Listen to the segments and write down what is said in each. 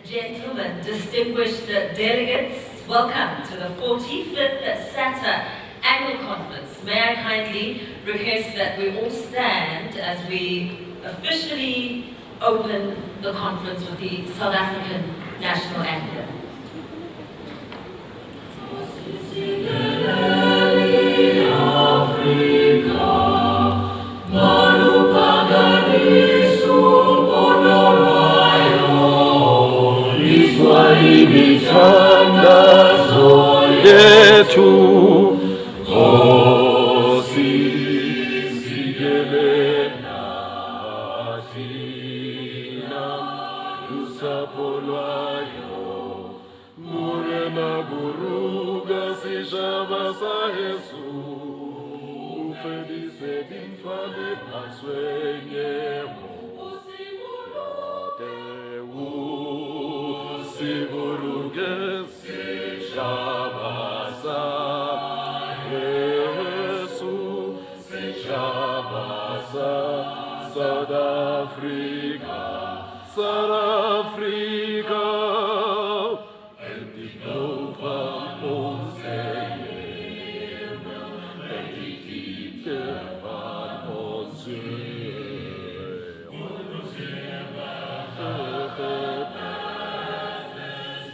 Gentlemen, distinguished delegates, welcome to the 45th SATA Annual Conference. May I kindly request that we all stand as we officially open the conference with the South African National Anthem. Imithandazo yethu Nkosi sikelena thina lusapho lwayo murena buruga sijabasa Yesu ufedise bintwale paswenye South Africa, and the Nova Mosaic, and the Kittervan Mosaic,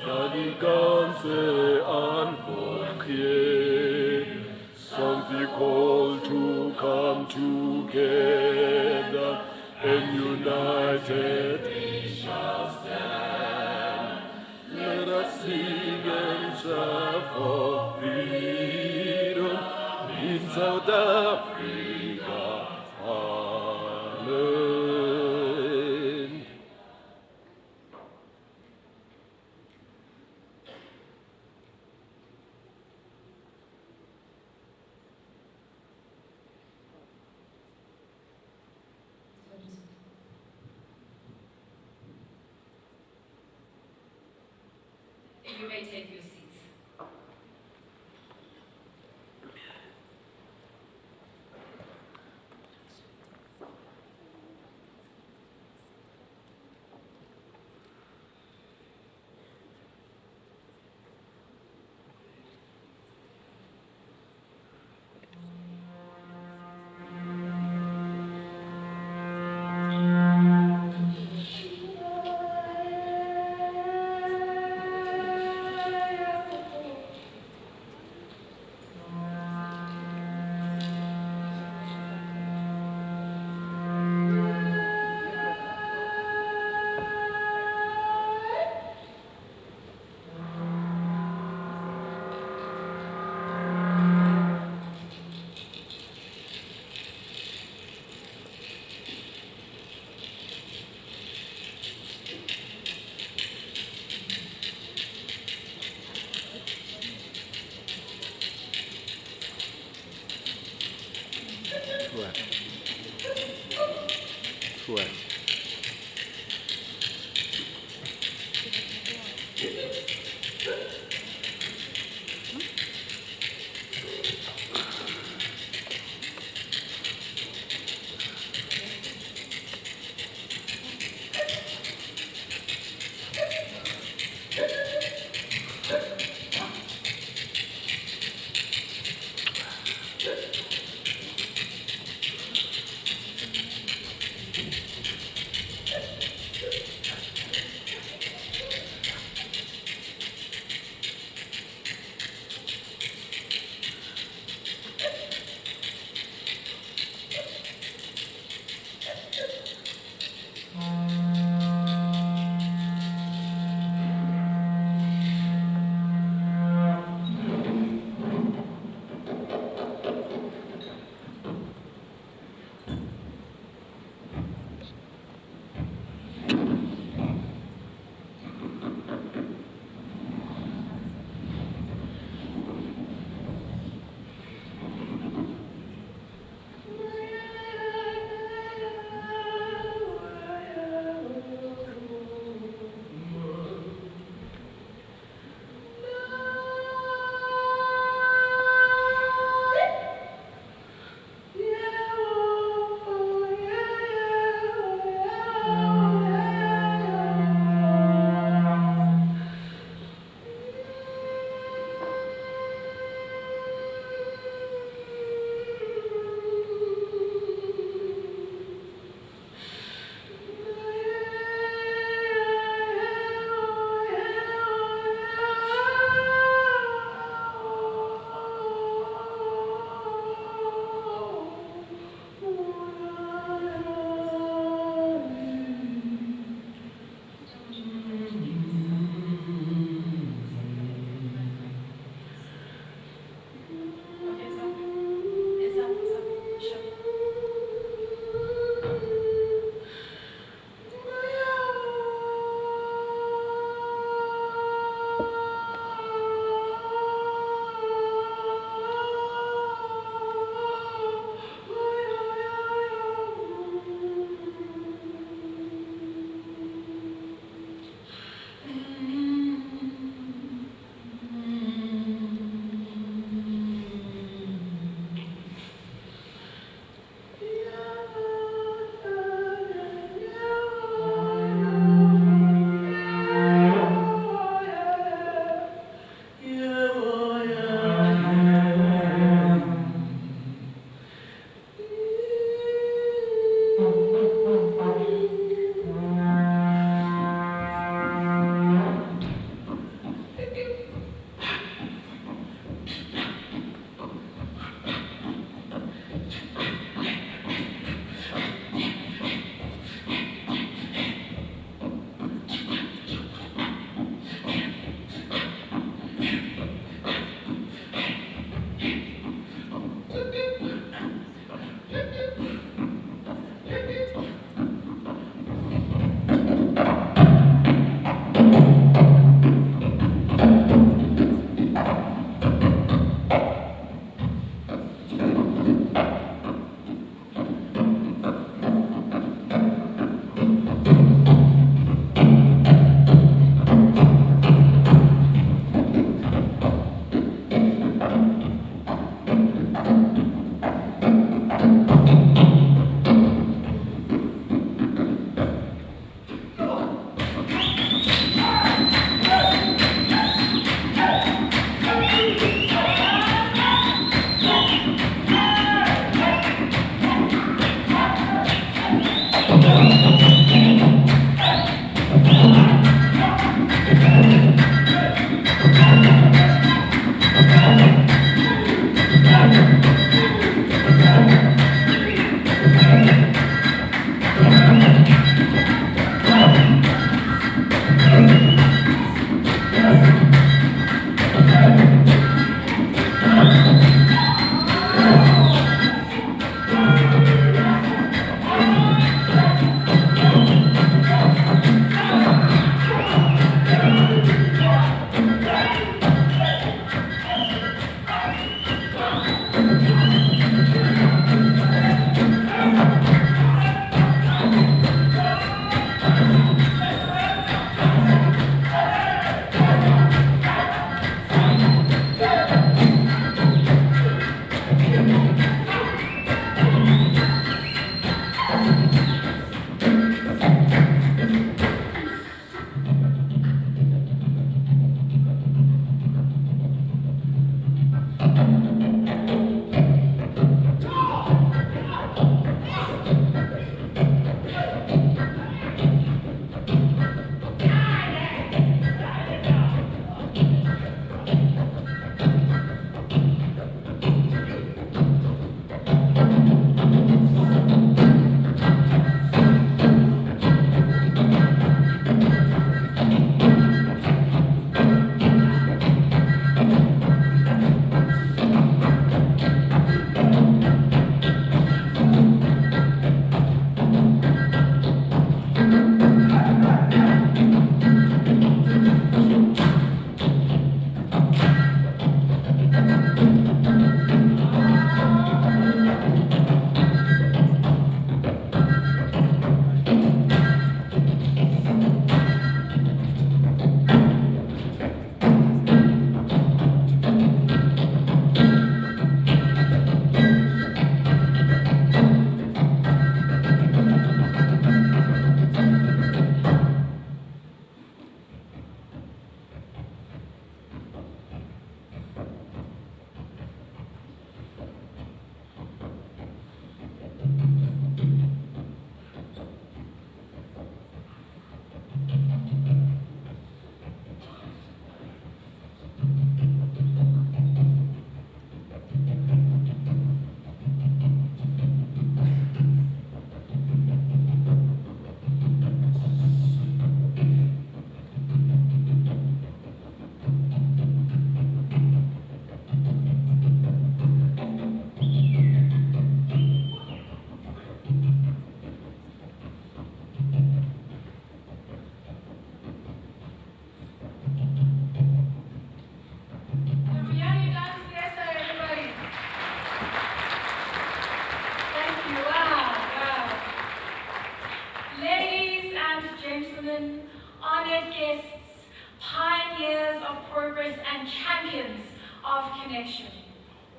and the ganze Anvolk, something called to come together. And united we shall stand. Let us sing and shout for freedom in South Africa. Amen. You may take your seats.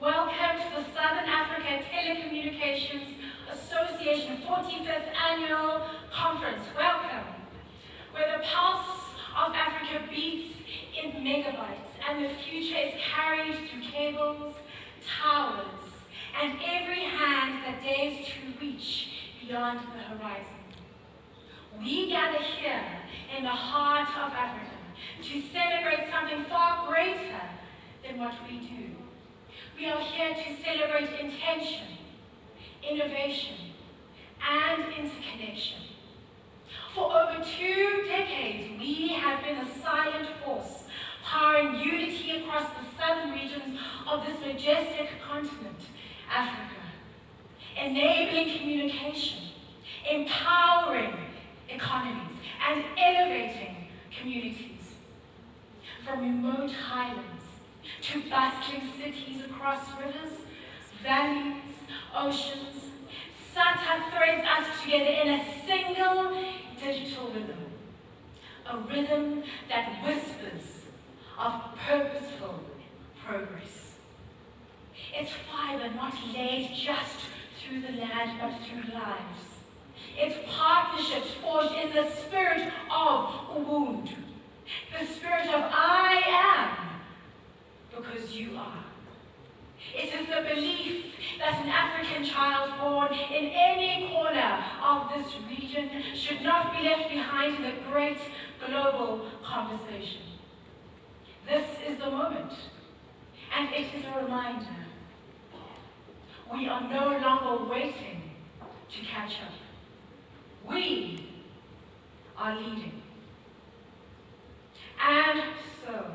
Welcome to the Southern Africa Telecommunications Association 45th Annual Conference. Welcome. Where the pulse of Africa beats in megabytes and the future is carried through cables, towers, and every hand that dares to reach beyond the horizon. We gather here in the heart of Africa to celebrate something far greater than what we do. We are here to celebrate intention, innovation, and interconnection. For over 2 decades, we have been a silent force, powering unity across the southern regions of this majestic continent, Africa, enabling communication, empowering economies, and elevating communities. From remote highlands to bustling cities across rivers, valleys, oceans, SATA threads us together in a single digital rhythm, a rhythm that whispers of purposeful progress. It's fiber not laid just through the land, but through lives. It's partnerships forged in the spirit of Ubuntu, the spirit of I am, because you are. It is the belief that an African child born in any corner of this region should not be left behind in the great global conversation. This is the moment, and it is a reminder. We are no longer waiting to catch up. We are leading. And so,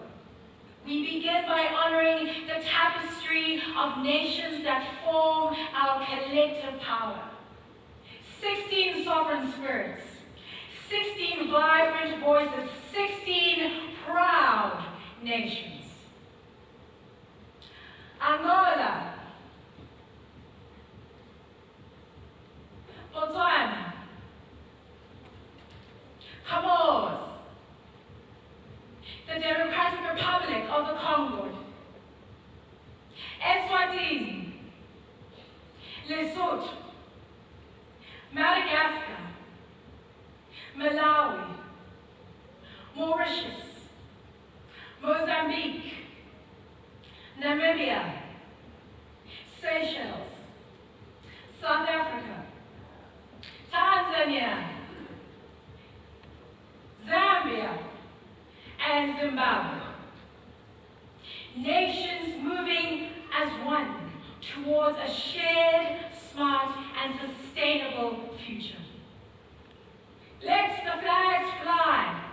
we begin by honoring the tapestry of nations that form our collective power. 16 sovereign spirits, 16 vibrant voices, 16 proud nations. Angola, Botswana, Comoros, the Democratic Republic of the Congo, Eswatini, Lesotho, Madagascar, Malawi, Mauritius, Mozambique, Namibia, Seychelles, South Africa, Tanzania, Zambia, and Zimbabwe. Nations moving as one towards a shared, smart, and sustainable future. Let the flags fly.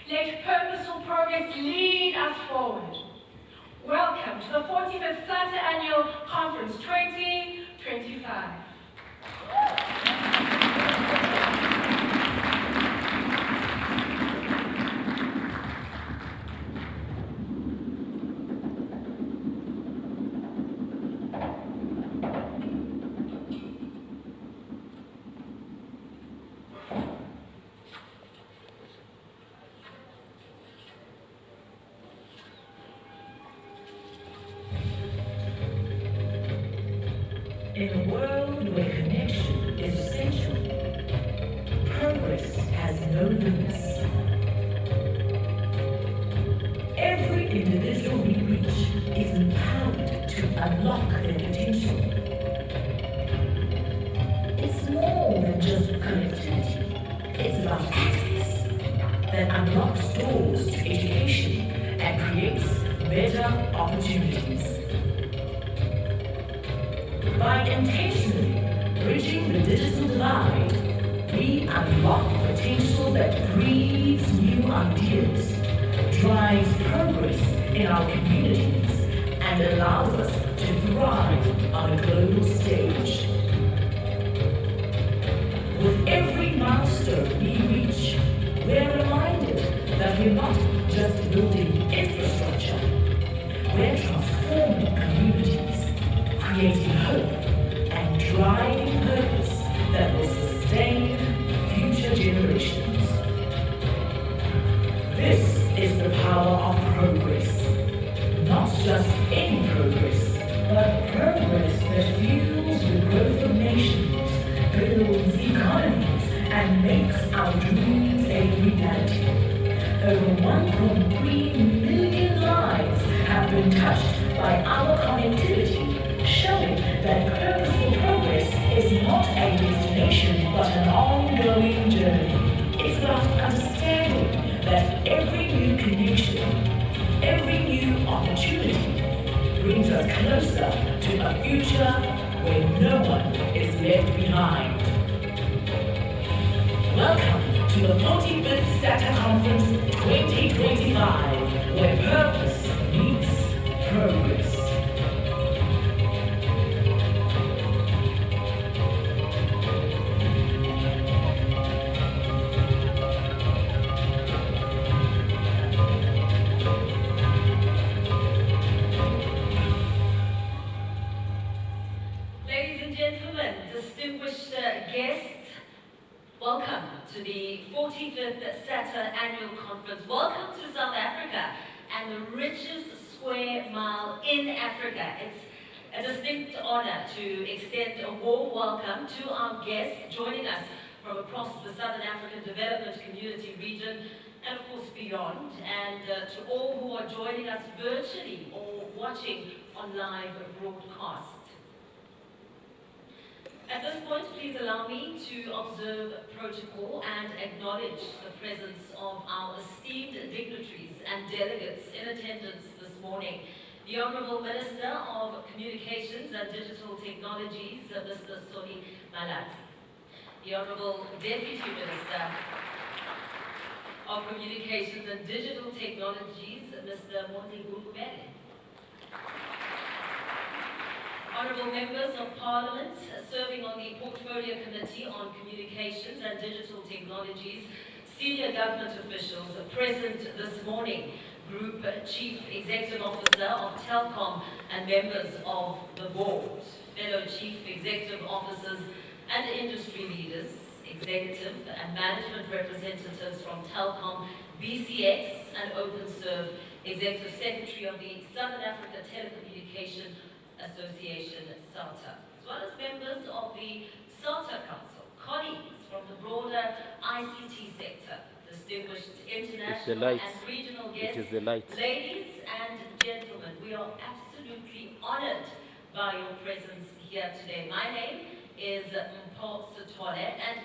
Let purposeful progress lead us forward. Welcome to the 45th SATA Annual Conference 2025. In a world where connection is essential, progress has no limits. Every individual we reach is empowered to unlock their potential. It's more than just connectivity. It's about access that unlocks doors to education and creates better opportunities. By intentionally bridging the digital divide, we unlock potential that breeds new ideas, drives progress in our communities, and allows us to thrive on a global stage. With every milestone we reach, we're reminded that we're not just building infrastructure, we're transforming communities, creating hope, and driving purpose that will sustain future generations. This is the power of progress. Not just any progress, but progress that fuels the growth of nations, builds economies, and makes our dreams a reality. Over 1.3 million lives have been touched by our connectivity, showing that purposeful progress is not a destination but an ongoing journey. It's about understanding that every new connection, every new opportunity brings us closer to a future where no one is left behind. Welcome to the 45th SATA Conference 2025, where purpose meets progress. Ladies and gentlemen, distinguished guests, welcome to the 45th SATA Annual Conference. Welcome to South Africa and the richest square mile in Africa. It's a distinct honor to extend a warm welcome to our guests joining us from across the Southern African Development Community region and of course beyond, and to all who are joining us virtually or watching on live broadcast. At this point, please allow me to observe protocol and acknowledge the presence of our esteemed dignitaries and delegates in attendance this morning. The Honourable Minister of Communications and Digital Technologies, Mr. Soli Malatsi. The Honourable Deputy Minister of Communications and Digital Technologies, Mr. Mondi Gurgumele. Honourable Members of Parliament serving on the Portfolio Committee on Communications and Digital Technologies, senior government officials present this morning, Group Chief Executive Officer of Telkom and members of the board, fellow Chief Executive Officers and industry leaders, executive and management representatives from Telkom, BCX and OpenServe, Executive Secretary of the Southern Africa Telecommunications Association, SATA, as well as members of the SATA Council, colleagues from the broader ICT sector, distinguished international and regional guests, ladies and gentlemen, we are absolutely honored by your presence here today. My name is Mpho Sithole, and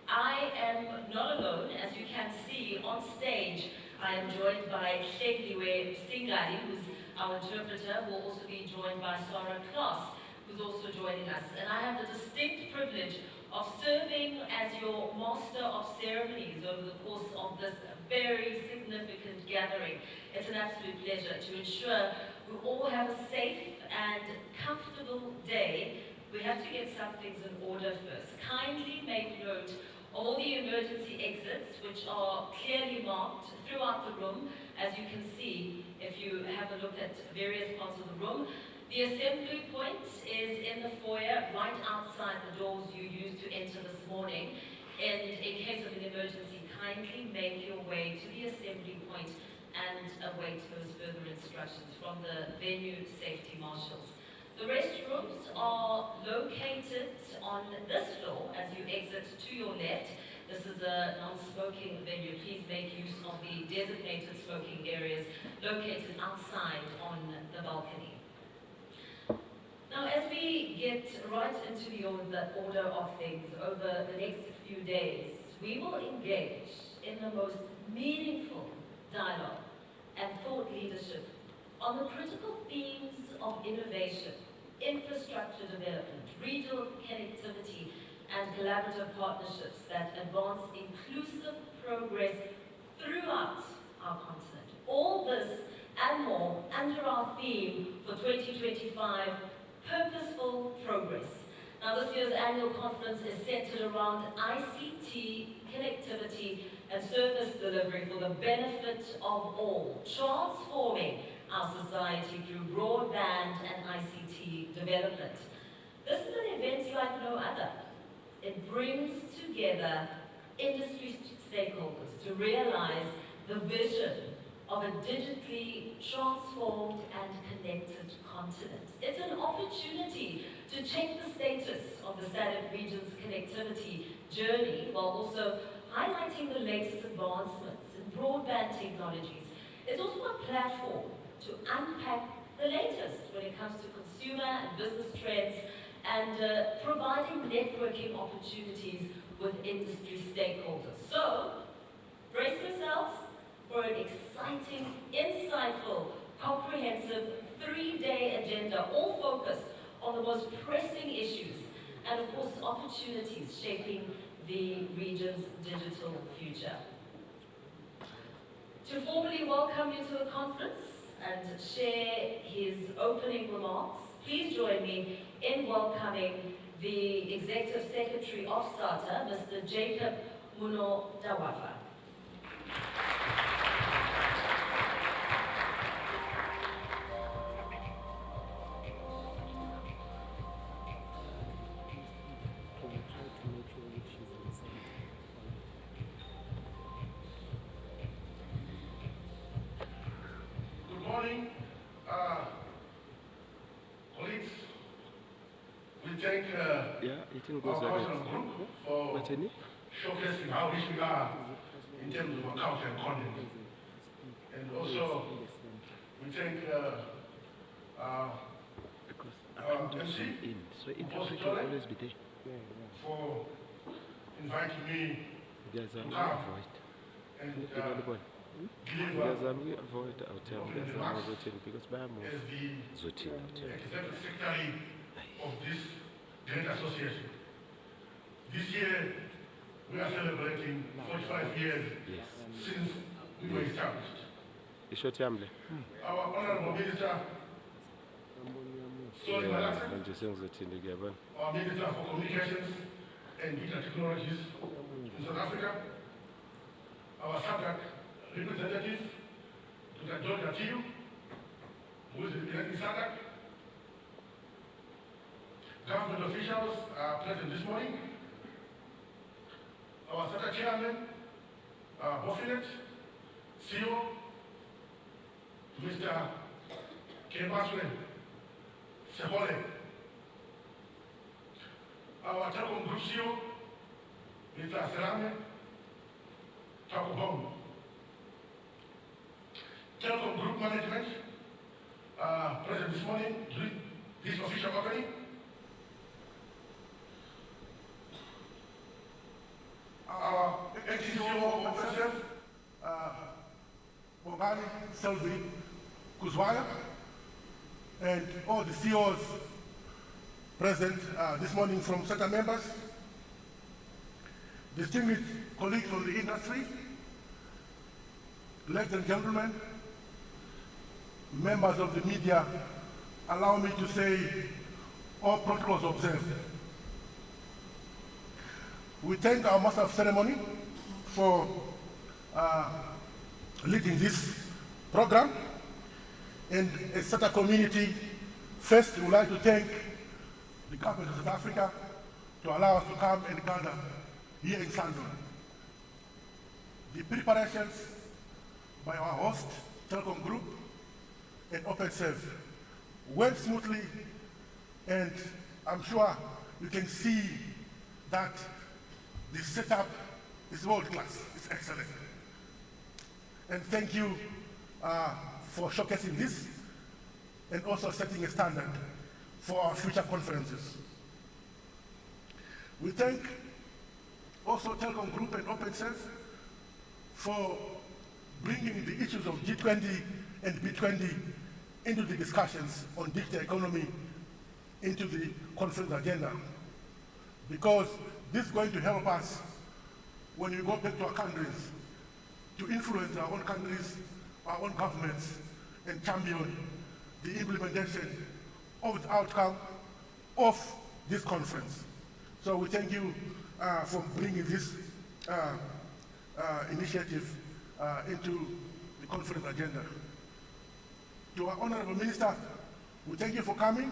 I am not alone. As you can see on stage, I am joined by Shekliwe Singari, who's our interpreter. Will also be joined by Sarah Klaas, who's also joining us. And I have the distinct privilege of serving as your master of ceremonies over the course of this very significant gathering. It's an absolute pleasure to ensure we all have a safe and comfortable day. We have to get some things in order first. Kindly make note of all the emergency exits, which are clearly marked throughout the room, as you can see if you have a look at various parts of the room. The assembly point is in the foyer, right outside the doors you used to enter this morning. And in case of an emergency, kindly make your way to the assembly point and await those further instructions from the venue safety marshals. The restrooms are located on this floor as you exit to your left. This is a non-smoking venue. Please make use of the designated smoking areas located outside on the balcony. Now, as we get right into the order of things over the next few days, we will engage in the most meaningful dialogue and thought leadership on the critical themes of innovation, infrastructure development, regional connectivity, and collaborative partnerships that advance inclusive progress throughout our continent. All this and more under our theme for 2025, Purposeful Progress. Now, this year's annual conference is centered around ICT, connectivity, and service delivery for the benefit of all, transforming our society through broadband and ICT development. This is an event like no other. It brings together industry stakeholders to realize the vision of a digitally transformed and connected continent. It's an opportunity to check the status of the SADC region's connectivity journey while also highlighting the latest advancements in broadband technologies. It's also a platform to unpack the latest when it comes to consumer and business trends and providing networking opportunities with industry stakeholders. So, brace yourselves for an exciting, insightful, comprehensive 3-day agenda, all focused on the most pressing issues and of course opportunities shaping the region's digital future. To formally welcome you to the conference and share his opening remarks, please join me in welcoming the Executive Secretary of SATA, Mr. Jacob Muno-Dawafa. Good morning, colleagues. We thank our personal group for showcasing how rich we are in terms of account and content. And also, we thank our MC, for inviting me to come and deliver as the Executive Secretary of this great association. This year, we are celebrating 45 years since we were established. Our Honorable Minister, our Minister for Communications and Digital Technologies in South Africa, our SADC representative, Dr. George Atiyu, who is representing SADC. Government officials are present this morning. Our SADC chairman, Bofinet, CEO, Mr. Kebaswe Sehole, our Telkom Group CEO, Mr. Serame Takubong, Telkom Group Management, present this morning during this official opening. Our ex-CEO of SSF, Bongani Selvi Kuzwaya, and all the CEOs present this morning from SATA members, distinguished colleagues from the industry, ladies and gentlemen, members of the media, allow me to say all protocols observed. We thank our Master of Ceremony for leading this program. And as SATA community, first we would like to thank the government of South Africa to allow us to come and gather here in Sandton. The preparations by our host, Telkom Group, and OpenServe went smoothly, and I'm sure you can see that the setup is world class, it's excellent. And thank you for showcasing this and also setting a standard for our future conferences. We thank also Telkom Group and OpenServe for bringing the issues of G20 and B20 into the discussions on digital economy into the conference agenda, because this is going to help us when we go back to our countries to influence our own countries, our own governments, and champion the implementation of the outcome of this conference. So we thank you for bringing this initiative into the conference agenda. To our Honorable Minister, we thank you for coming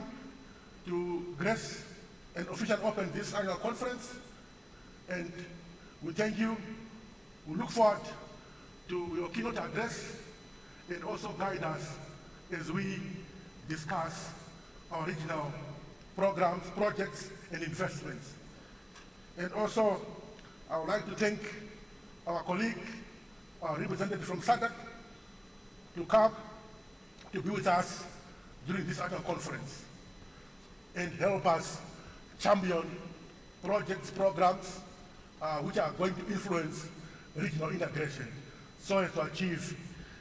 to grace and officially open this annual conference. And we thank you. We look forward to your keynote address and also guide us as we discuss our regional programs, projects, and investments. And also, I would like to thank our colleague, our representative from SADC, to come to be with us during this annual conference and help us champion projects, programs, which are going to influence regional integration so as to achieve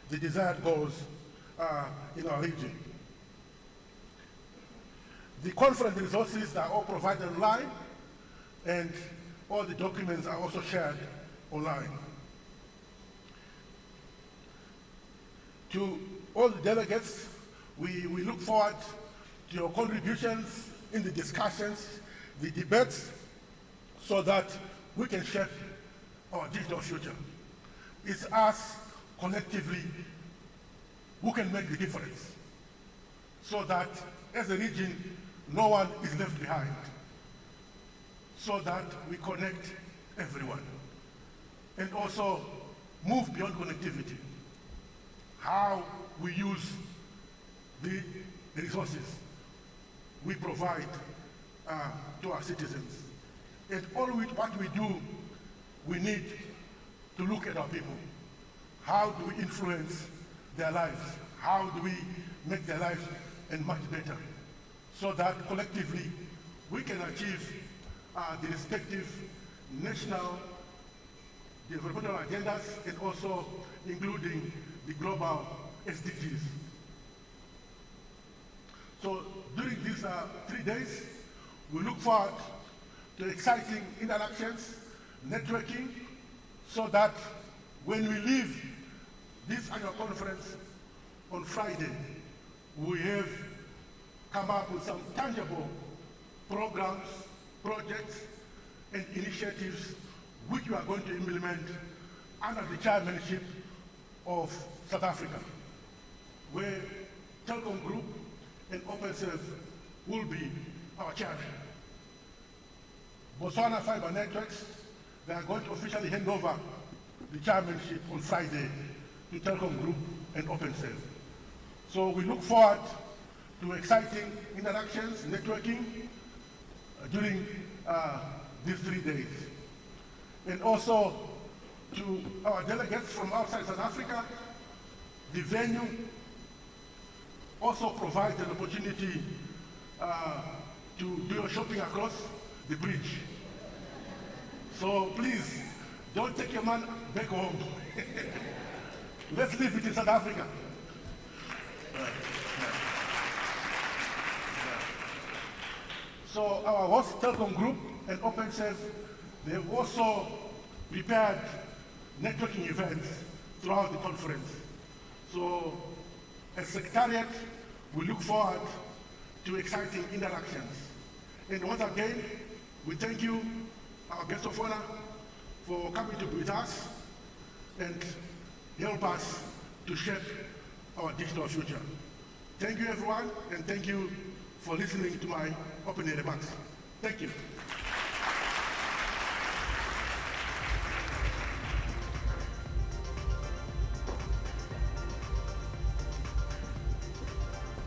the desired goals in our region. The conference resources are all provided online, and all the documents are also shared online. To all the delegates, we look forward to your contributions in the discussions, the debates, so that we can shape our digital future. It's us collectively who can make the difference, so that as a region, no one is left behind, so that we connect everyone and also move beyond connectivity. How we use the resources we provide to our citizens. And all what we do, we need to look at our people. How do we influence their lives? How do we make their lives and much better, so that collectively we can achieve the respective national developmental agendas and also including the global SDGs. So during these 3 days, we look forward to exciting interactions, networking, so that when we leave this annual conference on Friday, we have come up with some tangible programs, projects, and initiatives which we are going to implement under the chairmanship of South Africa, where Telkom Group and OpenServe will be our chairman. Botswana Fiber Networks, they are going to officially hand over the chairmanship on Friday to Telkom Group and OpenServe. So we look forward to exciting interactions, networking during these 3 days. And also to our delegates from outside South Africa, the venue also provides an opportunity to do your shopping across the bridge. So please, don't take your man back home. Let's leave it in South Africa. So our host Telkom Group and OpenServe, they've also prepared networking events throughout the conference. So as secretariat, we look forward to exciting interactions. And once again, we thank you, our guest of honor, for coming to be with us and help us to shape our digital future. Thank you, everyone, and thank you for listening to my opening remarks. Thank you.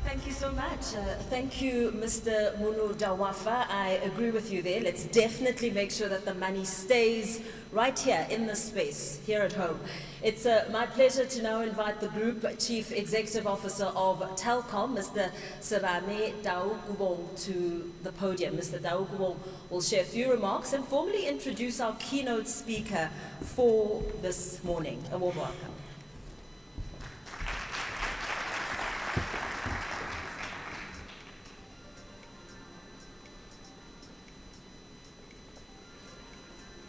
Thank you so much. Thank you, Mr. Munu Dawafa. I agree with you there. Let's definitely make sure that the money stays right here in this space, here at home. It's my pleasure to now invite the Group Chief Executive Officer of Telkom, Mr. Serame Daugubong, to the podium. Mr. Daugubong will share a few remarks and formally introduce our keynote speaker for this morning. A warm welcome.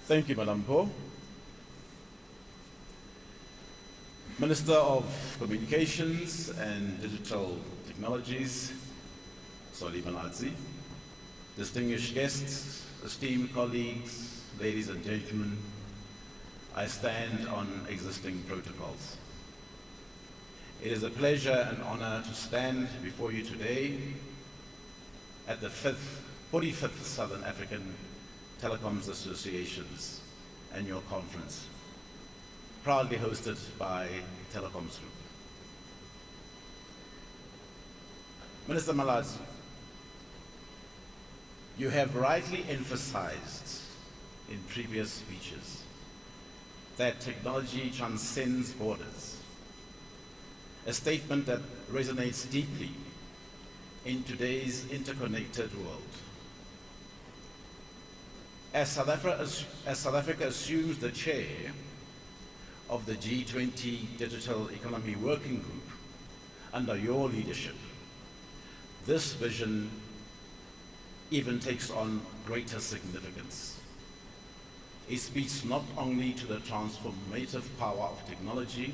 Thank you, Madam Po. Minister of Communications and Digital Technologies, Solly Manazi, distinguished guests, esteemed colleagues, ladies and gentlemen, I stand on existing protocols. It is a pleasure and honor to stand before you today at the 45th Southern African Telecoms Association's annual conference, proudly hosted by Telekom's Group. Minister Malazi, you have rightly emphasized in previous speeches that technology transcends borders, a statement that resonates deeply in today's interconnected world. As South Africa assumes the chair of the G20 Digital Economy Working Group under your leadership, this vision even takes on greater significance. It speaks not only to the transformative power of technology,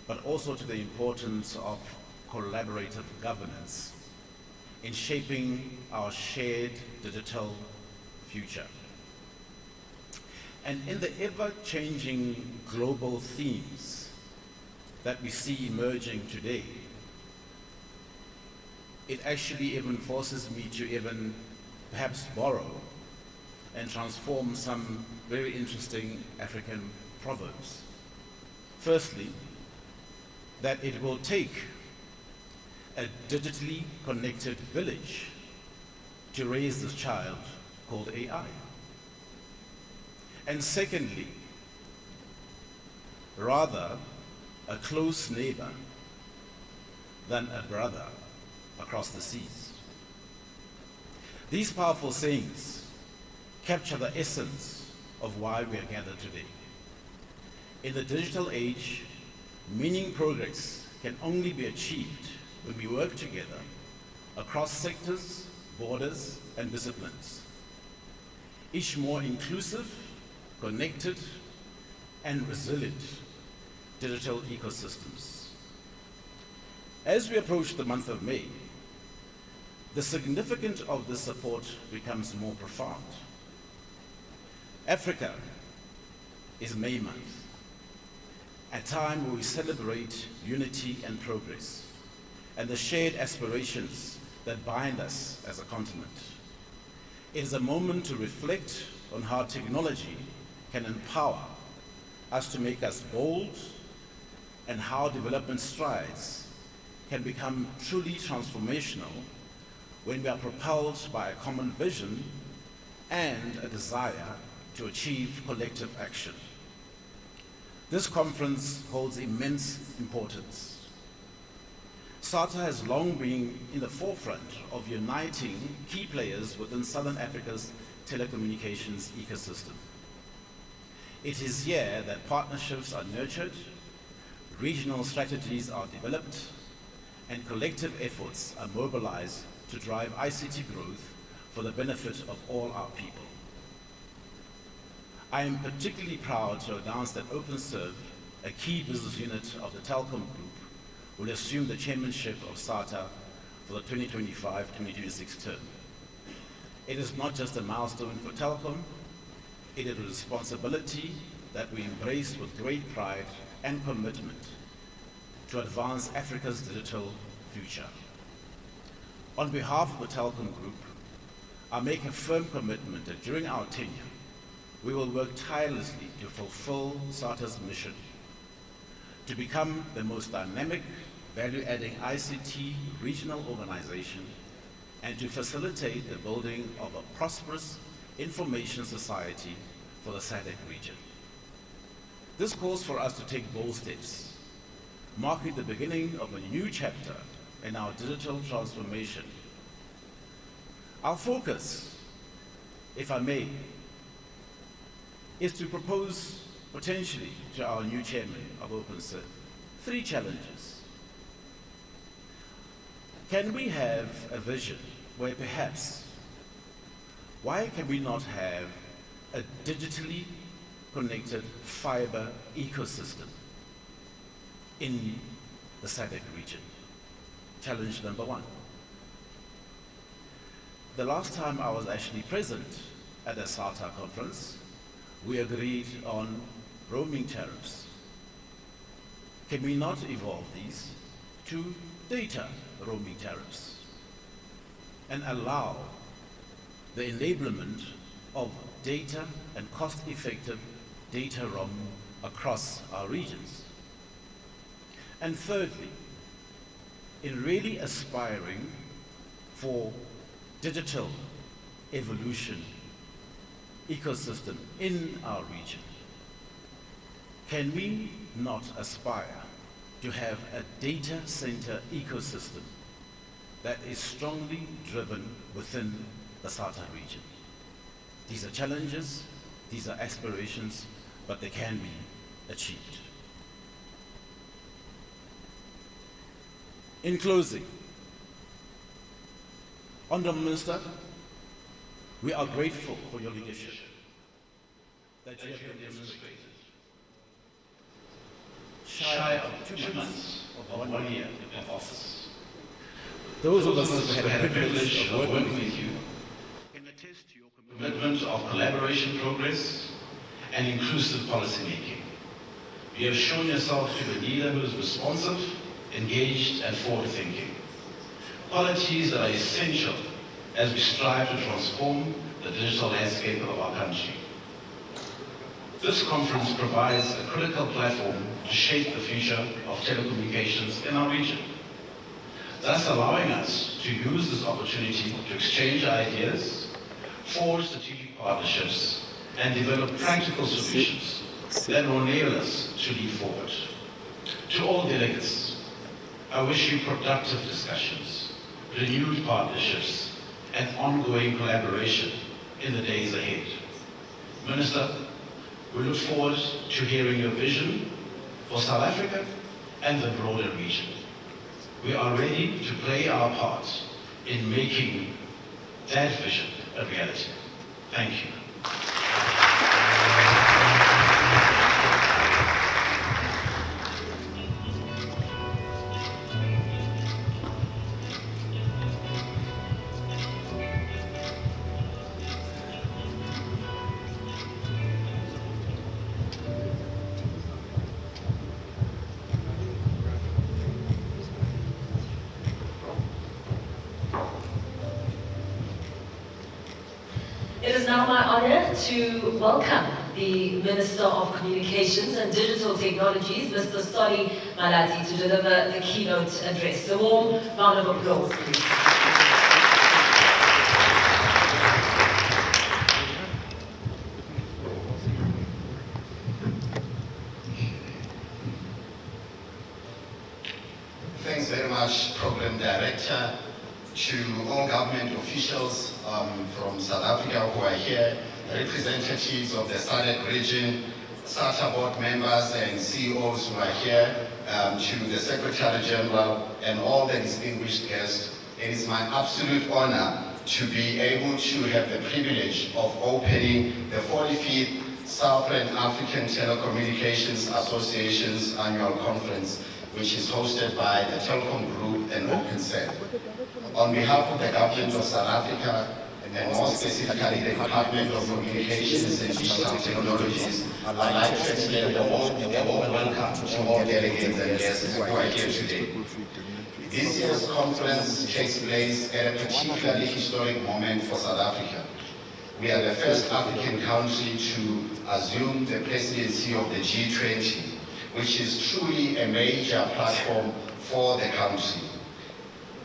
but also to the importance of collaborative governance in shaping our shared digital future. And in the ever-changing global themes that we see emerging today, it actually even forces me to even perhaps borrow and transform some very interesting African proverbs. Firstly, that it will take a digitally connected village to raise this child called AI. And secondly, rather a close neighbor than a brother across the seas. These powerful sayings capture the essence of why we are gathered today. In the digital age, meaning progress can only be achieved when we work together across sectors, borders, and disciplines, each more inclusive, connected, and resilient digital ecosystems. As we approach the month of May, the significance of this support becomes more profound. Africa is May month, a time where we celebrate unity and progress, and the shared aspirations that bind us as a continent. It is a moment to reflect on how technology can empower us to make us bold, and how development strides can become truly transformational when we are propelled by a common vision and a desire to achieve collective action. This conference holds immense importance. SATA has long been in the forefront of uniting key players within Southern Africa's telecommunications ecosystem. It is here that partnerships are nurtured, regional strategies are developed, and collective efforts are mobilized to drive ICT growth for the benefit of all our people. I am particularly proud to announce that OpenServe, a key business unit of the Telkom Group, will assume the chairmanship of SATA for the 2025-2026 term. It is not just a milestone for Telkom, it is a responsibility that we embrace with great pride and commitment to advance Africa's digital future. On behalf of the Telkom Group, I make a firm commitment that during our tenure, we will work tirelessly to fulfill SATA's mission to become the most dynamic, value-adding ICT regional organization and to facilitate the building of a prosperous information society for the SADC region. This calls for us to take bold steps, marking the beginning of a new chapter in our digital transformation. Our focus, if I may, is to propose potentially to our new chairman of OpenServe 3 challenges. Can we have a vision where perhaps, why can we not have a digitally connected fiber ecosystem in the SADC region? Challenge number 1. The last time I was actually present at the SATA conference, we agreed on roaming tariffs. Can we not evolve these to data roaming tariffs and allow the enablement of data and cost-effective data roaming across our regions? And thirdly, in really aspiring for digital evolution ecosystem in our region, can we not aspire to have a data center ecosystem that is strongly driven within the SATA region? These are challenges, these are aspirations, but they can be achieved. In closing, Honourable Minister, We are grateful for your leadership that you have demonstrated. Shy of 2 months of 1 year in office. Those of us who had the privilege of working with you can attest to your commitment of collaboration, progress, and inclusive policy making. You have shown yourself to be a leader who is responsive, engaged, and forward-thinking. Qualities that are essential as we strive to transform the digital landscape of our country. This conference provides a critical platform to shape the future of telecommunications in our region, thus allowing us to use this opportunity to exchange ideas, forge strategic partnerships, and develop practical solutions that will enable us to lead forward. To all delegates, I wish you productive discussions, renewed partnerships, and ongoing collaboration in the days ahead. Minister, we look forward to hearing your vision for South Africa and the broader region. We are ready to play our part in making that vision a reality. Thank you. It is now my honor to welcome the Minister of Communications and Digital Technologies, Mr. Soli Malati, to deliver the keynote address. A warm round of applause, please. Thanks very much, Program Director, to all government officials from South Africa who are here, representatives of the SADC region, SATA board members and CEOs who are here, to the Secretary General and all the distinguished guests. It is my absolute honor to be able to have the privilege of opening the 45th Southern African Telecommunications Association's annual conference, which is hosted by the Telkom Group and OpenSet. On behalf of the government of South Africa, and more specifically the Department of Communications and Digital Technologies, I'd like to extend a warm welcome to all delegates and guests who are here today. This year's conference takes place at a particularly historic moment for South Africa. We are the first African country to assume the presidency of the G20, which is truly a major platform for the country.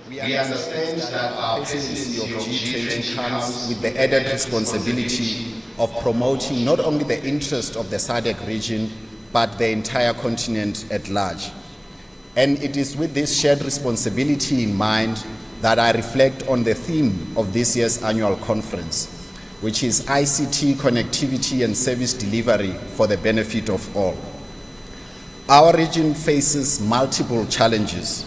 We understand that our presidency of G20 comes with the added responsibility of promoting not only the interest of the SADC region, but the entire continent at large. And it is with this shared responsibility in mind that I reflect on the theme of this year's annual conference, which is ICT connectivity and service delivery for the benefit of all. Our region faces multiple challenges.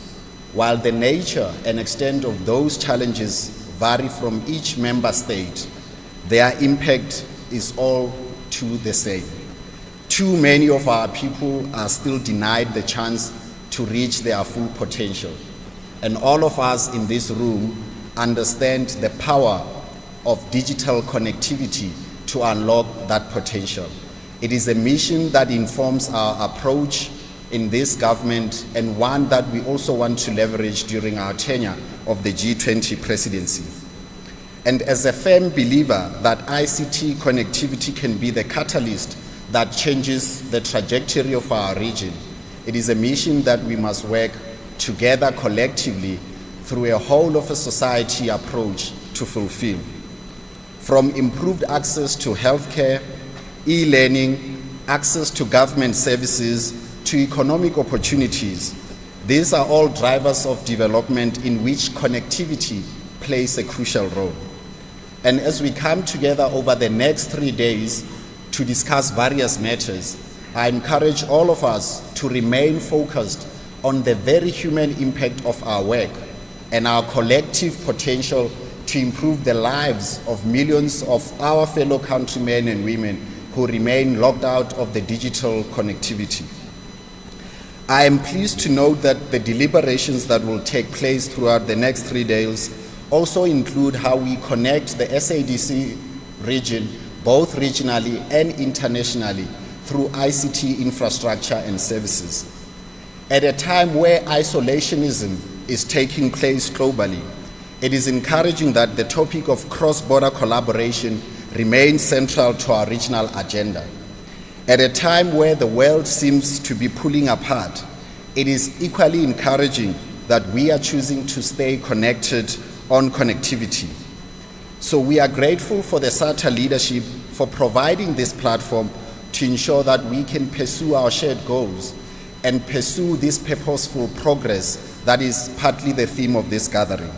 While the nature and extent of those challenges vary from each member state, their impact is all too the same. Too many of our people are still denied the chance to reach their full potential. And all of us in this room understand the power of digital connectivity to unlock that potential. It is a mission that informs our approach in this government, and one that we also want to leverage during our tenure of the G20 presidency. And as a firm believer that ICT connectivity can be the catalyst that changes the trajectory of our region, it is a mission that we must work together collectively through a whole of a society approach to fulfill. From improved access to healthcare, e-learning, access to government services, to economic opportunities, these are all drivers of development in which connectivity plays a crucial role. And as we come together over the next 3 days to discuss various matters, I encourage all of us to remain focused on the very human impact of our work and our collective potential to improve the lives of millions of our fellow countrymen and women who remain locked out of the digital connectivity. I am pleased to note that the deliberations that will take place throughout the next 3 days also include how we connect the SADC region, both regionally and internationally, through ICT infrastructure and services. At a time where isolationism is taking place globally, it is encouraging that the topic of cross-border collaboration remains central to our regional agenda. At a time where the world seems to be pulling apart, it is equally encouraging that we are choosing to stay connected on connectivity. So we are grateful for the SATA leadership for providing this platform to ensure that we can pursue our shared goals and pursue this purposeful progress that is partly the theme of this gathering.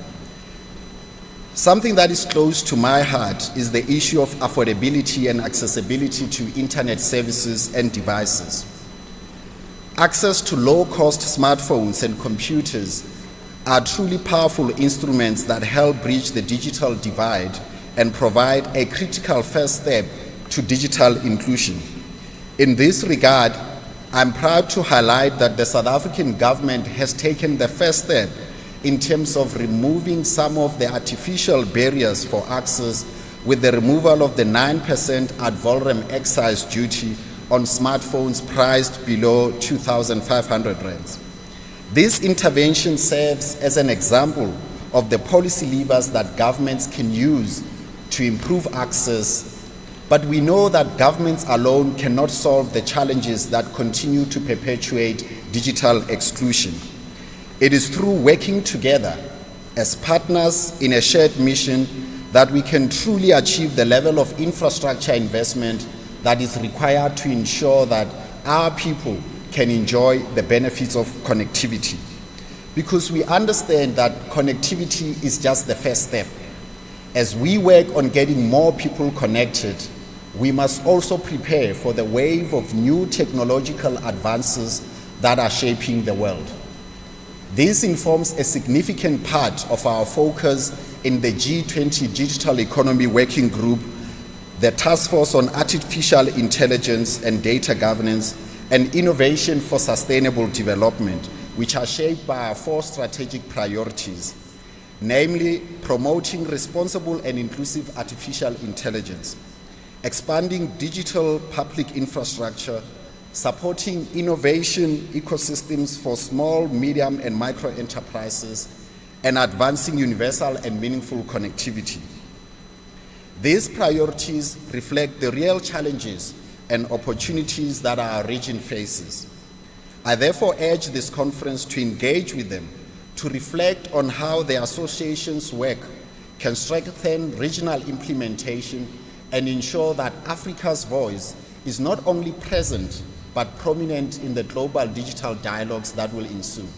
Something that is close to my heart is the issue of affordability and accessibility to internet services and devices. Access to low-cost smartphones and computers are truly powerful instruments that help bridge the digital divide and provide a critical first step to digital inclusion. In this regard, I'm proud to highlight that the South African government has taken the first step in terms of removing some of the artificial barriers for access with the removal of the 9% ad valorem excise duty on smartphones priced below 2,500 rands. This intervention serves as an example of the policy levers that governments can use to improve access, but we know that governments alone cannot solve the challenges that continue to perpetuate digital exclusion. It is through working together as partners in a shared mission that we can truly achieve the level of infrastructure investment that is required to ensure that our people can enjoy the benefits of connectivity. Because we understand that connectivity is just the first step. As we work on getting more people connected, we must also prepare for the wave of new technological advances that are shaping the world. This informs a significant part of our focus in the G20 Digital Economy Working Group, the Task Force on Artificial Intelligence and Data Governance, and Innovation for Sustainable Development, which are shaped by our 4 strategic priorities, namely promoting responsible and inclusive artificial intelligence, expanding digital public infrastructure, supporting innovation ecosystems for small, medium, and micro enterprises, and advancing universal and meaningful connectivity. These priorities reflect the real challenges and opportunities that our region faces. I therefore urge this conference to engage with them, to reflect on how the association's work can strengthen regional implementation and ensure that Africa's voice is not only present but prominent in the global digital dialogues that will ensue.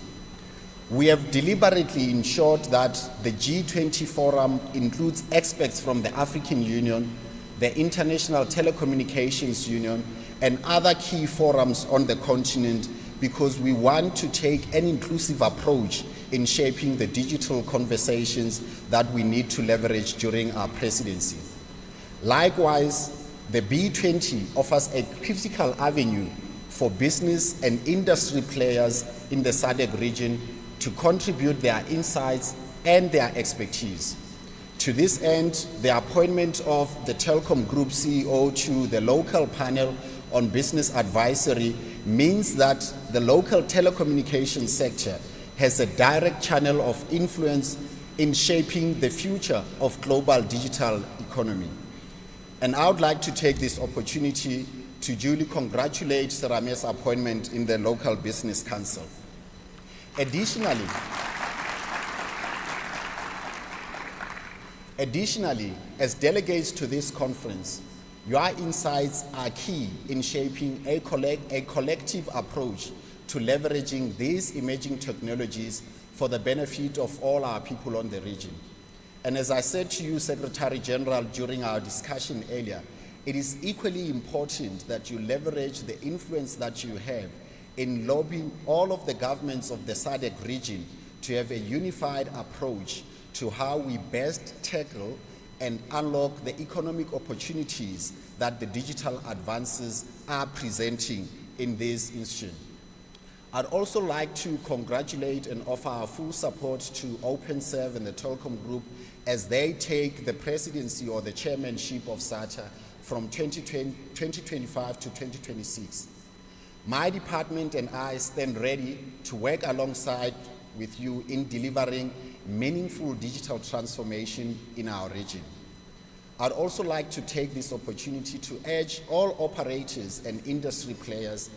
We have deliberately ensured that the G20 Forum includes experts from the African Union, the International Telecommunications Union, and other key forums on the continent because we want to take an inclusive approach in shaping the digital conversations that we need to leverage during our presidency. Likewise, the B20 offers a critical avenue for business and industry players in the SADC region to contribute their insights and their expertise. To this end, the appointment of the Telkom Group CEO to the local panel on business advisory means that the local telecommunications sector has a direct channel of influence in shaping the future of global digital economy. And I would like to take this opportunity to duly congratulate Serame's appointment in the Local Business Council. Additionally, as delegates to this conference, your insights are key in shaping a collective approach to leveraging these emerging technologies for the benefit of all our people on the region. And as I said to you, Secretary General, during our discussion earlier, it is equally important that you leverage the influence that you have in lobbying all of the governments of the SADC region to have a unified approach to how we best tackle and unlock the economic opportunities that the digital advances are presenting in this institution. I'd also like to congratulate and offer our full support to OpenServe and the Telkom Group as they take the presidency or the chairmanship of SATA from 2025 to 2026. My department and I stand ready to work alongside with you in delivering meaningful digital transformation in our region. I'd also like to take this opportunity to urge all operators and industry players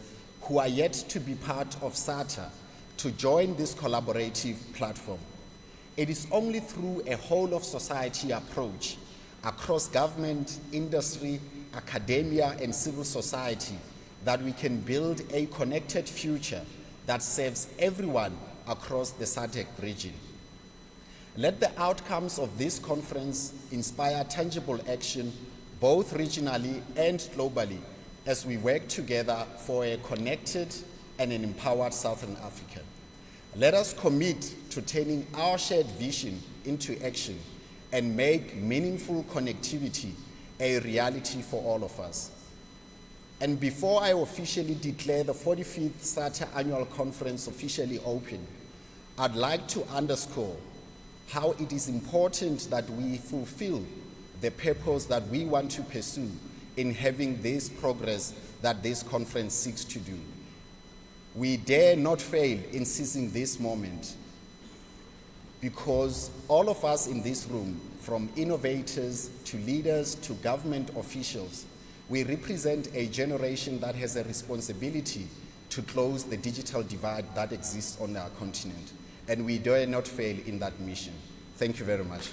who are yet to be part of SATA to join this collaborative platform. It is only through a whole of society approach across government, industry, academia, and civil society that we can build a connected future that serves everyone across the SADC region. Let the outcomes of this conference inspire tangible action both regionally and globally as we work together for a connected and an empowered Southern Africa. Let us commit to turning our shared vision into action and make meaningful connectivity a reality for all of us. And before I officially declare the 45th SATA Annual Conference officially open, I'd like to underscore how it is important that we fulfill the purpose that we want to pursue in having this progress that this conference seeks to do. We dare not fail in seizing this moment because all of us in this room, from innovators to leaders to government officials, we represent a generation that has a responsibility to close the digital divide that exists on our continent. And we dare not fail in that mission. Thank you very much.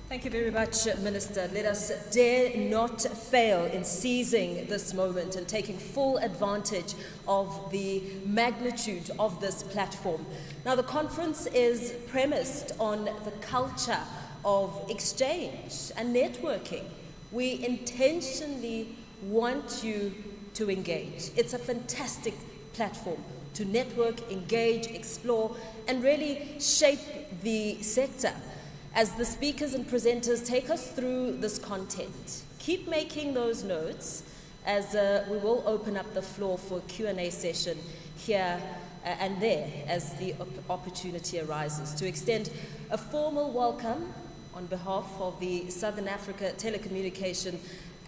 Thank you very much, Minister. Let us dare not fail in seizing this moment and taking full advantage of the magnitude of this platform. Now, the conference is premised on the culture of exchange and networking. We intentionally want you to engage. It's a fantastic platform to network, engage, explore, and really shape the sector. As the speakers and presenters take us through this content, keep making those notes as we will open up the floor for a Q&A session here and there as the opportunity arises. To extend a formal welcome on behalf of the Southern Africa Telecommunications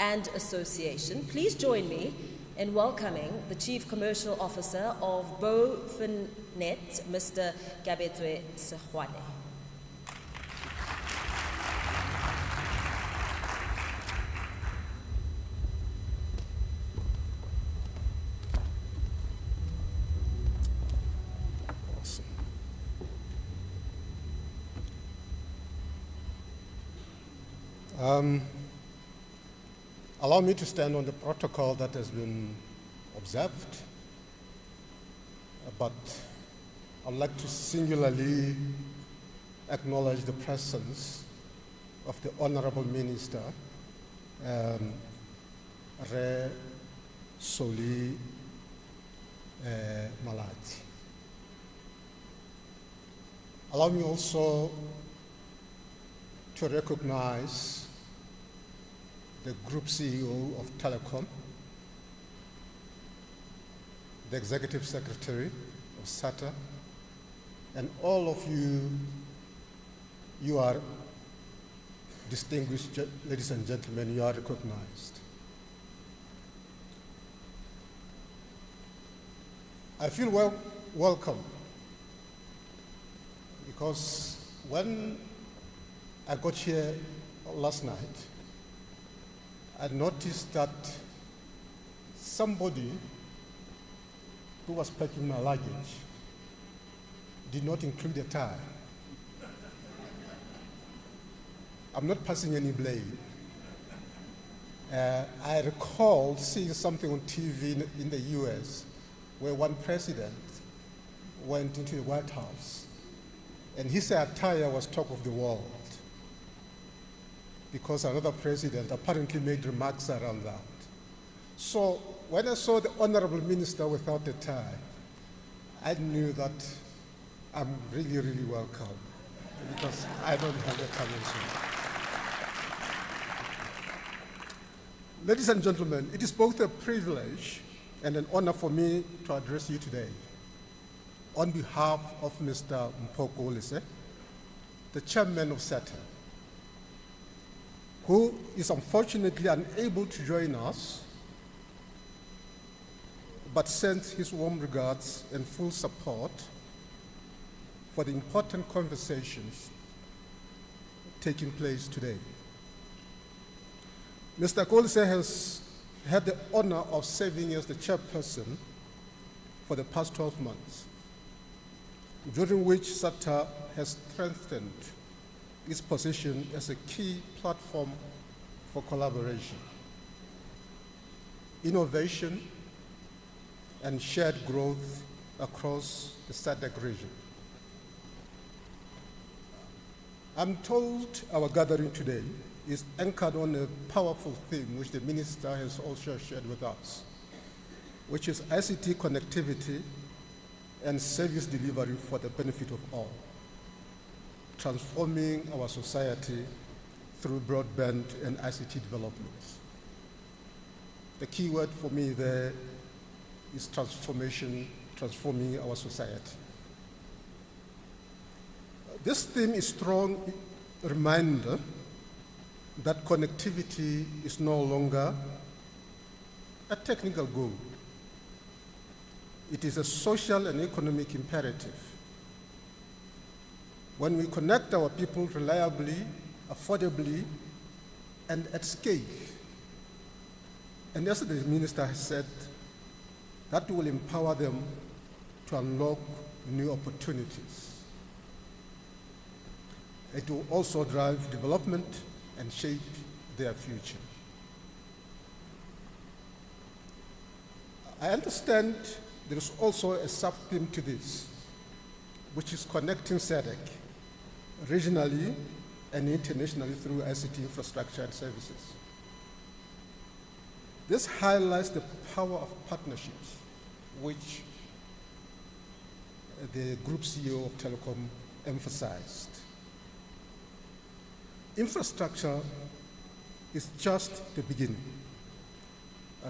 and Association, please join me in welcoming the Chief Commercial Officer of BoFinNet, Mr. Gabetwe Sehwane. Allow me to stand on the protocol that has been observed, but I'd like to singularly acknowledge the presence of the Honorable Minister, Re Soli Malati. Allow me also to recognize the Group CEO of Telecom, the Executive Secretary of SATA, and all of you, you are distinguished, ladies and gentlemen, you are recognized. I feel welcome because when I got here last night, I noticed that somebody who was packing my luggage did not include a tie. I'm not passing any blame. I recall seeing something on TV in the US where one president went into the White House and his attire was top of the world. because another president apparently made remarks around that. So when I saw the honorable minister without a tie, I knew that I'm really, really welcome, because I don't have a coming soon. Ladies and gentlemen, it is both a privilege and an honor for me to address you today on behalf of Mr. Mpoko Olise, the chairman of SATA, who is unfortunately unable to join us, but sends his warm regards and full support for the important conversations taking place today. Mr. Olise has had the honor of serving as the chairperson for the past 12 months, during which SATA has strengthened its position as a key platform for collaboration, innovation, and shared growth across the SADC region. I'm told our gathering today is anchored on a powerful theme which the minister has also shared with us, which is ICT connectivity and service delivery for the benefit of all, transforming our society through broadband and ICT developments. The key word for me there is transformation, transforming our society. This theme is a strong reminder that connectivity is no longer a technical goal. It is a social and economic imperative. When we connect our people reliably, affordably, and at scale, and as the minister has said, that will empower them to unlock new opportunities. It will also drive development and shape their future. I understand there is also a sub-theme to this, which is connecting SADC regionally and internationally through ICT infrastructure and services. This highlights the power of partnerships, which the Group CEO of Telkom emphasized. Infrastructure is just the beginning.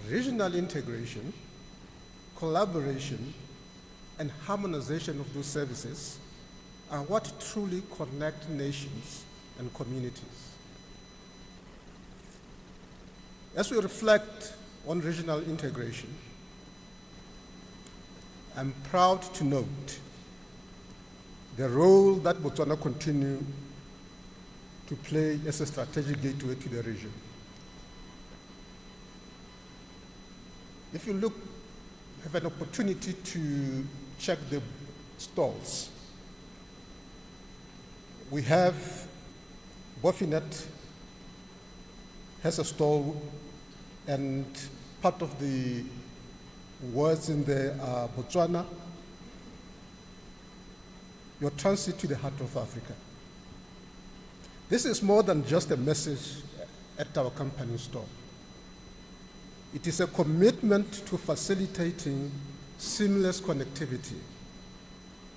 Regional integration, collaboration, and harmonization of those services are what truly connect nations and communities. As we reflect on regional integration, I'm proud to note the role that Botswana continues to play as a strategic gateway to the region. If you have an opportunity to check the stalls, we have Bofinet has a stall, and part of the words in there are Botswana, your transit to the heart of Africa. This is more than just a message at our company store. It is a commitment to facilitating seamless connectivity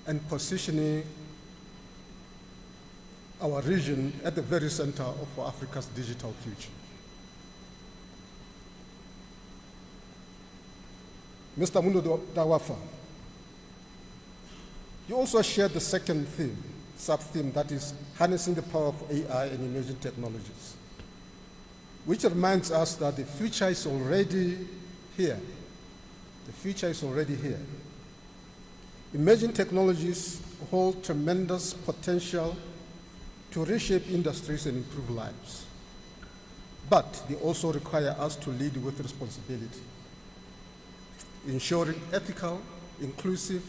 and positioning our region at the very center of Africa's digital future. Mr. Mundo Dawafa, you also shared the second theme, sub-theme, that is harnessing the power of AI and emerging technologies, which reminds us that the future is already here. The future is already here. Emerging technologies hold tremendous potential to reshape industries and improve lives. But they also require us to lead with responsibility, ensuring ethical, inclusive,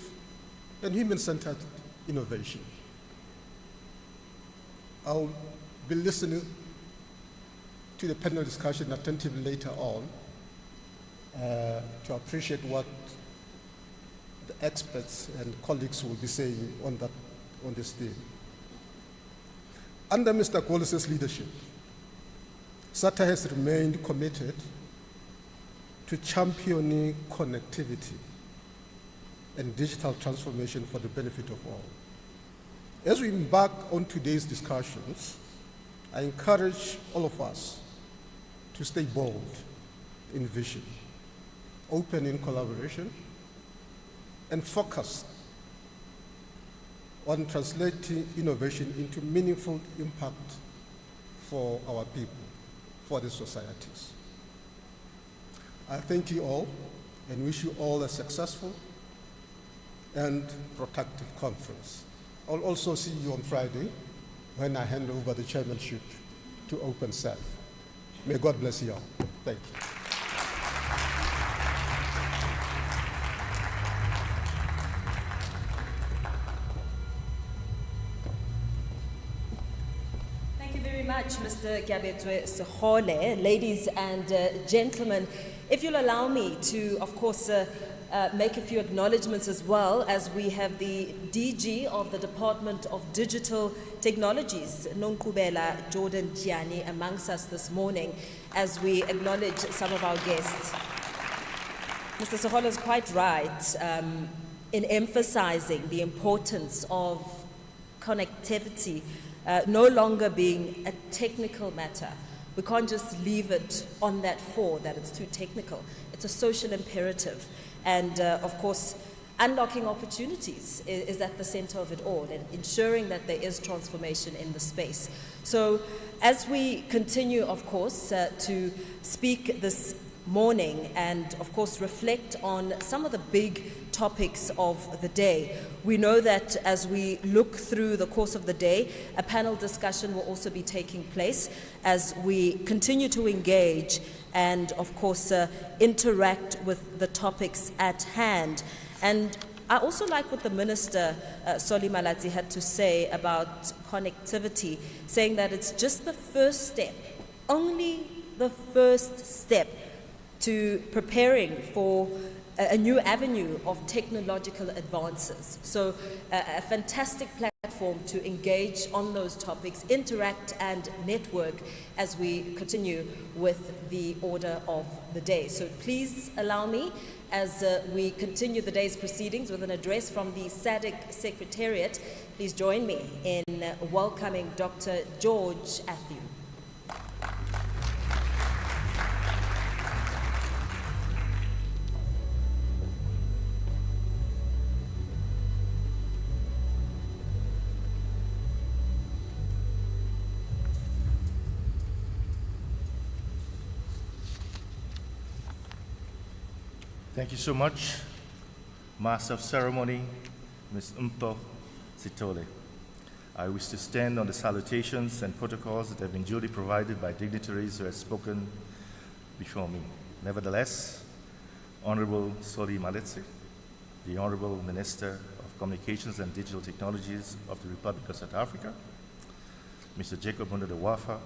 and human-centered innovation. I'll be listening to the panel discussion attentively later on to appreciate what the experts and colleagues will be saying on this theme. Under Mr. Olise's leadership, SATA has remained committed to championing connectivity and digital transformation for the benefit of all. As we embark on today's discussions, I encourage all of us to stay bold in vision, open in collaboration, and focused on translating innovation into meaningful impact for our people, for the societies. I thank you all and wish you all a successful and productive conference. I'll also see you on Friday when I hand over the chairmanship to OpenSAF. May God bless you all. Thank you. Thank you very much, Mr. Gyabetswe Sehole. Ladies and gentlemen, if you'll allow me to, of course, make a few acknowledgements as well, as we have the DG of the Department of Digital Technologies, Nonkubela Jordan Gianni, amongst us this morning as we acknowledge some of our guests. Mr. Sehole is quite right in emphasizing the importance of connectivity no longer being a technical matter. We can't just leave it on that that it's too technical. It's a social imperative. And of course, unlocking opportunities is at the center of it all, and ensuring that there is transformation in the space. So as we continue, of course, to speak this morning and, of course, reflect on some of the big topics of the day, we know that as we look through the course of the day, a panel discussion will also be taking place as we continue to engage and, of course, interact with the topics at hand. And I also like what the Minister, Soli Malatsi, had to say about connectivity, saying that it's just the first step, only the first step to preparing for a new avenue of technological advances. So a fantastic platform to engage on those topics, interact and network as we continue with the order of the day. So please allow me, as we continue the day's proceedings with an address from the SADC secretariat, please join me in welcoming Dr. George Athieu. Thank you so much, Master of Ceremony, Ms. Umpo Sitole. I wish to stand on the salutations and protocols that have been duly provided by dignitaries who have spoken before me. Nevertheless, Honorable Soli Malatsi, the Honorable Minister of Communications and Digital Technologies of the Republic of South Africa, Mr. Jacob Munda de Wafa,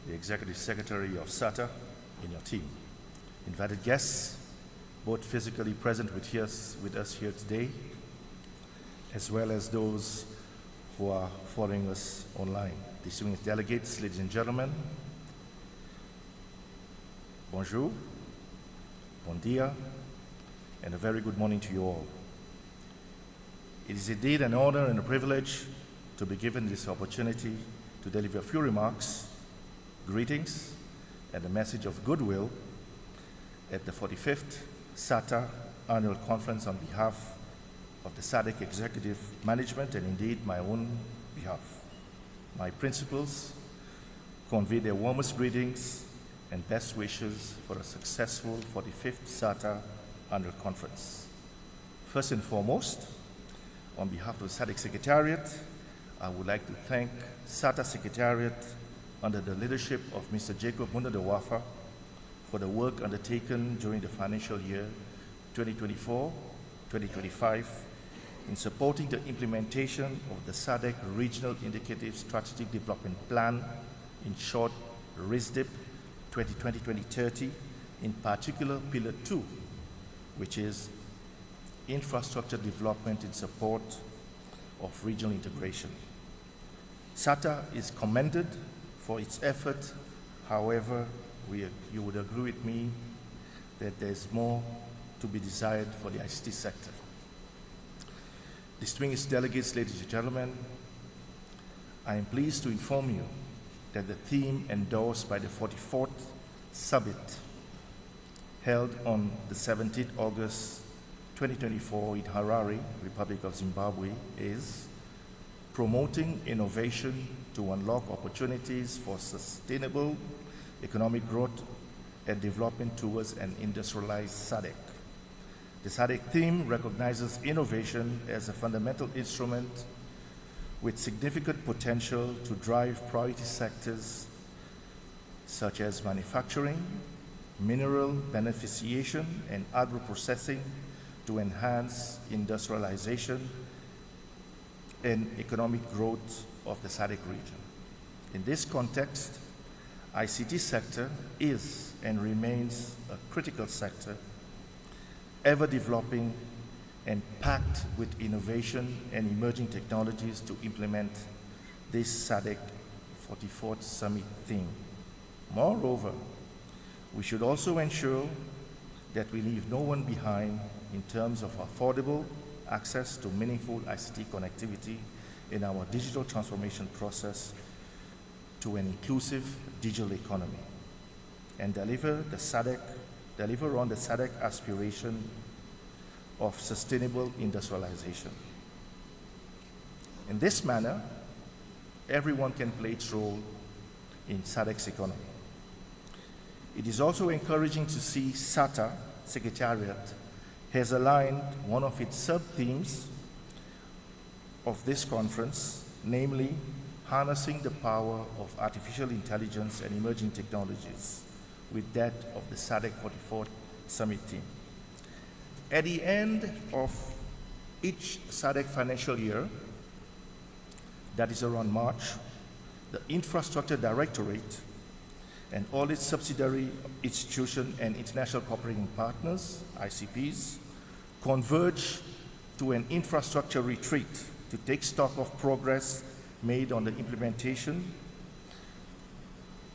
the Executive Secretary of SATA, and your team. Invited guests, both physically present with us here today, as well as those who are following us online. Distinguished delegates, ladies and gentlemen, bonjour, bon dia, and a very good morning to you all. It is indeed an honor and a privilege to be given this opportunity to deliver a few remarks, greetings, and a message of goodwill at the 45th SATA Annual Conference on behalf of the SADC Executive Management and indeed my own behalf. My principals convey their warmest greetings and best wishes for a successful 45th SATA Annual Conference. First and foremost, on behalf of the SADC Secretariat, I would like to thank SATA Secretariat under the leadership of Mr. Jacob Munda de Wafa for the work undertaken during the financial year 2024-2025 in supporting the implementation of the SADC Regional Indicative Strategic Development Plan, in short, RISDIP 2020-2030, in particular Pillar 2, which is infrastructure development in support of regional integration. SATA is commended for its effort However, you would agree with me that there's more to be desired for the ICT sector. Distinguished delegates, ladies and gentlemen, I am pleased to inform you that the theme endorsed by the 44th Summit held on the 17th August 2024 in Harare, Republic of Zimbabwe, is promoting innovation to unlock opportunities for sustainable economic growth and development towards an industrialized SADC. The SADC theme recognizes innovation as a fundamental instrument with significant potential to drive priority sectors such as manufacturing, mineral beneficiation, and agro-processing to enhance industrialization and economic growth of the SADC region. In this context, ICT sector is and remains a critical sector, ever developing and packed with innovation and emerging technologies to implement this SADC 44th Summit theme. Moreover, we should also ensure that we leave no one behind in terms of affordable access to meaningful ICT connectivity in our digital transformation process to an inclusive digital economy, and deliver on the SADC aspiration of sustainable industrialization. In this manner, everyone can play its role in SADC's economy. It is also encouraging to see SATA, Secretariat, has aligned one of its sub-themes of this conference, namely harnessing the power of artificial intelligence and emerging technologies, with that of the SADC 44th Summit theme. At the end of each SADC financial year, that is around March, the Infrastructure Directorate and all its subsidiary institutions and international cooperating partners, ICPs, converge to an infrastructure retreat to take stock of progress made on the implementation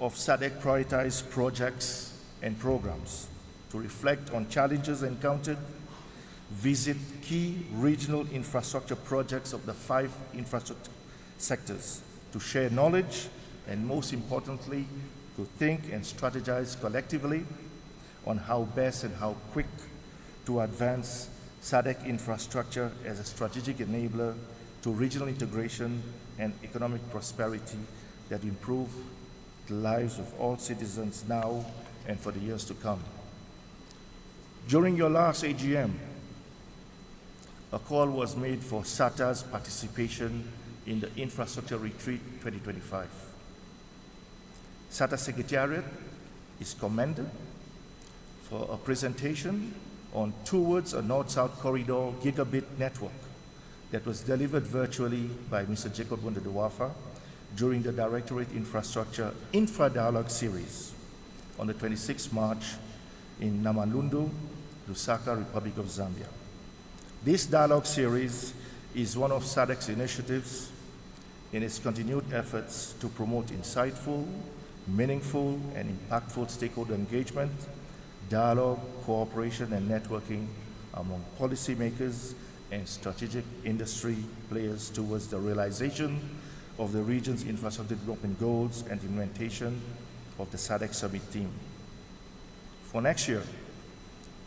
of SADC prioritized projects and programs, to reflect on challenges encountered, visit key regional infrastructure projects of the 5 infrastructure sectors, to share knowledge, and most importantly, to think and strategize collectively on how best and how quick to advance SADC infrastructure as a strategic enabler to regional integration and economic prosperity that improve the lives of all citizens now and for the years to come. During your last AGM, a call was made for SATA's participation in the Infrastructure Retreat 2025. SATA Secretariat is commended for a presentation on Towards a North-South Corridor Gigabit Network that was delivered virtually by Mr. Jacob Wunderduwafa during the Directorate Infrastructure Infra-Dialogue Series on the 26th March in Namalundu, Lusaka, Republic of Zambia. This dialogue series is one of SADC's initiatives in its continued efforts to promote insightful, meaningful, and impactful stakeholder engagement, dialogue, cooperation, and networking among policymakers and strategic industry players towards the realization of the region's infrastructure development goals and implementation of the SADC Summit theme. For next year,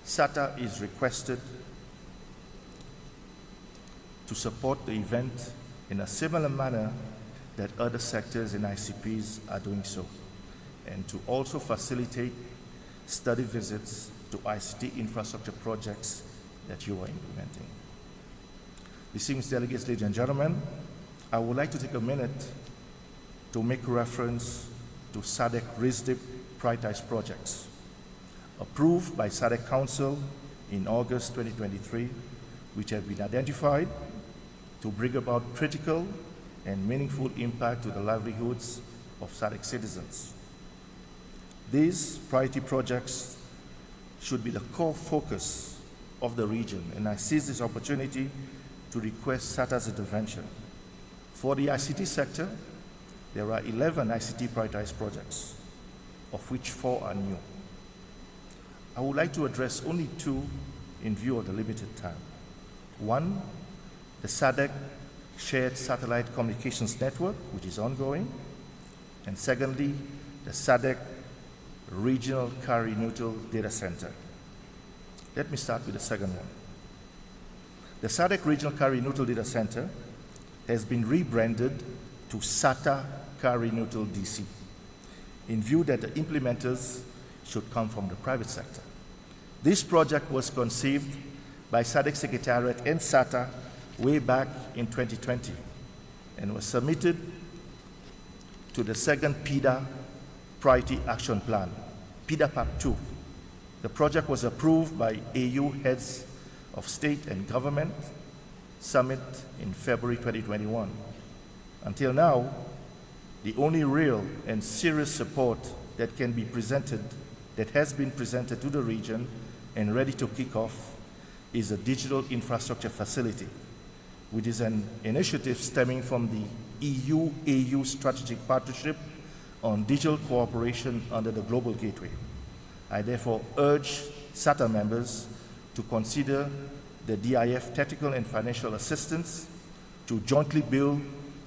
SATA is requested to support the event in a similar manner that other sectors and ICPs are doing so, and to also facilitate study visits to ICT infrastructure projects that you are implementing. Distinguished delegates, ladies and gentlemen, I would like to take a minute to make reference to SADC RISDIP prioritized projects approved by SADC Council in August 2023, which have been identified to bring about critical and meaningful impact to the livelihoods of SADC citizens. These priority projects should be the core focus of the region, and I seize this opportunity to request SATA's intervention. For the ICT sector, there are 11 ICT prioritized projects. of which 4 are new. I would like to address only 2 in view of the limited time. One, the SADC Shared Satellite Communications Network, which is ongoing, and secondly, the SADC Regional Carrier-Neutral Data Center. Let me start with the second one. The SADC Regional Carrier-Neutral Data Center has been rebranded to SATA Carrier-Neutral DC, in view that the implementers should come from the private sector. This project was conceived by SADC Secretariat and SATA way back in 2020 and was submitted to the second PIDA Priority Action Plan, PIDA PAP 2. The project was approved by AU Heads of State and Government Summit in February 2021. Until now, the only real and serious support that has been presented to the region and ready to kick off is a digital infrastructure facility, which is an initiative stemming from the EU-AU Strategic Partnership on Digital Cooperation under the Global Gateway. I therefore urge SATA members to consider the DIF technical and financial assistance to jointly build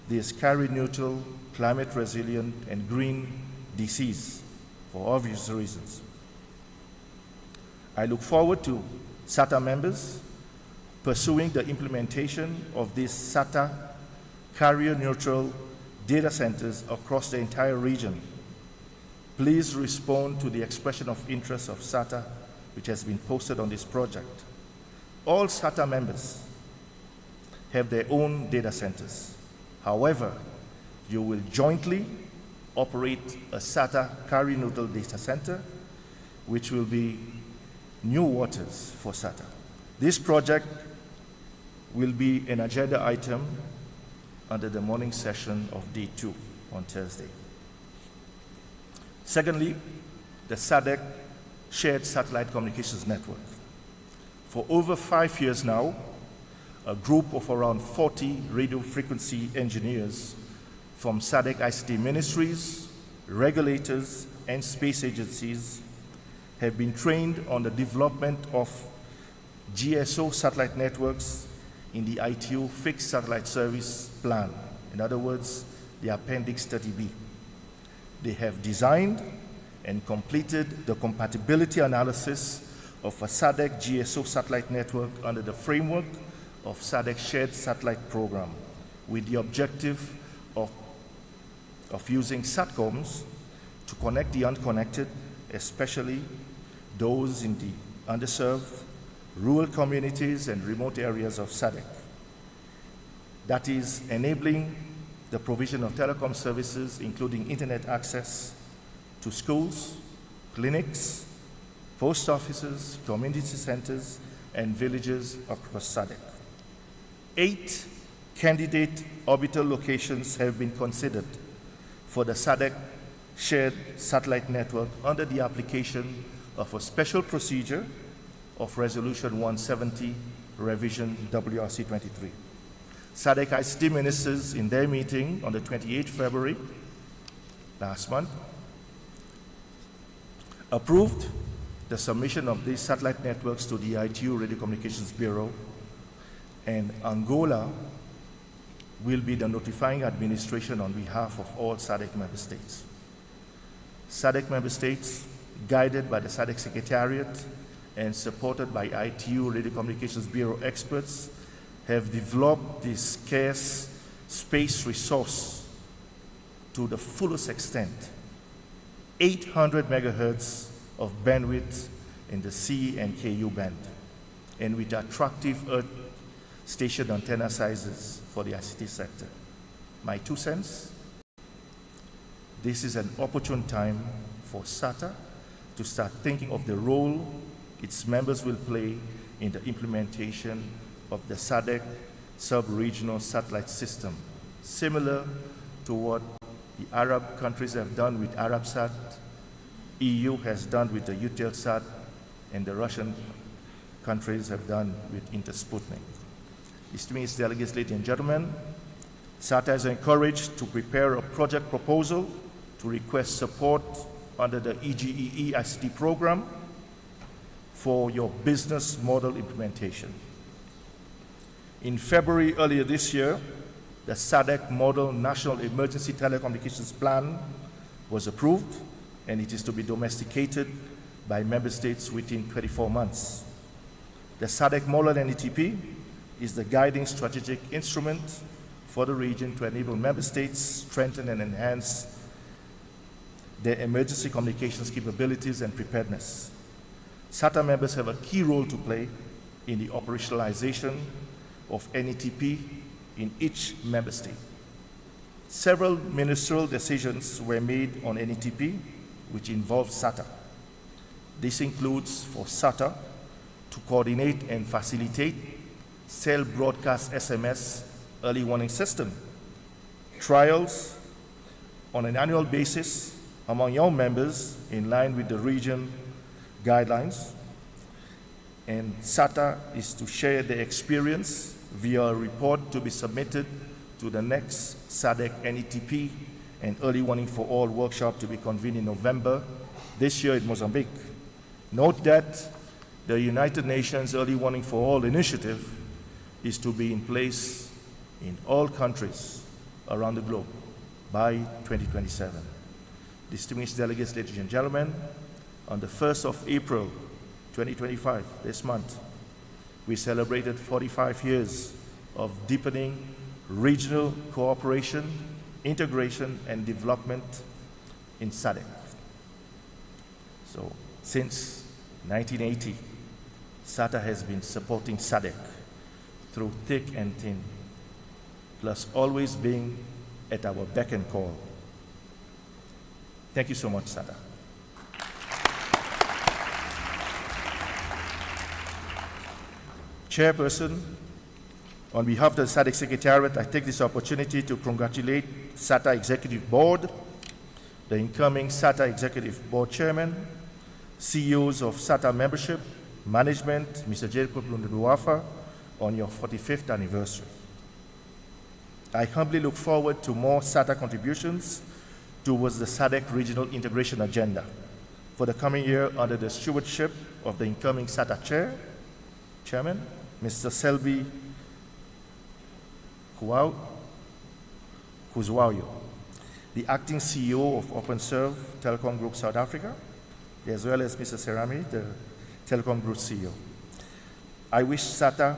these carrier-neutral, climate-resilient, and green DCs for obvious reasons. I look forward to SATA members pursuing the implementation of these SATA carrier-neutral data centers across the entire region. Please respond to the expression of interest of SATA, which has been posted on this project. All SATA members have their own data centers. However, you will jointly operate a SATA carrier-neutral data center, which will be new waters for SATA. This project will be an agenda item under the morning session of Day 2 on Thursday. Secondly, the SADC Shared Satellite Communications Network. For over 5 years now, a group of around 40 radio frequency engineers from SADC ICT ministries, regulators, and space agencies have been trained on the development of GSO satellite networks in the ITU Fixed Satellite Service Plan, in other words, the Appendix 30B. They have designed and completed the compatibility analysis of a SADC GSO satellite network under the framework of SADC Shared Satellite Program, with the objective of using SATCOMs to connect the unconnected, especially those in the underserved, rural communities and remote areas of SADC. That is enabling the provision of telecom services, including internet access to schools, clinics, post offices, community centers, and villages across SADC. 8 candidate orbital locations have been considered for the SADC Shared Satellite Network under the application of a special procedure of Resolution 170, Revision WRC 23. SADC ICT ministers in their meeting on the 28th February last month approved the submission of these satellite networks to the ITU Radio Communications Bureau, and Angola will be the notifying administration on behalf of all SADC member states. SADC member states, guided by the SADC Secretariat and supported by ITU Radio Communications Bureau experts, have developed this scarce space resource to the fullest extent. 800 megahertz of bandwidth in the C and KU band, and with attractive Earth station antenna sizes for the ICT sector. My 2 cents, this is an opportune time for SATA to start thinking of the role its members will play in the implementation of the SADC sub-regional satellite system, similar to what the Arab countries have done with Arabsat, EU has done with the Eutelsat, and the Russian countries have done with Intersputnik. Distinguished delegates, ladies and gentlemen, SATA is encouraged to prepare a project proposal to request support under the EGEE ICT program for your business model implementation. In February earlier this year, the SADC Model National Emergency Telecommunications Plan was approved, and it is to be domesticated by member states within 24 months. The SADC Model NETP is the guiding strategic instrument for the region to enable member states strengthen and enhance their emergency communications capabilities and preparedness. SATA members have a key role to play in the operationalization of NETP in each member state. Several ministerial decisions were made on NETP, which involve SATA. This includes for SATA to coordinate and facilitate cell broadcast SMS early warning system, trials on an annual basis among young members in line with the region guidelines, and SATA is to share their experience via a report to be submitted to the next SADC NETP and Early Warning for All workshop to be convened in November this year in Mozambique. Note that the United Nations Early Warning for All initiative is to be in place in all countries around the globe by 2027. Distinguished delegates, ladies and gentlemen, on the 1st of April 2025, this month, we celebrated 45 years of deepening regional cooperation, integration, and development in SADC. So, since 1980, SATA has been supporting SADC through thick and thin, plus always being at our beck and call. Thank you so much, SATA. Chairperson, on behalf of the SADC Secretariat, I take this opportunity to congratulate SATA Executive Board, the incoming SATA Executive Board Chairman, CEOs of SATA membership, management, Mr. Jacob Lunduwafa, on your 45th anniversary. I humbly look forward to more SATA contributions towards the SADC Regional Integration Agenda for the coming year under the stewardship of the incoming SATA Chairman, Mr. Selby Kuzwayo, the acting CEO of OpenServe Telkom Group South Africa, as well as Mr. Serami, the Telkom Group CEO. I wish SATA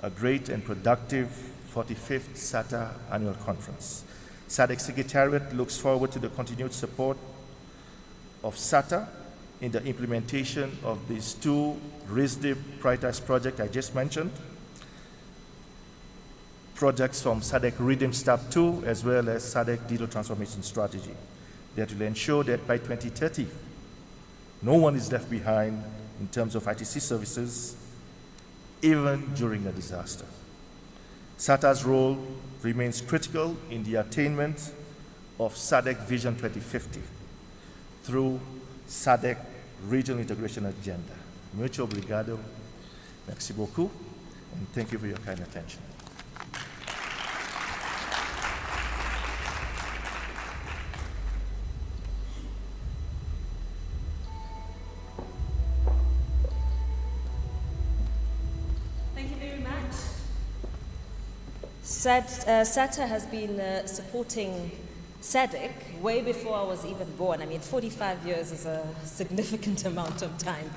a great and productive 45th SATA Annual Conference. SADC Secretariat looks forward to the continued support of SATA in the implementation of these two RISDIP prioritized projects I just mentioned, projects from SADC Rhythm Step 2 as well as SADC Digital Transformation Strategy that will ensure that by 2030, no one is left behind in terms of ITC services, even during a disaster. SATA's role remains critical in the attainment of SADC Vision 2050 through SADC Regional Integration Agenda. Mucho obrigado, merci beaucoup, and thank you for your kind attention. Thank you very much. SATA has been supporting SADC way before I was even born. I mean, 45 years is a significant amount of time.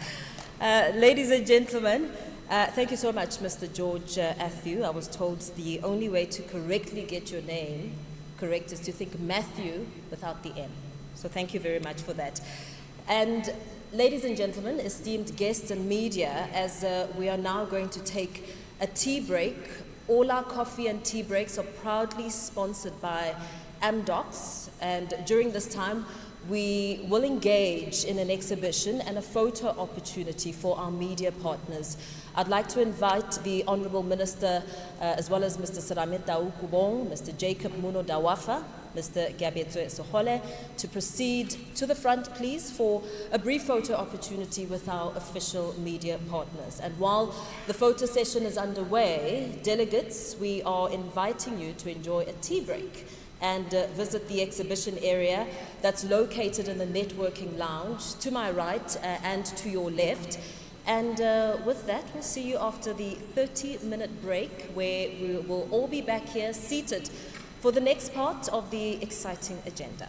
Ladies and gentlemen, thank you so much, Mr. George Atthew. I was told the only way to correctly get your name correct is to think Matthew without the M. So thank you very much for that. And ladies and gentlemen, esteemed guests and media, as we are now going to take a tea break, all our coffee and tea breaks are proudly sponsored by Amdocs, and during this time we will engage in an exhibition and a photo opportunity for our media partners. I'd like to invite the Honourable Minister as well as Mr. Sarameta Ukubong, Mr. Jacob Muno Dawafa, Mr. Gabetwe Sohole to proceed to the front, please, for a brief photo opportunity with our official media partners. And while the photo session is underway, delegates, we are inviting you to enjoy a tea break and visit the exhibition area that's located in the networking lounge to my right and to your left. And with that, we'll see you after the 30-minute break, where we will all be back here seated for the next part of the exciting agenda.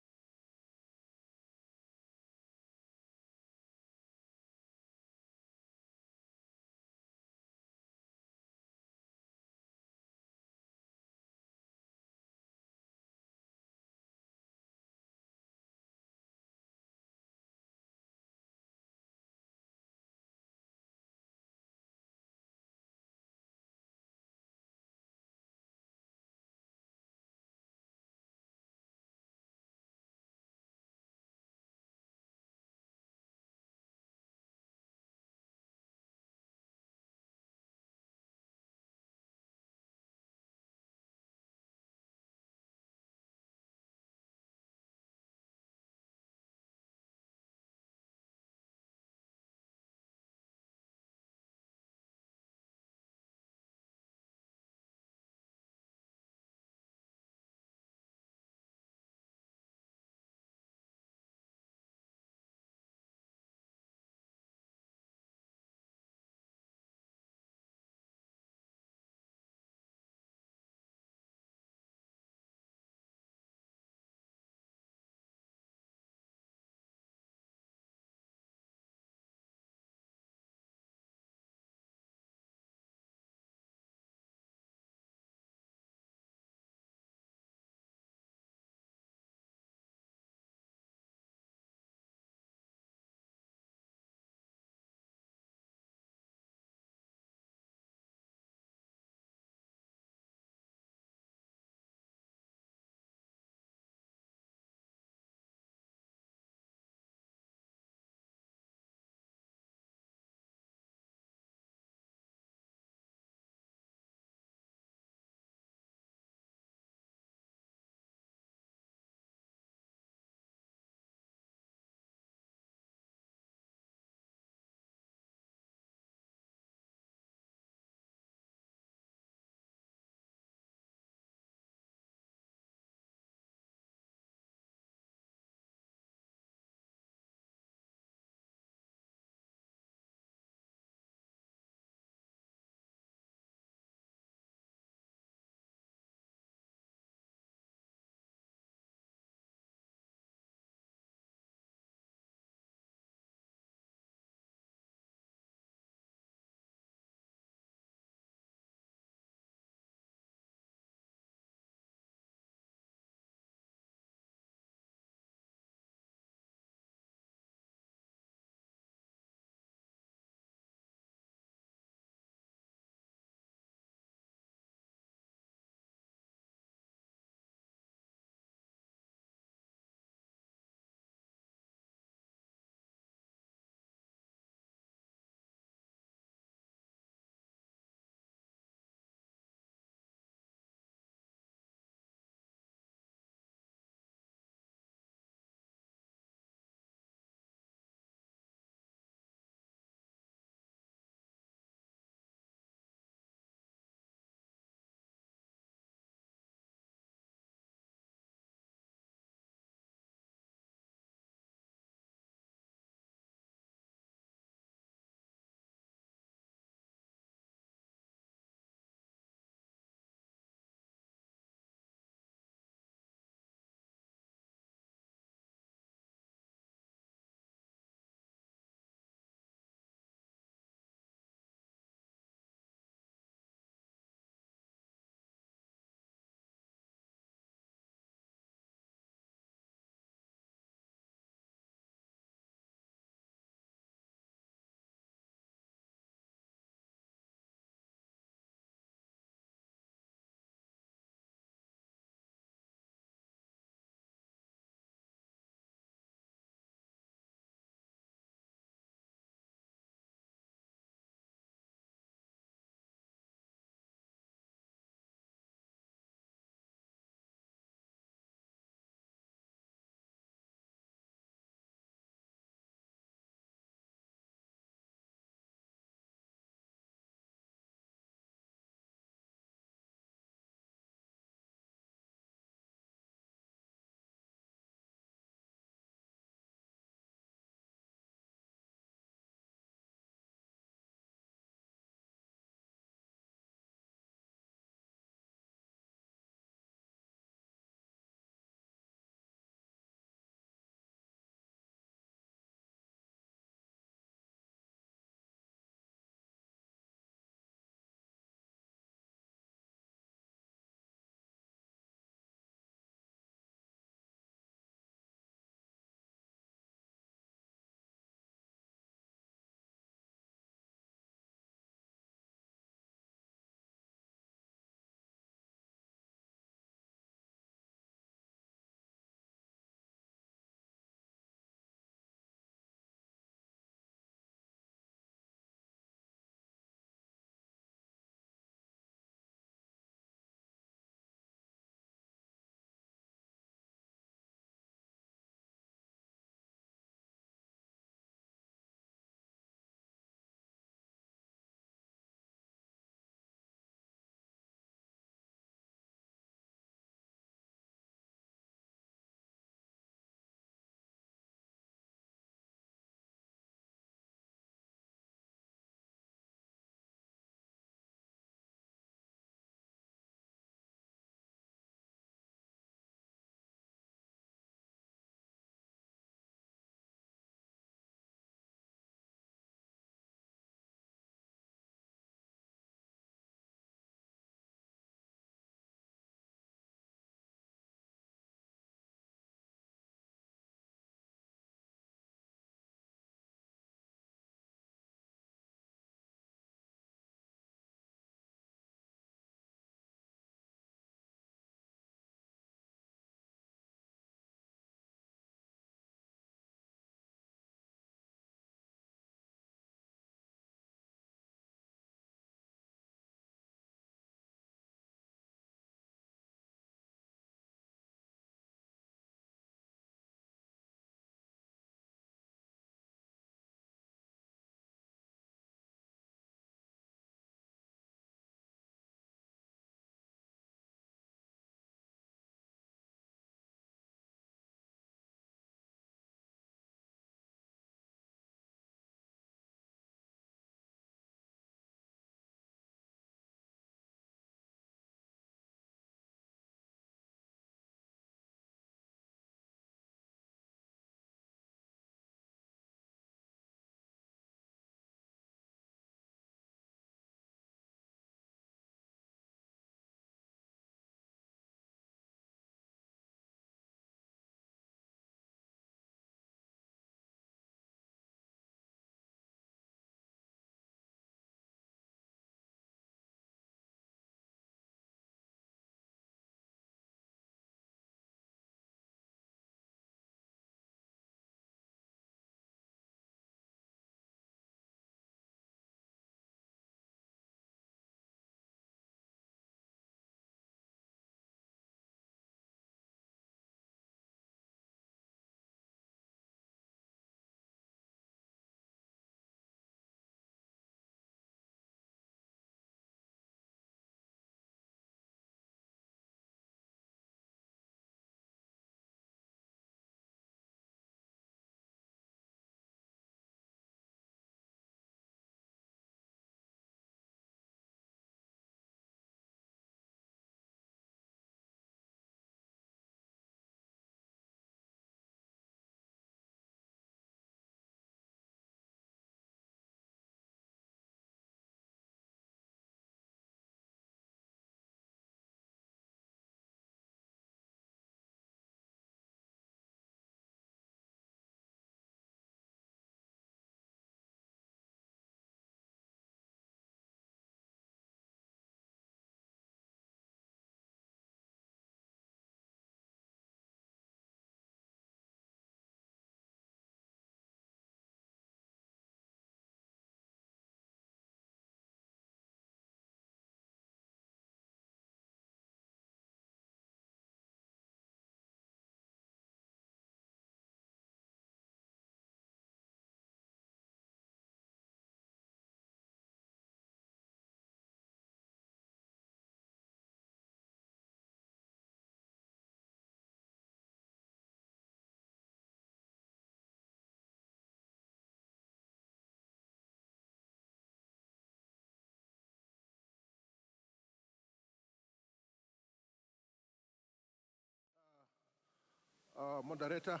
moderator,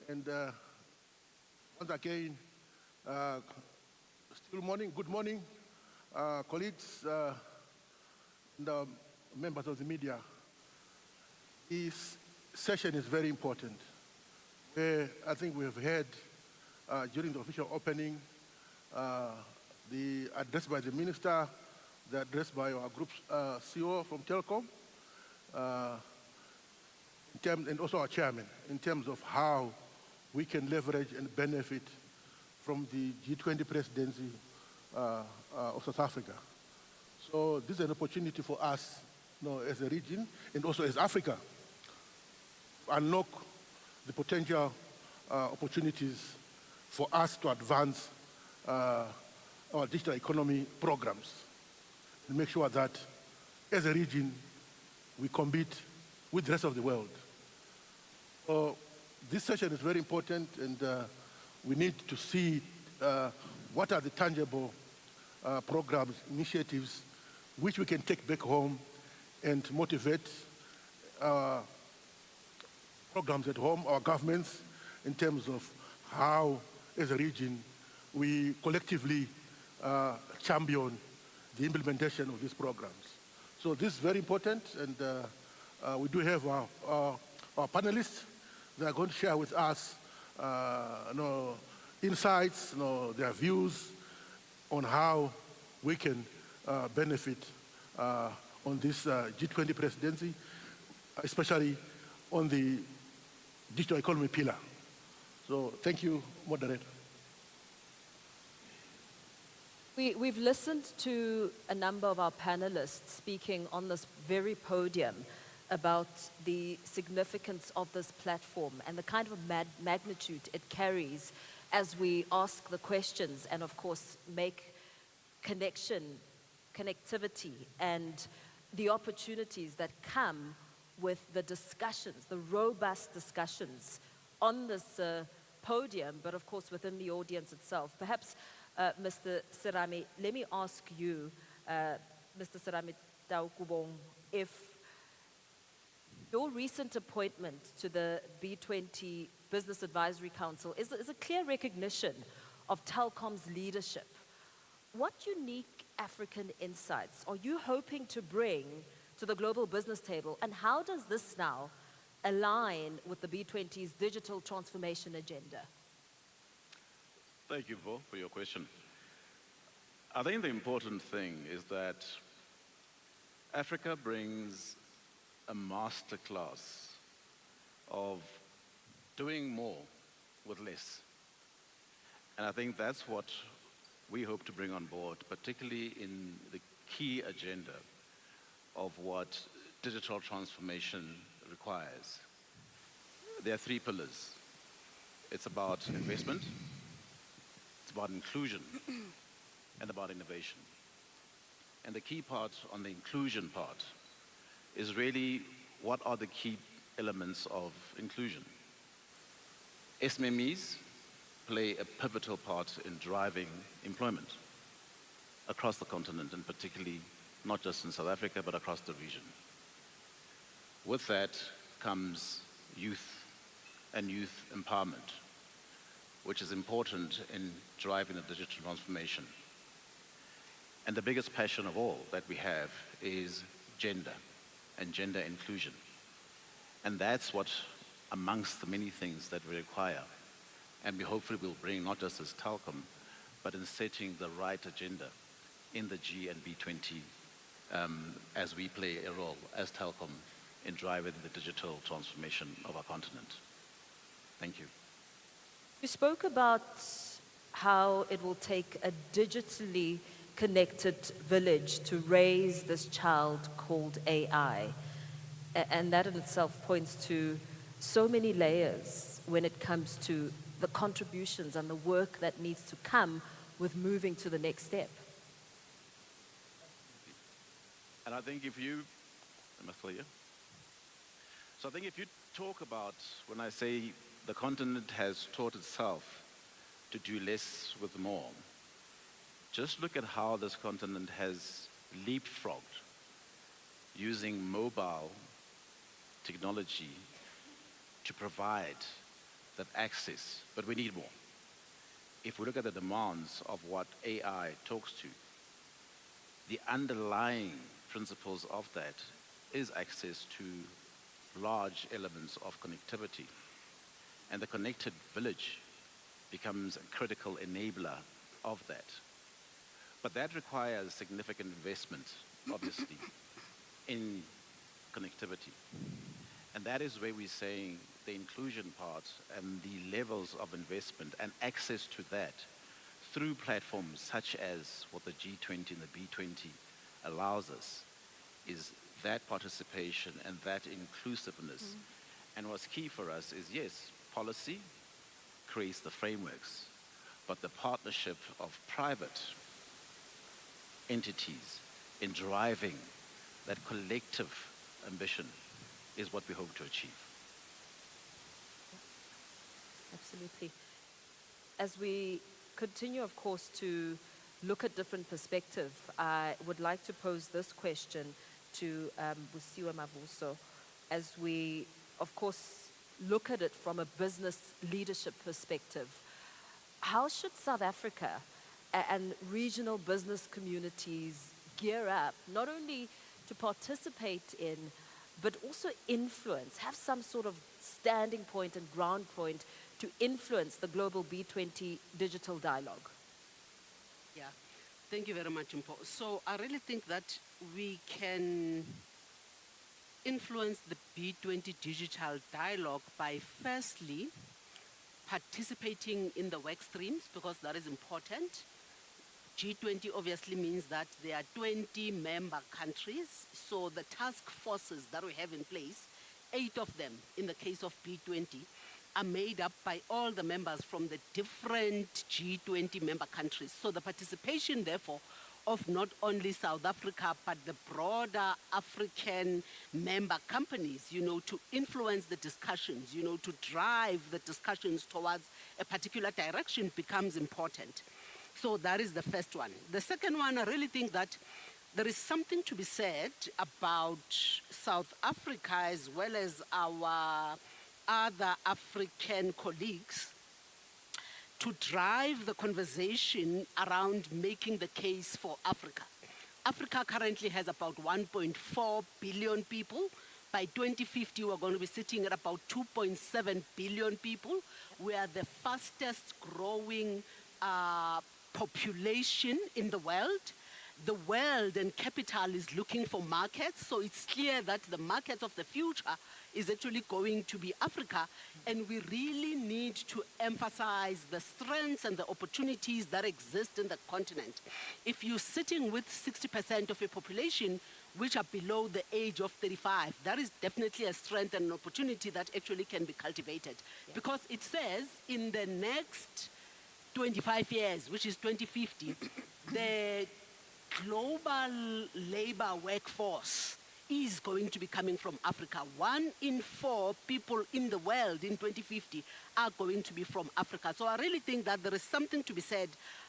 and once again, still morning, good morning, colleagues and members of the media. This session is very important. I think we have heard during the official opening the address by the minister, the address by our group's CEO from Telkom, and also our chairman, in terms of how we can leverage and benefit from the G20 presidency of South Africa. So this is an opportunity for us, as a region and also as Africa, to unlock the potential opportunities for us to advance our digital economy programs and make sure that as a region we compete with the rest of the world. So this session is very important, and we need to see what are the tangible programs, initiatives which we can take back home and motivate our programs at home, our governments, in terms of how, as a region, we collectively champion the implementation of these programs. So this is very important, and we do have our panelists. They are going to share with us insights, their views on how we can benefit on this G20 presidency, especially on the digital economy pillar. So thank you, moderator. We've listened to a number of our panelists speaking on this very podium about the significance of this platform and the kind of magnitude it carries as we ask the questions and, of course, make connectivity and the opportunities that come with the discussions, the robust discussions on this podium, but of course within the audience itself. Perhaps, Mr. Serame, let me ask you, Mr. Serame Taukubong, if your recent appointment to the B20 Business Advisory Council is a clear recognition of Telkom's leadership. What unique African insights are you hoping to bring to the global business table, and how does this now align with the B20's digital transformation agenda? Thank you, Vo, for your question. I think the important thing is that Africa brings a masterclass of doing more with less. And I think that's what we hope to bring on board, particularly in the key agenda of what digital transformation requires. There are three pillars. It's about investment, it's about inclusion, and about innovation. And the key part on the inclusion part is really what are the key elements of inclusion. SMEs play a pivotal part in driving employment across the continent, and particularly not just in South Africa, but across the region. With that comes youth and youth empowerment, which is important in driving the digital transformation. And the biggest passion of all that we have is gender and gender inclusion. And that's what, amongst the many things that we require, and we hopefully will bring not just as Telkom, but in setting the right agenda in the G and B20 as we play a role as Telkom in driving the digital transformation of our continent. Thank you. You spoke about how it will take a digitally connected village to raise this child called AI. And that in itself points to so many layers when it comes to the contributions and the work that needs to come with moving to the next step. And I think if you, am I still here? So I think if you talk about, when I say the continent has taught itself to do less with more, just look at how this continent has leapfrogged using mobile technology to provide that access, but we need more. If we look at the demands of what AI talks to, the underlying principles of that is access to large elements of connectivity. And the connected village becomes a critical enabler of that. But that requires significant investment, obviously, in connectivity. And that is where we're saying the inclusion part and the levels of investment and access to that through platforms such as what the G20 and the B20 allows us is that participation and that inclusiveness. And what's key for us is, yes, policy creates the frameworks, but the partnership of private entities in driving that collective ambition is what we hope to achieve. Absolutely. As we continue, of course, to look at different perspectives, I would like to pose this question to Busiwe Mavuso, as we, of course, look at it from a business leadership perspective. How should South Africa and regional business communities gear up, not only to participate in, but also influence, have some sort of standing point and ground point to influence the global B20 digital dialogue? Yeah, thank you very much, Mpo. So I really think that we can influence the B20 digital dialogue by firstly participating in the work streams, because that is important. G20 obviously means that there are 20 member countries, so the task forces that we have in place, 8 of them in the case of B20, are made up by all the members from the different G20 member countries. So the participation, therefore, of not only South Africa, but the broader African member companies, to influence the discussions, to drive the discussions towards a particular direction becomes important. So that is the first one. The second one, I really think that there is something to be said about South Africa as well as our other African colleagues to drive the conversation around making the case for Africa. Africa currently has about 1.4 billion people. By 2050, we're going to be sitting at about 2.7 billion people. We are the fastest growing population in the world. The world and capital is looking for markets, so it's clear that the market of the future is actually going to be Africa, and we really need to emphasize the strengths and the opportunities that exist in the continent. If you're sitting with 60% of a population which are below the age of 35, that is definitely a strength and an opportunity that actually can be cultivated. Yeah. Because it says in the next 25 years, which is 2050, the global labor workforce is going to be coming from Africa. 1 in 4 people in the world in 2050 are going to be from Africa. So I really think that there is something to be said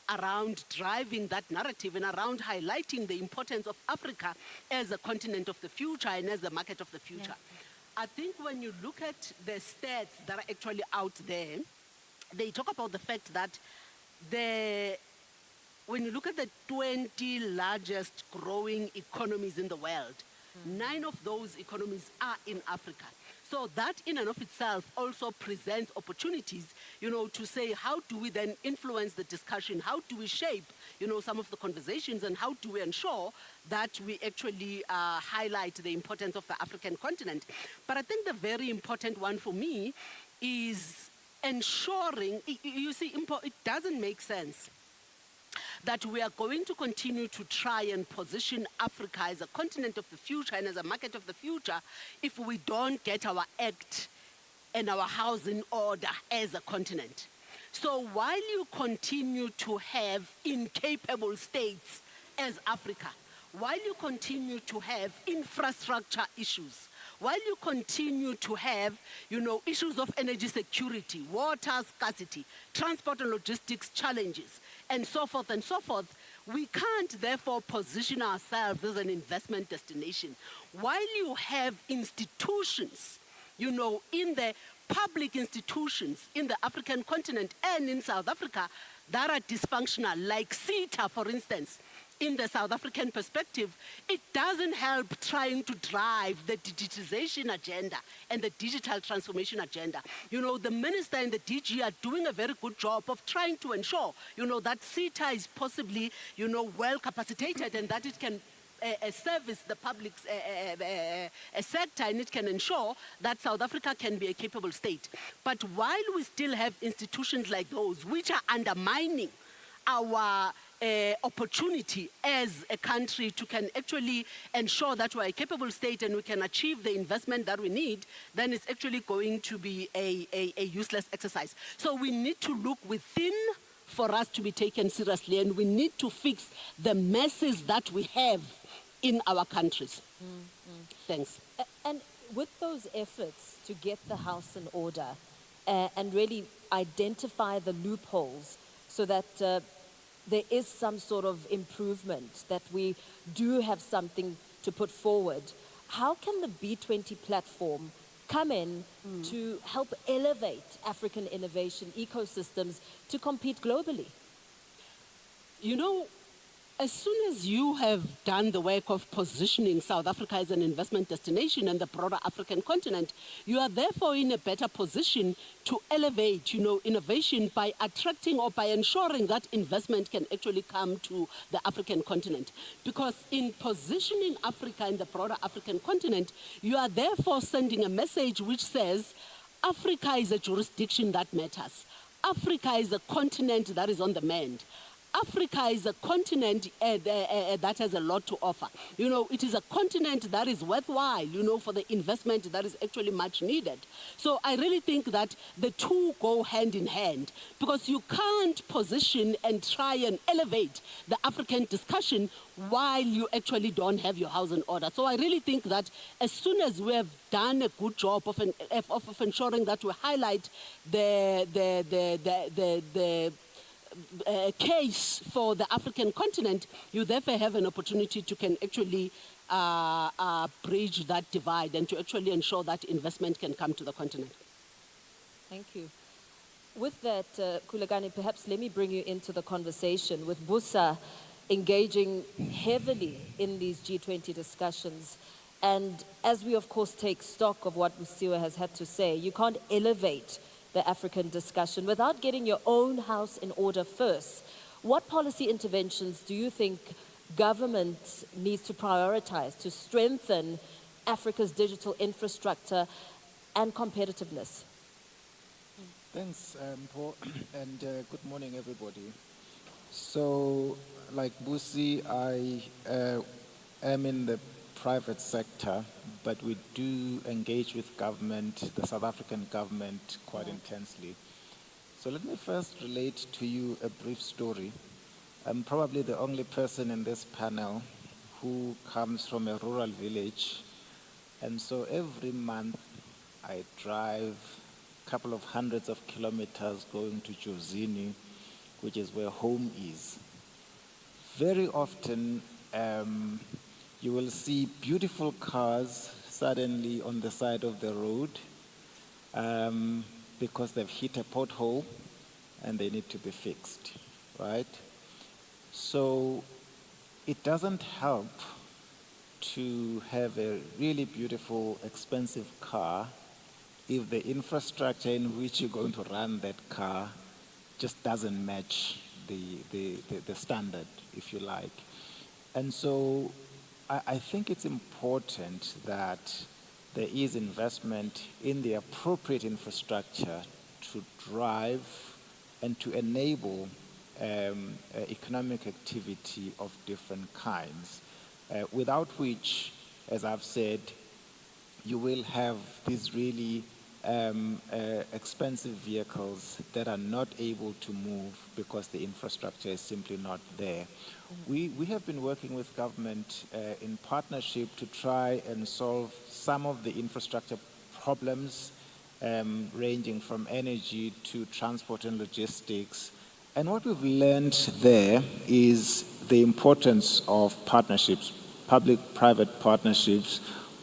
around driving that narrative and around highlighting the importance of Africa as a continent of the future and as the market of the future. Yeah. I think when you look at the stats that are actually out there, they talk about the fact that when you look at the 20 largest growing economies in the world, 9 of those economies are in Africa. So that in and of itself also presents opportunities, to say, how do we then influence the discussion? How do we shape, some of the conversations, and how do we ensure that we actually highlight the importance of the African continent? But I think the very important one for me is ensuring, you see, it doesn't make sense that we are going to continue to try and position Africa as a continent of the future and as a market of the future if we don't get our act and our house in order as a continent. So while you continue to have incapable states as Africa, while you continue to have infrastructure issues, while you continue to have, issues of energy security, water scarcity, transport and logistics challenges, and so forth, we can't therefore position ourselves as an investment destination. While you have institutions, in the public institutions in the African continent and in South Africa that are dysfunctional, like SATA, for instance, in the South African perspective, it doesn't help trying to drive the digitization agenda and the digital transformation agenda. You know, the minister and the DG are doing a very good job of trying to ensure, you know, that SATA is possibly, you know, well capacitated and that it can service the public sector, and it can ensure that South Africa can be a capable state. But while we still have institutions like those which are undermining our opportunity as a country to can actually ensure that we're a capable state and we can achieve the investment that we need, then it's actually going to be a useless exercise. So we need to look within for us to be taken seriously, and we need to fix the messes that we have in our countries. Thanks. And with those efforts to get the house in order and really identify the loopholes so that there is some sort of improvement, that we do have something to put forward, how can the B20 platform come in to help elevate African innovation ecosystems to compete globally? You know, as soon as you have done the work of positioning South Africa as an investment destination and the broader African continent, you are therefore in a better position to elevate, you know, innovation by attracting or by ensuring that investment can actually come to the African continent. Because in positioning Africa in the broader African continent, you are therefore sending a message which says, Africa is a jurisdiction that matters. Africa is a continent that is on the mend. Africa is a continent that has a lot to offer. You know, it is a continent that is worthwhile, you know, for the investment that is actually much needed. So I really think that the two go hand in hand, because you can't position and try and elevate the African discussion while you actually don't have your house in order. So I really think that as soon as we have done a good job of ensuring that we highlight the case for the African continent, you therefore have an opportunity to can actually bridge that divide and to actually ensure that investment can come to the continent. Thank you. With that, Kulagani, perhaps let me bring you into the conversation with Busa engaging heavily in these G20 discussions. And as we, of course, take stock of what Musiwe has had to say, you can't elevate the African discussion without getting your own house in order first. What policy interventions do you think government needs to prioritize to strengthen Africa's digital infrastructure and competitiveness? Thanks, Paul, and good morning, everybody. So, like Busi, I am in the private sector, but we do engage with government, the South African government, quite intensely. So let me first relate to you a brief story. I'm probably the only person in this panel who comes from a rural village, and so every month I drive a couple of hundreds of kilometers going to Jozini, which is where home is. Very often, you will see beautiful cars suddenly on the side of the road because they've hit a pothole and they need to be fixed, right? So it doesn't help to have a really beautiful, expensive car if the infrastructure in which you're going to run that car just doesn't match the standard, if you like. And so I think it's important that there is investment in the appropriate infrastructure to drive and to enable economic activity of different kinds, without which, as I've said, you will have these really expensive vehicles that are not able to move because the infrastructure is simply not there. We have been working with government in partnership to try and solve some of the infrastructure problems ranging from energy to transport and logistics. And what we've learned there is the importance of partnerships, public-private partnerships,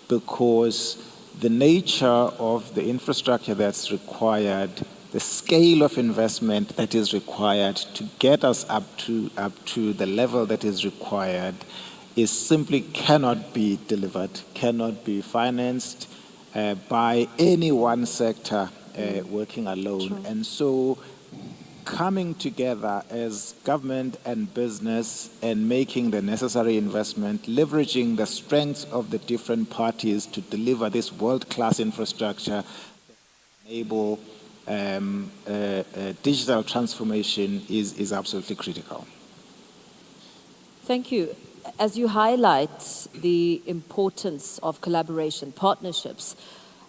because the nature of the infrastructure that's required, the scale of investment that is required to get us up to the level that is required is simply cannot be delivered, cannot be financed by any one sector working alone. True. And so coming together as government and business and making the necessary investment, leveraging the strengths of the different parties to deliver this world-class infrastructure, enable digital transformation is absolutely critical. Thank you. As you highlight the importance of collaboration, partnerships,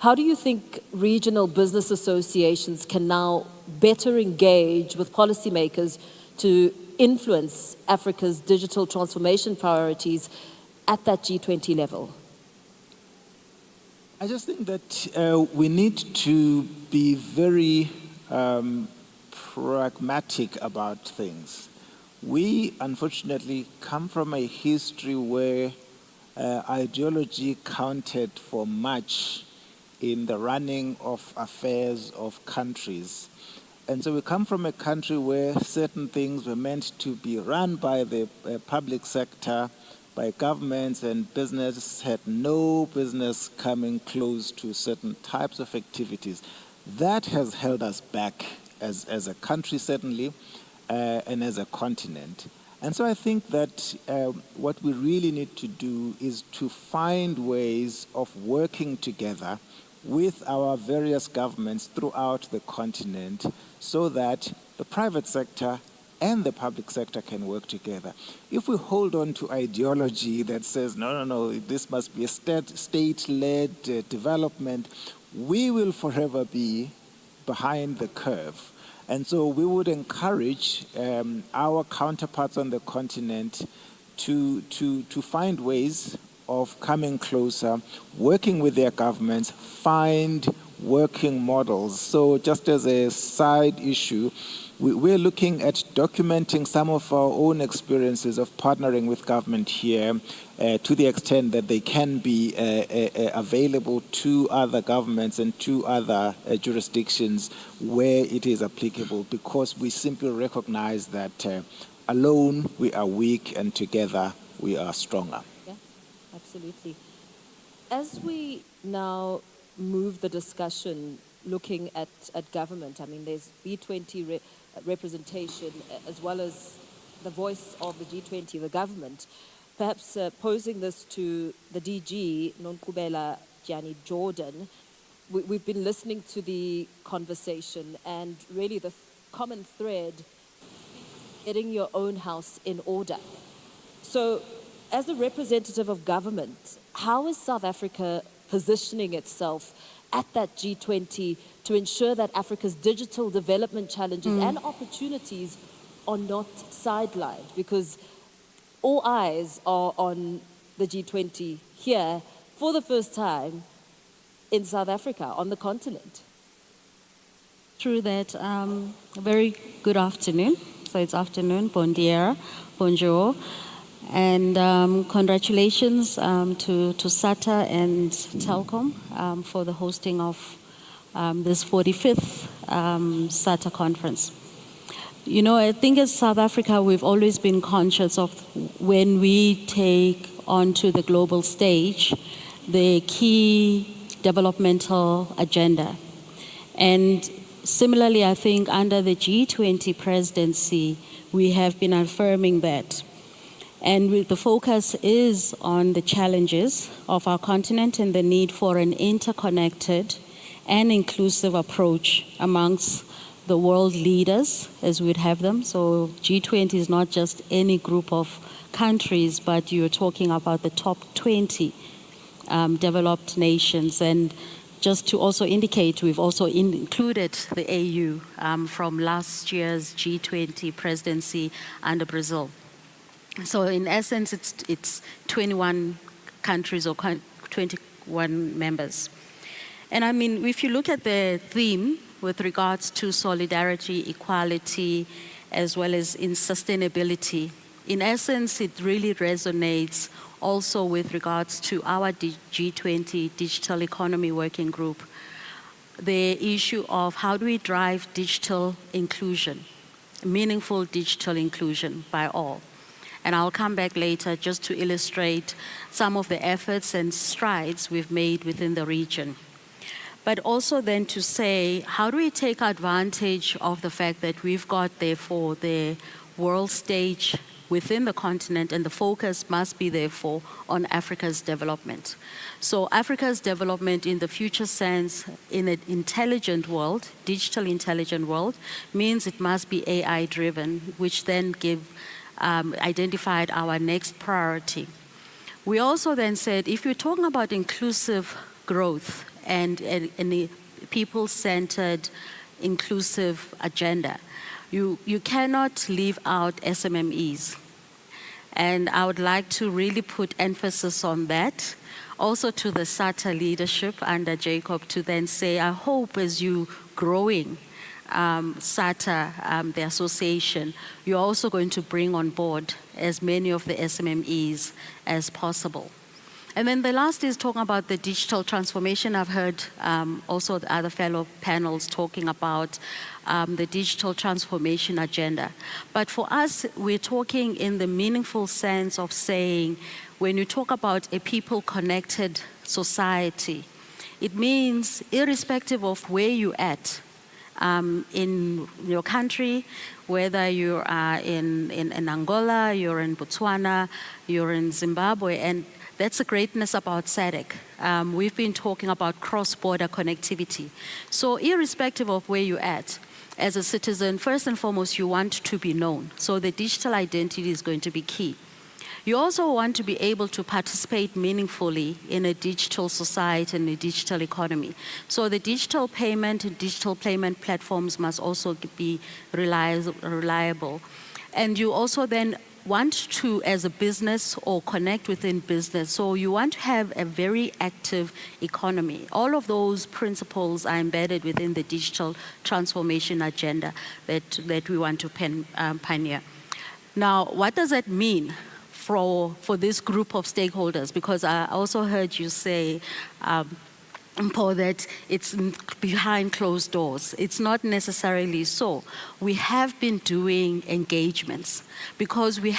how do you think regional business associations can now better engage with policymakers to influence Africa's digital transformation priorities at that G20 level? I just think that we need to be very pragmatic about things. We, unfortunately, come from a history where ideology counted for much in the running of affairs of countries. And so we come from a country where certain things were meant to be run by the public sector, by governments, and business had no business coming close to certain types of activities. That has held us back as a country, certainly, and as a continent. And so I think that what we really need to do is to find ways of working together with our various governments throughout the continent so that the private sector and the public sector can work together. If we hold on to ideology that says, no, this must be a state-led development, we will forever be behind the curve. And so we would encourage our counterparts on the continent to find ways of coming closer, working with their governments, find working models. So just as a side issue, we're looking at documenting some of our own experiences of partnering with government here to the extent that they can be available to other governments and to other jurisdictions where it is applicable, because we simply recognize that alone we are weak and together we are stronger. Yeah, absolutely. As we now move the discussion looking at government, I mean, there's B20 representation as well as the voice of the G20, the government. Perhaps posing this to the DG, Nonkubela Gianni Jordan, we've been listening to the conversation, and really the common thread, getting your own house in order. So as a representative of government, how is South Africa positioning itself at that G20 to ensure that Africa's digital development challenges and opportunities are not sidelined? Because all eyes are on the G20 here for the first time in South Africa, on the continent. True that. A very good afternoon. So it's afternoon. Bon dia, bonjour. And congratulations to SATA and Telkom for the hosting of this 45th SATA conference. You know, I think as South Africa, we've always been conscious of when we take onto the global stage the key developmental agenda. And similarly, I think under the G20 presidency, we have been affirming that. And the focus is on the challenges of our continent and the need for an interconnected and inclusive approach amongst the world leaders, as we'd have them. So G20 is not just any group of countries, but you're talking about the top 20 developed nations. And just to also indicate, we've also included the AU from last year's G20 presidency under Brazil. So in essence, it's 21 countries or 21 members. And I mean, if you look at the theme with regards to solidarity, equality, as well as in sustainability, in essence, it really resonates also with regards to our G20 Digital Economy Working Group, the issue of how do we drive digital inclusion, meaningful digital inclusion by all. And I'll come back later just to illustrate some of the efforts and strides we've made within the region. But also then to say, how do we take advantage of the fact that we've got, therefore, the world stage within the continent, and the focus must be, therefore, on Africa's development. So Africa's development in the future sense, in an intelligent world, digital intelligent world, means it must be AI-driven, which then identified our next priority. We also then said, if you're talking about inclusive growth and a people-centered inclusive agenda, you cannot leave out SMMEs. And I would like to really put emphasis on that. Also to the SATA leadership under Jacob to then say, I hope as you growing SATA, the association, you're also going to bring on board as many of the SMMEs as possible. And then the last is talking about the digital transformation. I've heard also the other fellow panels talking about the digital transformation agenda. But for us, we're talking in the meaningful sense of saying, when you talk about a people-connected society, it means irrespective of where you're at in your country, whether you are in Angola, you're in Botswana, you're in Zimbabwe, and that's the greatness about SADC. We've been talking about cross-border connectivity. So irrespective of where you're at, as a citizen, first and foremost, you want to be known. So the digital identity is going to be key. You also want to be able to participate meaningfully in a digital society and a digital economy. So the digital payment and digital payment platforms must also be reliable. And you also then want to, as a business, or connect within business. So you want to have a very active economy. All of those principles are embedded within the digital transformation agenda that we want to pioneer. Now, what does that mean for this group of stakeholders? Because I also heard you say, Paul, that it's behind closed doors. It's not necessarily so. We have been doing engagements because we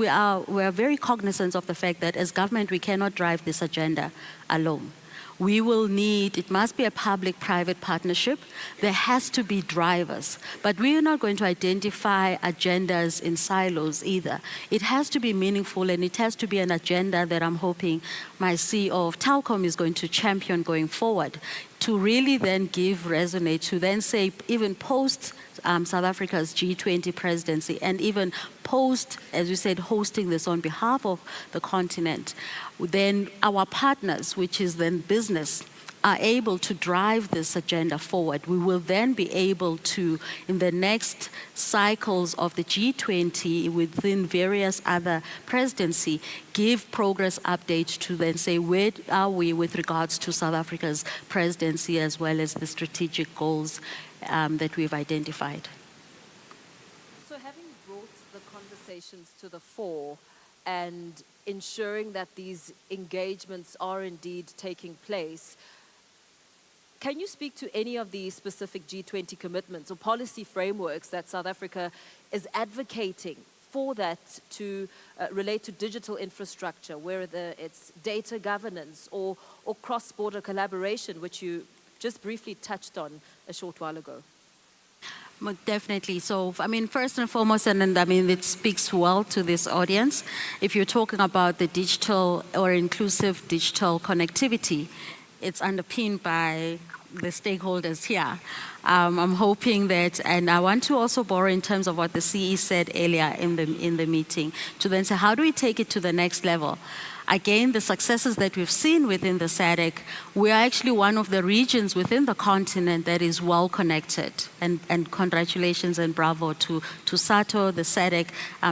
are very cognizant of the fact that as government we cannot drive this agenda alone. We will need, it must be a public-private partnership. There has to be drivers. But we are not going to identify agendas in silos either. It has to be meaningful, and it has to be an agenda that I'm hoping my CEO of Telkom is going to champion going forward, to really then resonate, to then say, even post South Africa's G20 presidency, and even post, as you said, hosting this on behalf of the continent, then our partners, which is then business, are able to drive this agenda forward. We will then be able to, in the next cycles of the G20, within various other presidency, give progress updates to then say, where are we with regards to South Africa's presidency, as well as the strategic goals that we've identified. So having brought the conversations to the fore and ensuring that these engagements are indeed taking place, can you speak to any of the specific G20 commitments or policy frameworks that South Africa is advocating for that to relate to digital infrastructure, whether it's data governance or cross-border collaboration, which you just briefly touched on a short while ago? Definitely. So, I mean, first and foremost, and I mean, it speaks well to this audience, if you're talking about the digital or inclusive digital connectivity, it's underpinned by the stakeholders here. I'm hoping that, and I want to also borrow in terms of what the CE said earlier in the meeting, to then say, how do we take it to the next level? Again, the successes that we've seen within the SADC, we are actually one of the regions within the continent that is well connected. And congratulations and bravo to SATO, the SADC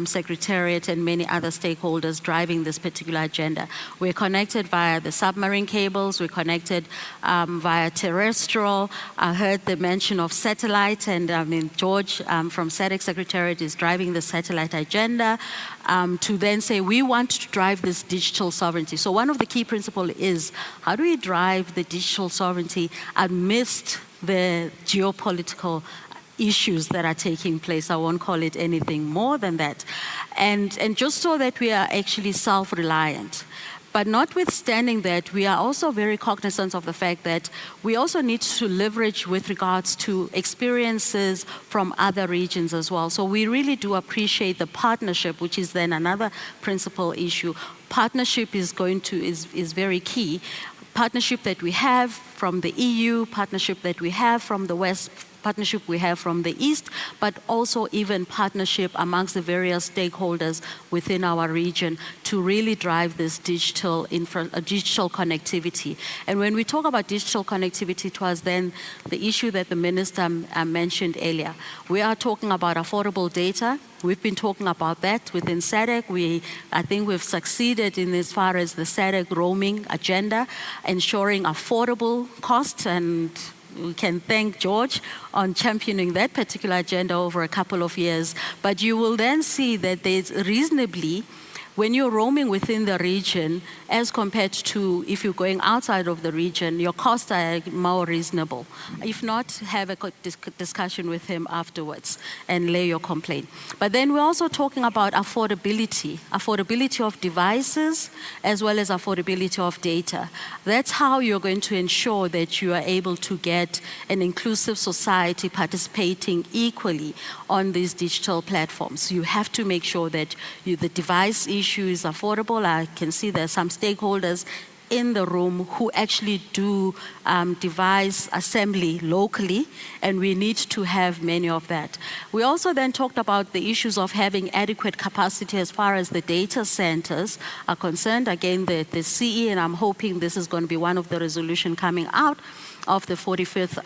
secretariat, and many other stakeholders driving this particular agenda. We're connected via the submarine cables, we're connected via terrestrial. I heard the mention of satellite, and I mean, George from SADC secretariat is driving the satellite agenda. to then say we want to drive this digital sovereignty. So one of the key principles is how do we drive the digital sovereignty amidst the geopolitical issues that are taking place. I won't call it anything more than that. And just so that we are actually self-reliant. But notwithstanding that, we are also very cognizant of the fact that we also need to leverage with regards to experiences from other regions as well. So we really do appreciate the partnership, which is then another principal issue. Partnership is very key. Partnership that we have from the EU, partnership that we have from the West, partnership we have from the East, but also even partnership amongst the various stakeholders within our region to really drive this digital connectivity. And when we talk about digital connectivity, it was then the issue that the minister mentioned earlier. We are talking about affordable data. We've been talking about that within SADC. I think we've succeeded in as far as the SADC roaming agenda, ensuring affordable costs, and we can thank George on championing that particular agenda over a couple of years. But you will then see that there's reasonably, when you're roaming within the region, as compared to if you're going outside of the region, your costs are more reasonable. If not, have a discussion with him afterwards and lay your complaint. But then we're also talking about affordability of devices as well as affordability of data. That's how you're going to ensure that you are able to get an inclusive society participating equally on these digital platforms. You have to make sure that the device issue is affordable. I can see there's some stakeholders in the room who actually do device assembly locally, and we need to have many of that. We also then talked about the issues of having adequate capacity as far as the data centers are concerned. Again, the CE, and I'm hoping this is going to be one of the resolution coming out of the 45th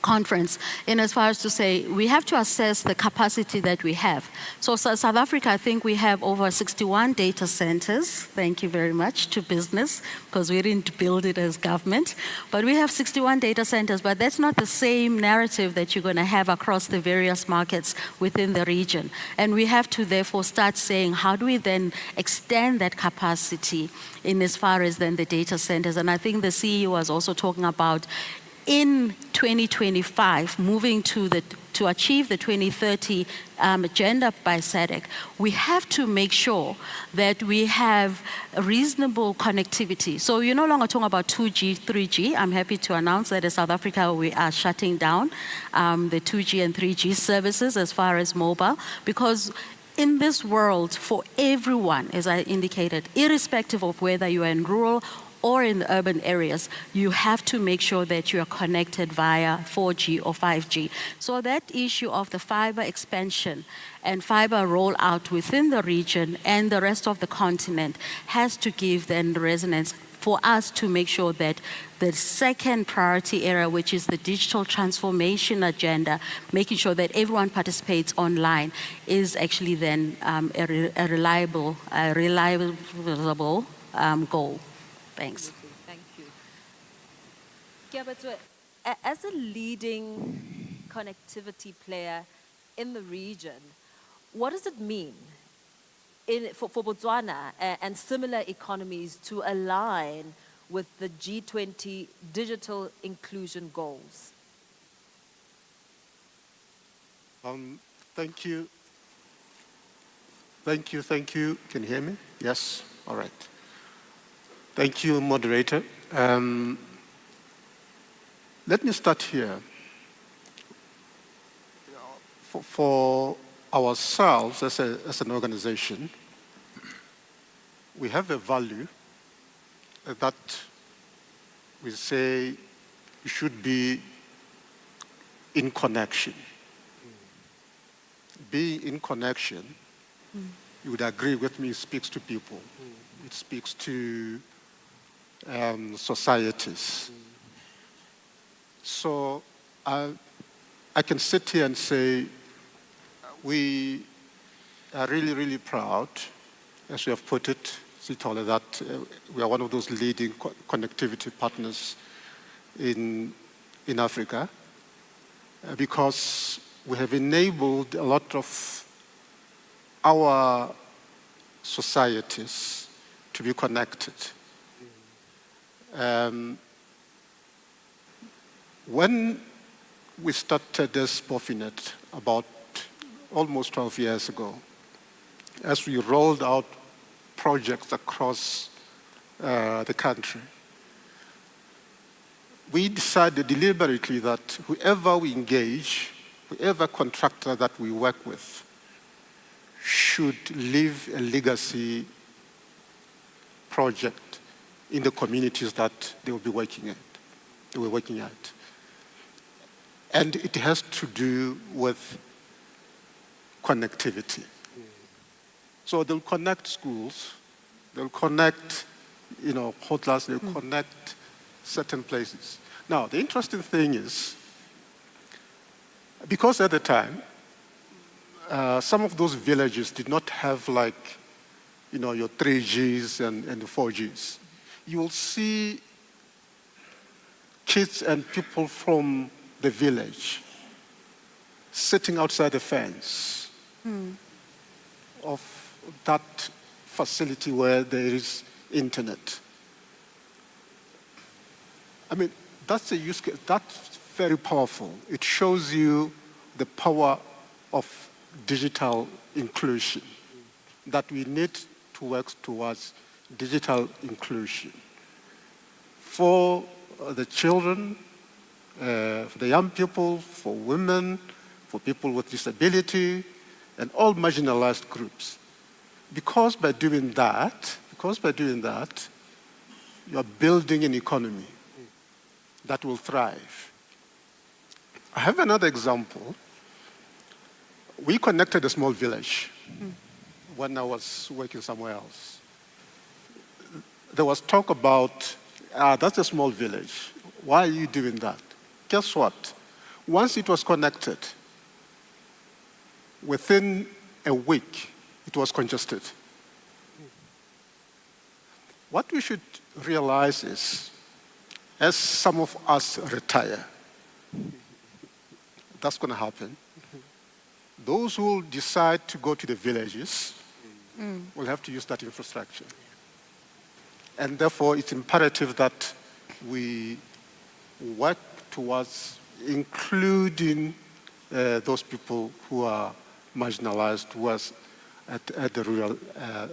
conference, in as far as to say we have to assess the capacity that we have. So South Africa, I think we have over 61 data centers. Thank you very much to business, because we didn't build it as government. But we have 61 data centers, but that's not the same narrative that you're going to have across the various markets within the region. And we have to therefore start saying, how do we then extend that capacity in as far as then the data centers? And I think the CEO was also talking about in 2025, moving to achieve the 2030 agenda by SADC, we have to make sure that we have a reasonable connectivity. So you're no longer talking about 2G, 3G. I'm happy to announce that in South Africa, we are shutting down the 2G and 3G services as far as mobile, because in this world, for everyone, as I indicated, irrespective of whether you are in rural or in the urban areas, you have to make sure that you are connected via 4G or 5G. So that issue of the fiber expansion and fiber rollout within the region and the rest of the continent has to give then resonance for us to make sure that the second priority area, which is the digital transformation agenda, making sure that everyone participates online, is actually then a reliable goal. Thanks. Thank you. Kiabatwe, as a leading connectivity player in the region, what does it mean for Botswana and similar economies to align with the G20 digital inclusion goals? Thank you. Thank you. Can you hear me? Yes? All right. Thank you, moderator. Let me start here. For ourselves as an organization, we have a value that we say we should be in connection. Being in connection, you would agree with me, speaks to people. It speaks to societies. So I can sit here and say we are really, really proud, as you have put it, Sithole, that we are one of those leading connectivity partners in Africa, because we have enabled a lot of our societies to be connected. When we started this Bofinet about almost 12 years ago, as we rolled out projects across the country, we decided deliberately that whoever we engage, whoever contractor that we work with, should leave a legacy project in the communities that they will be working at. And it has to do with connectivity. So they'll connect schools, they'll connect, hotels, they'll connect certain places. Now, the interesting thing is, because at the time, some of those villages did not have your 3Gs and the 4Gs. You will see kids and people from the village sitting outside the fence of that facility where there is internet. I mean, that's a use case, that's very powerful. It shows you the power of digital inclusion, that we need to work towards digital inclusion for the children, for the young people, for women, for people with disability, and all marginalized groups. Because by doing that, you are building an economy that will thrive. I have another example. We connected a small village when I was working somewhere else. There was talk about, that's a small village. Why are you doing that? Guess what? Once it was connected, within a week, it was congested. What we should realize is, as some of us retire, that's going to happen. Those who decide to go to the villages will have to use that infrastructure. And therefore, it's imperative that we work towards including those people who are marginalized, who are at the rural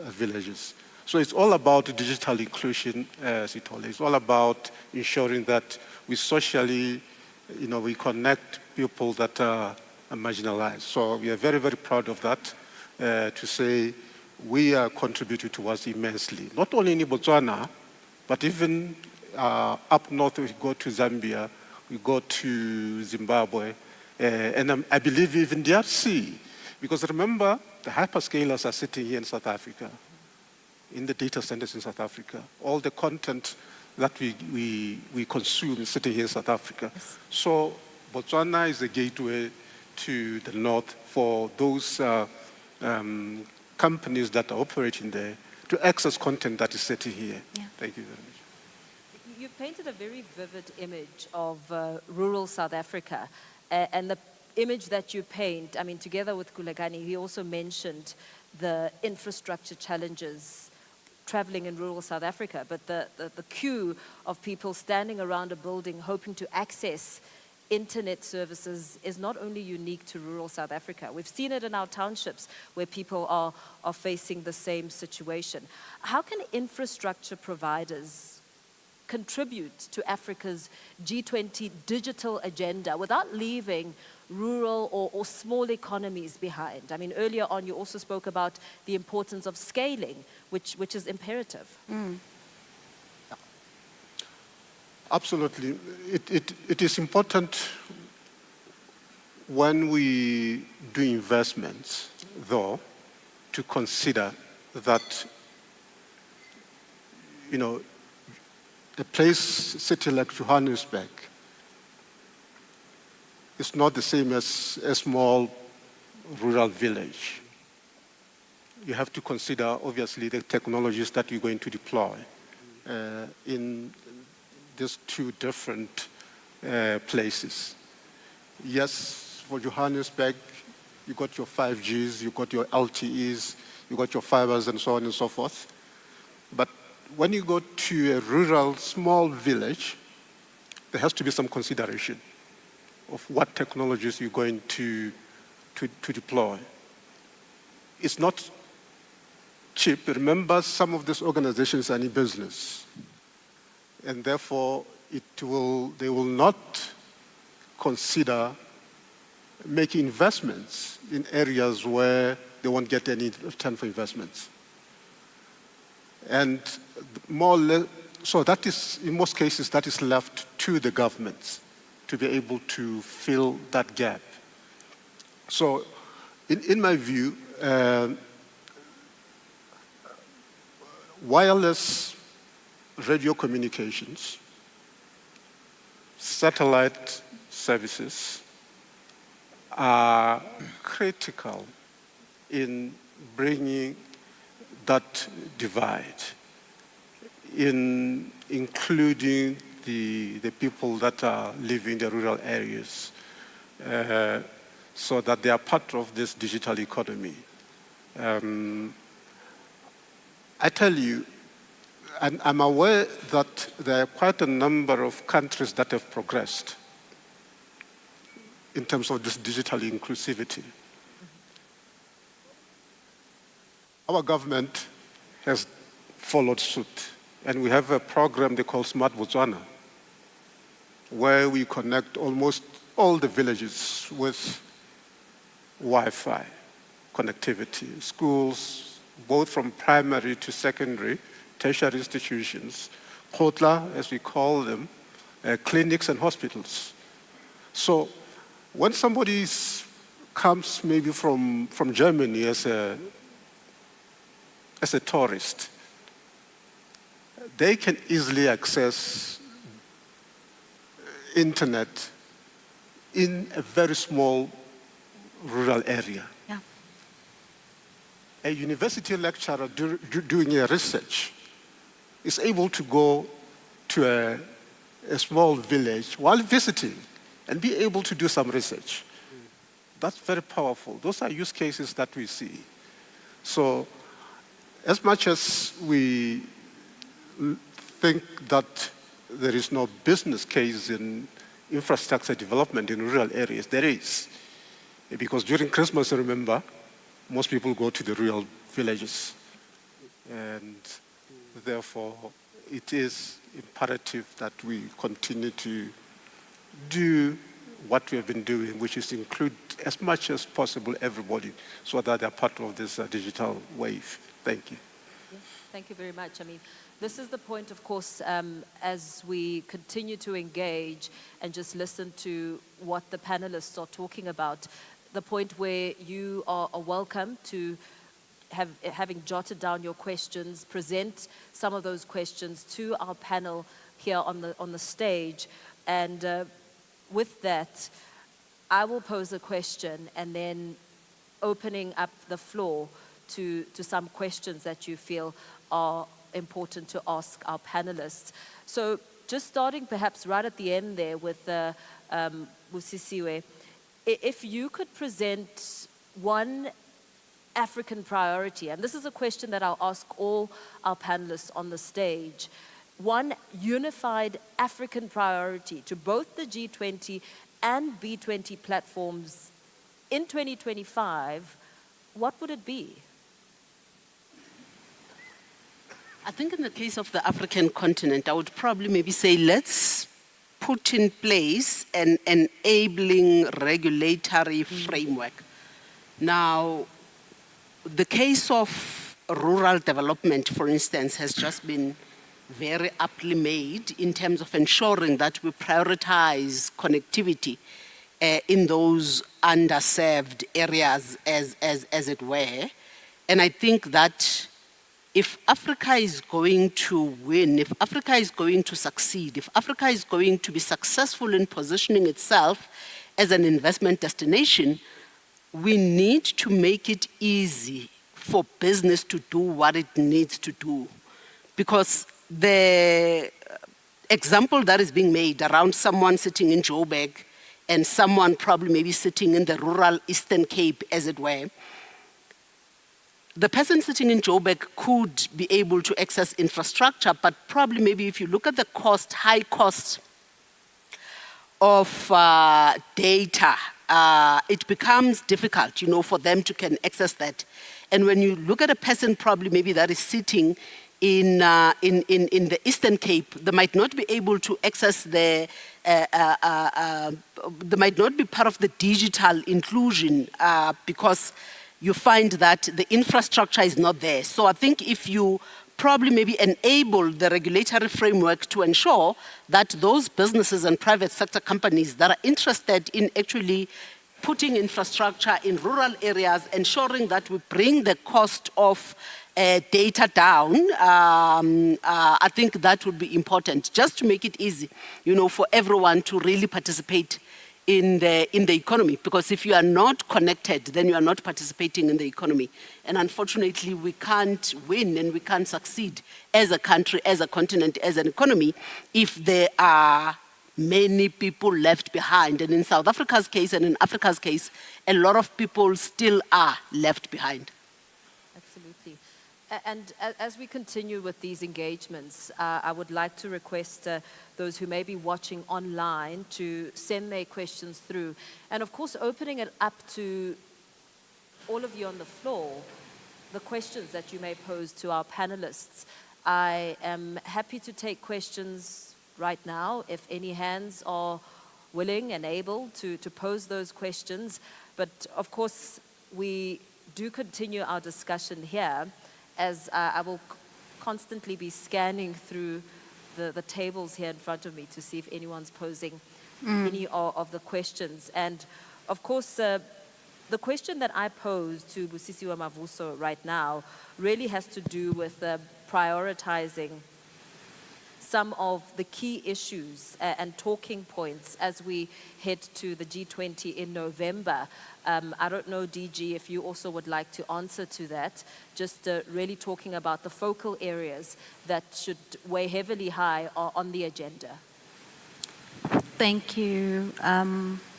villages. So it's all about digital inclusion, Sithole. It's all about ensuring that we socially, we connect people that are marginalized. So we are very, very proud of that, to say we are contributing towards immensely. Not only in Botswana, but even up north, we go to Zambia, we go to Zimbabwe, and I believe even DRC. Because remember, the hyperscalers are sitting here in South Africa, in the data centers in South Africa. All the content that we consume is sitting here in South Africa. Yes. So Botswana is a gateway to the north for those companies that are operating there to access content that is sitting here. Yeah. Thank you very much. You've painted a very vivid image of rural South Africa, and the image that you paint, I mean, together with Kulekani, he also mentioned the infrastructure challenges traveling in rural South Africa, but the queue of people standing around a building hoping to access internet services is not only unique to rural South Africa. We've seen it in our townships where people are facing the same situation. How can infrastructure providers contribute to Africa's G20 digital agenda without leaving rural or small economies behind? I mean, earlier on you also spoke about the importance of scaling, which is imperative. Absolutely. It is important when we do investments, though, to consider that, a place, city like Johannesburg, is not the same as a small rural village. You have to consider, obviously, the technologies that you're going to deploy in these two different places. Yes, for Johannesburg, you got your 5Gs, you got your LTEs, you got your fibers and so on and so forth. But when you go to a rural, small village, there has to be some consideration of what technologies you're going to deploy. It's not cheap. Remember, some of these organizations are in business, and therefore they will not consider making investments in areas where they won't get any return for investments. And more or less, so that is, in most cases, that is left to the governments to be able to fill that gap. So in my view, wireless radio communications, satellite services are critical in bringing that divide, in including the people that are living in the rural areas, so that they are part of this digital economy. I tell you, and I'm aware that there are quite a number of countries that have progressed in terms of this digital inclusivity. Our government has followed suit, and we have a program they call Smart Botswana, where we connect almost all the villages with Wi-Fi connectivity, schools, both from primary to secondary, tertiary institutions, Khotla, as we call them, clinics and hospitals. So when somebody comes maybe from Germany as a tourist, they can easily access internet in a very small rural area. Yeah. A university lecturer doing a research is able to go to a small village while visiting and be able to do some research. That's very powerful. Those are use cases that we see. So as much as we think that there is no business case in infrastructure development in rural areas, there is. Because during Christmas, remember, most people go to the rural villages. And therefore, it is imperative that we continue to do what we have been doing, which is include as much as possible everybody so that they're part of this digital wave. Thank you. Yes, thank you very much. I mean, this is the point, of course, as we continue to engage and just listen to what the panelists are talking about, the point where you are welcome to having jotted down your questions, present some of those questions to our panel here on the stage. And with that, I will pose a question and then opening up the floor to some questions that you feel are important to ask our panelists. So just starting perhaps right at the end there with Busisiwe, if you could present one African priority, and this is a question that I'll ask all our panelists on the stage, one unified African priority to both the G20 and B20 platforms in 2025, what would it be? I think in the case of the African continent, I would probably maybe say let's put in place an enabling regulatory framework. Now, the case of rural development, for instance, has just been very aptly made in terms of ensuring that we prioritize connectivity in those underserved areas, as it were. And I think that if Africa is going to win, if Africa is going to succeed, if Africa is going to be successful in positioning itself as an investment destination, we need to make it easy for business to do what it needs to do. Because the example that is being made around someone sitting in Joburg and someone probably maybe sitting in the rural Eastern Cape, as it were, the person sitting in Joburg could be able to access infrastructure, but probably maybe if you look at the cost, high cost of data, it becomes difficult, for them to can access that. And when you look at a person probably maybe that is sitting in the Eastern Cape, they might not be able to access they might not be part of the digital inclusion because you find that the infrastructure is not there. So I think if you probably maybe enable the regulatory framework to ensure that those businesses and private sector companies that are interested in actually putting infrastructure in rural areas, ensuring that we bring the cost of data down, I think that would be important, just to make it easy, for everyone to really participate in the economy. Because if you are not connected, then you are not participating in the economy. And unfortunately, we can't win and we can't succeed as a country, as a continent, as an economy, if there are many people left behind. And in South Africa's case and in Africa's case, a lot of people still are left behind. Absolutely. And as we continue with these engagements, I would like to request those who may be watching online to send their questions through. And of course, opening it up to all of you on the floor, the questions that you may pose to our panelists. I am happy to take questions right now if any hands are willing and able to pose those questions. But of course, we do continue our discussion here, as I will constantly be scanning through the tables here in front of me to see if anyone's posing any of the questions. And of course, the question that I pose to Busisiwe Mavuso right now really has to do with prioritizing some of the key issues and talking points as we head to the G20 in November. I don't know, DG, if you also would like to answer to that, just really talking about the focal areas that should weigh heavily high on the agenda. Thank you.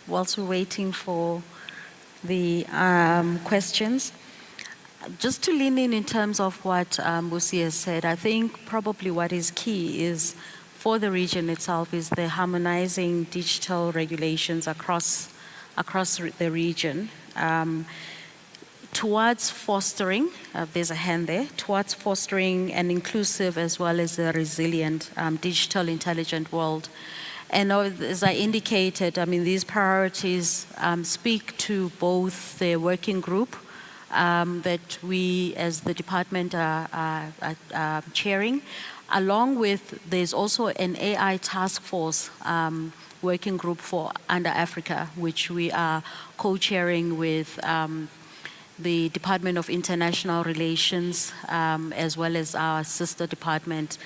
Whilst we're waiting for the questions, just to lean in terms of what Busi has said, I think probably what is key is for the region itself is the harmonizing digital regulations across the region towards fostering, there's a hand there, towards fostering an inclusive as well as a resilient digital intelligent world. And as I indicated, I mean, these priorities speak to both the working group that we as the department are chairing, along with there's also an AI task force working group for Under Africa, which we are co-chairing with the Department of International Relations, as well as our sister department,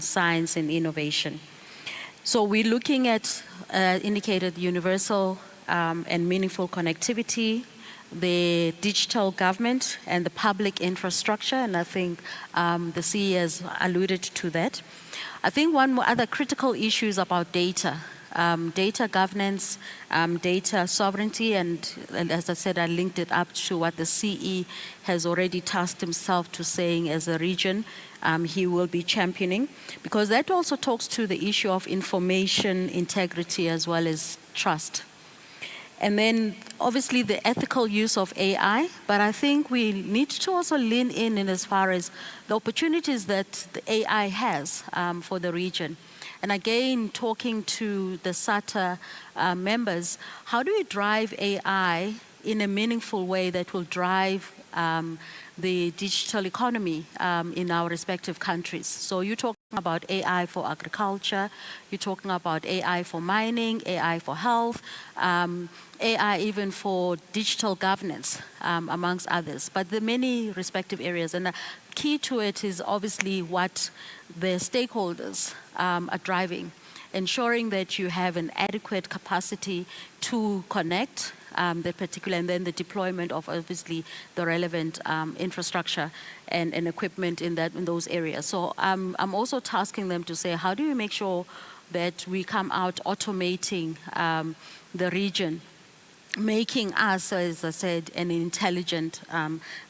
Science and Innovation. So we're looking at indicated universal and meaningful connectivity, the digital government and the public infrastructure, and I think the CE has alluded to that. I think one other critical issue is about data. Data governance, data sovereignty, and as I said, I linked it up to what the CE has already tasked himself to saying as a region he will be championing, because that also talks to the issue of information integrity as well as trust. And then obviously the ethical use of AI, but I think we need to also lean in as far as the opportunities that the AI has for the region. And again, talking to the SATA members, how do we drive AI in a meaningful way that will drive the digital economy in our respective countries? So you're talking about AI for agriculture, you're talking about AI for mining, AI for health, AI even for digital governance, amongst others. But there are many respective areas, and the key to it is obviously what the stakeholders are driving, ensuring that you have an adequate capacity to connect the particular, and then the deployment of obviously the relevant infrastructure and equipment in those areas. So I'm also tasking them to say, how do you make sure that we come out automating the region, making us, as I said, an intelligent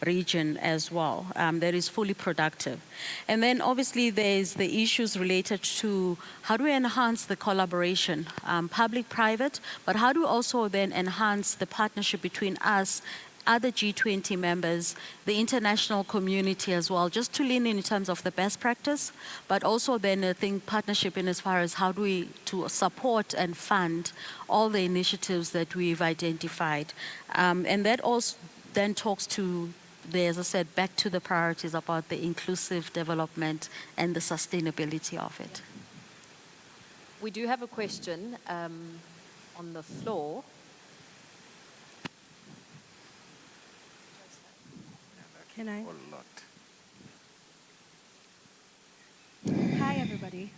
region as well, that is fully productive. And then obviously there's the issues related to how do we enhance the collaboration, public-private, but how do we also then enhance the partnership between us, other G20 members, the international community as well, just to lean in terms of the best practice, but also then I think partnership in as far as how do we to support and fund all the initiatives that we've identified. And that also then talks to, as I said, back to the priorities about the inclusive development and the sustainability of it. We do have a question on the floor. Can I? Hi, everybody.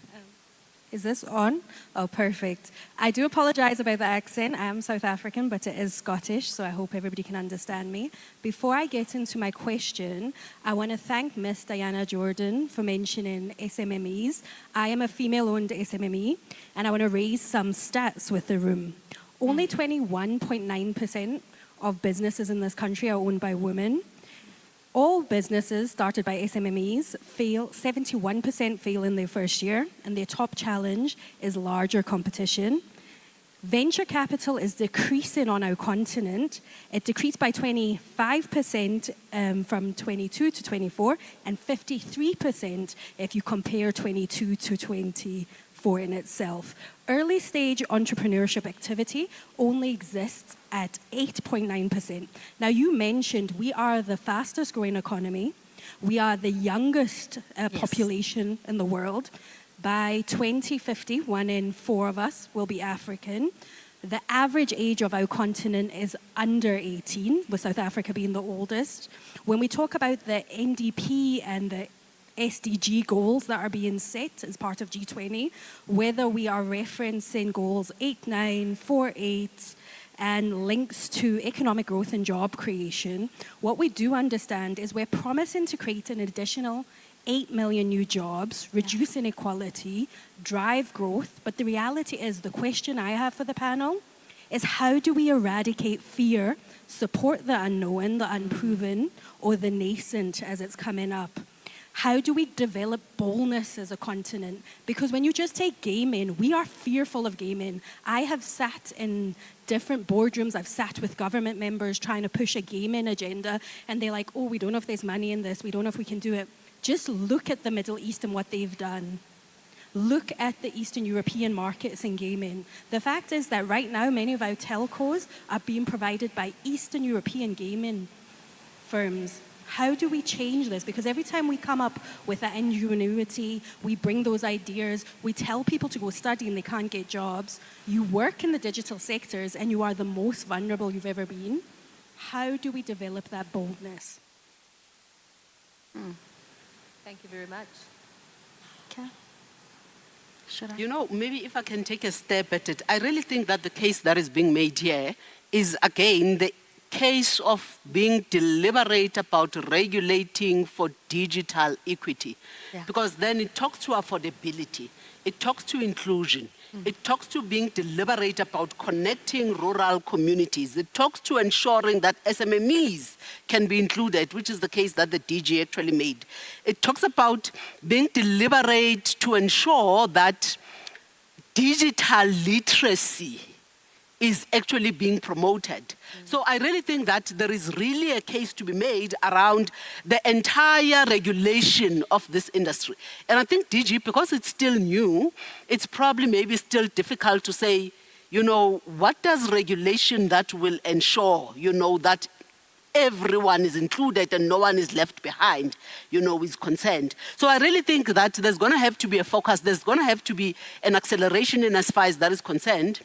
Is this on? Oh, perfect. I do apologize about the accent. I am South African, but it is Scottish, so I hope everybody can understand me. Before I get into my question, I want to thank Ms. Diana Jordan for mentioning SMMEs. I am a female-owned SMME, and I want to raise some stats with the room. Only 21.9% of businesses in this country are owned by women. All businesses started by SMMEs fail, 71% fail in their first year, and their top challenge is larger competition. Venture capital is decreasing on our continent. It decreased by 25% from 22 to 24, and 53% if you compare 22 to 24 in itself. Early stage entrepreneurship activity only exists at 8.9%. Now, you mentioned we are the fastest growing economy. We are the youngest population in the world. By 2050, 1 in 4 of us will be African. The average age of our continent is under 18, with South Africa being the oldest. When we talk about the NDP and the SDG goals that are being set as part of G20, whether we are referencing goals 8, 9, 4, 8, and links to economic growth and job creation, what we do understand is we're promising to create an additional 8 million new jobs, reduce inequality, drive growth. But the reality is, the question I have for the panel is, how do we eradicate fear, support the unknown, the unproven, or the nascent as it's coming up? How do we develop boldness as a continent? Because when you just take gaming, we are fearful of gaming. I have sat in different boardrooms, I've sat with government members trying to push a gaming agenda, and they're like, oh, we don't know if there's money in this, we don't know if we can do it. Just look at the Middle East and what they've done. Look at the Eastern European markets in gaming. The fact is that right now, many of our telcos are being provided by Eastern European gaming firms. How do we change this? Because every time we come up with that ingenuity, we bring those ideas, we tell people to go study and they can't get jobs. You work in the digital sectors and you are the most vulnerable you've ever been. How do we develop that boldness? Thank you very much. Okay. You know, maybe if I can take a step at it, I really think that the case that is being made here is, again, the case of being deliberate about regulating for digital equity. Yeah. Because then it talks to affordability, it talks to inclusion, it talks to being deliberate about connecting rural communities, it talks to ensuring that SMMEs can be included, which is the case that the DG actually made. It talks about being deliberate to ensure that digital literacy is actually being promoted. So I really think that there is really a case to be made around the entire regulation of this industry. And I think DG, because it's still new, it's probably maybe still difficult to say, you know, what does regulation that will ensure, you know, that everyone is included and no one is left behind, you know, is concerned. So I really think that there's going to have to be a focus, there's going to have to be an acceleration in as far as that is concerned.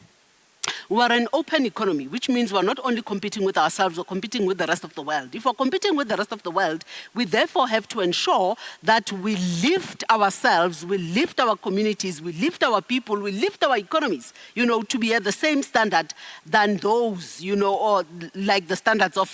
we're an open economy, which means we're not only competing with ourselves, we're competing with the rest of the world. If we're competing with the rest of the world, we therefore have to ensure that we lift ourselves, we lift our communities, we lift our people, we lift our economies, to be at the same standard than those, or like the standards of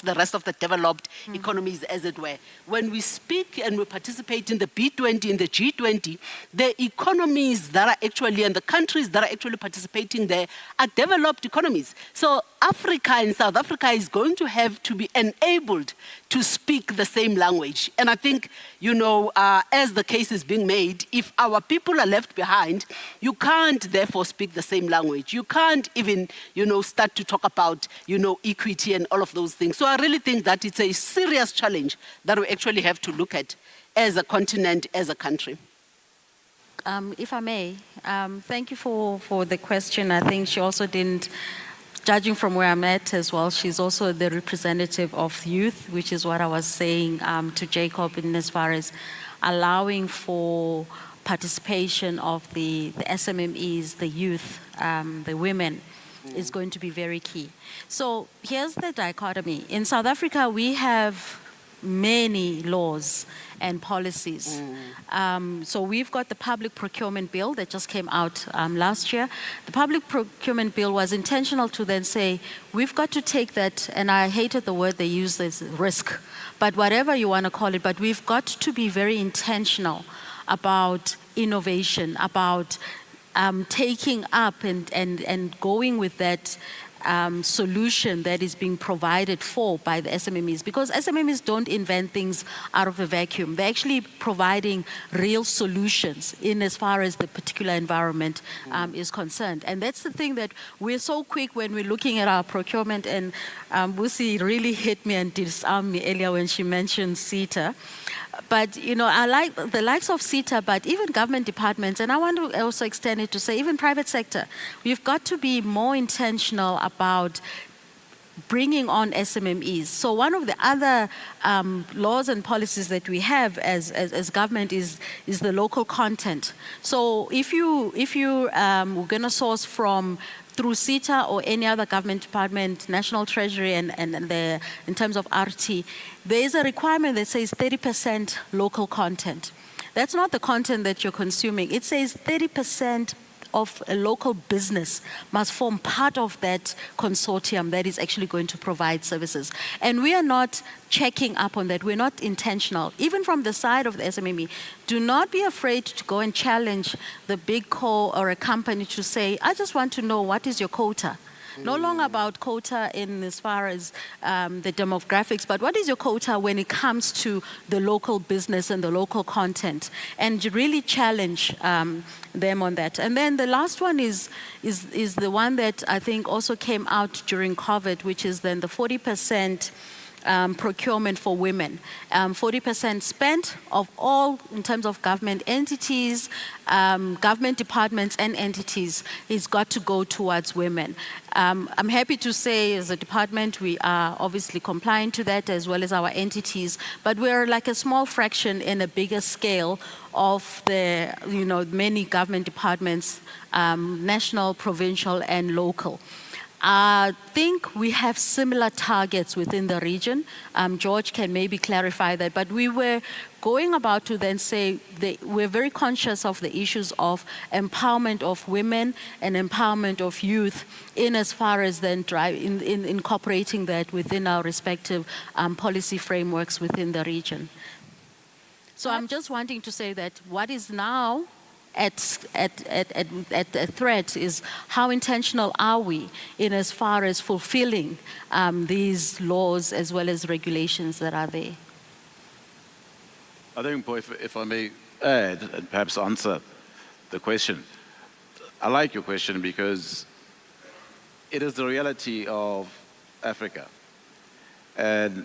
the rest of the developed economies, as it were. When we speak and we participate in the B20, in the G20, the economies that are actually, and the countries that are actually participating there are developed economies. So Africa and South Africa is going to have to be enabled to speak the same language. And I think, as the case is being made, if our people are left behind, you can't therefore speak the same language. You can't even, start to talk about, equity and all of those things. So I really think that it's a serious challenge that we actually have to look at as a continent, as a country. If I may, thank you for the question. I think she also didn't, judging from where I'm at as well, she's also the representative of youth, which is what I was saying to Jacob in as far as allowing for participation of the SMMEs, the youth, the women, is going to be very key. So here's the dichotomy. In South Africa, we have many laws and policies. So we've got the public procurement bill that just came out last year. The public procurement bill was intentional to then say, we've got to take that, and I hated the word they used, this risk, but whatever you want to call it, but we've got to be very intentional about innovation, about taking up and going with that solution that is being provided for by the SMMEs, because SMMEs don't invent things out of a vacuum. They're actually providing real solutions in as far as the particular environment is concerned. And that's the thing that we're so quick when we're looking at our procurement, and Busi really hit me and disarmed me earlier when she mentioned SATA. But, I like the likes of SATA, but even government departments, and I want to also extend it to say even private sector, we've got to be more intentional about bringing on SMMEs. So one of the other laws and policies that we have as government is the local content. So if you're going to source through SATA or any other government department, National Treasury, and in terms of RT, there is a requirement that says 30% local content. That's not the content that you're consuming. It says 30% of a local business must form part of that consortium that is actually going to provide services. And we are not checking up on that. We're not intentional. Even from the side of the SMME, do not be afraid to go and challenge the big co or a company to say, I just want to know, what is your quota? No longer about quota in as far as the demographics, but what is your quota when it comes to the local business and the local content, and really challenge them on that. And then the last one is the one that I think also came out during COVID, which is then the 40% procurement for women. 40% spent of all, in terms of government entities, government departments and entities, is got to go towards women. I'm happy to say as a department we are obviously compliant to that, as well as our entities, but we're like a small fraction in a bigger scale of the many government departments, national, provincial and local. I think we have similar targets within the region. George can maybe clarify that, but we were going about to then say we're very conscious of the issues of empowerment of women and empowerment of youth, in as far as then in incorporating that within our respective policy frameworks within the region. So I'm just wanting to say that what is now at threat is how intentional are we in as far as fulfilling these laws as well as regulations that are there. I think, if I may add and perhaps answer the question. I like your question because it is the reality of Africa, and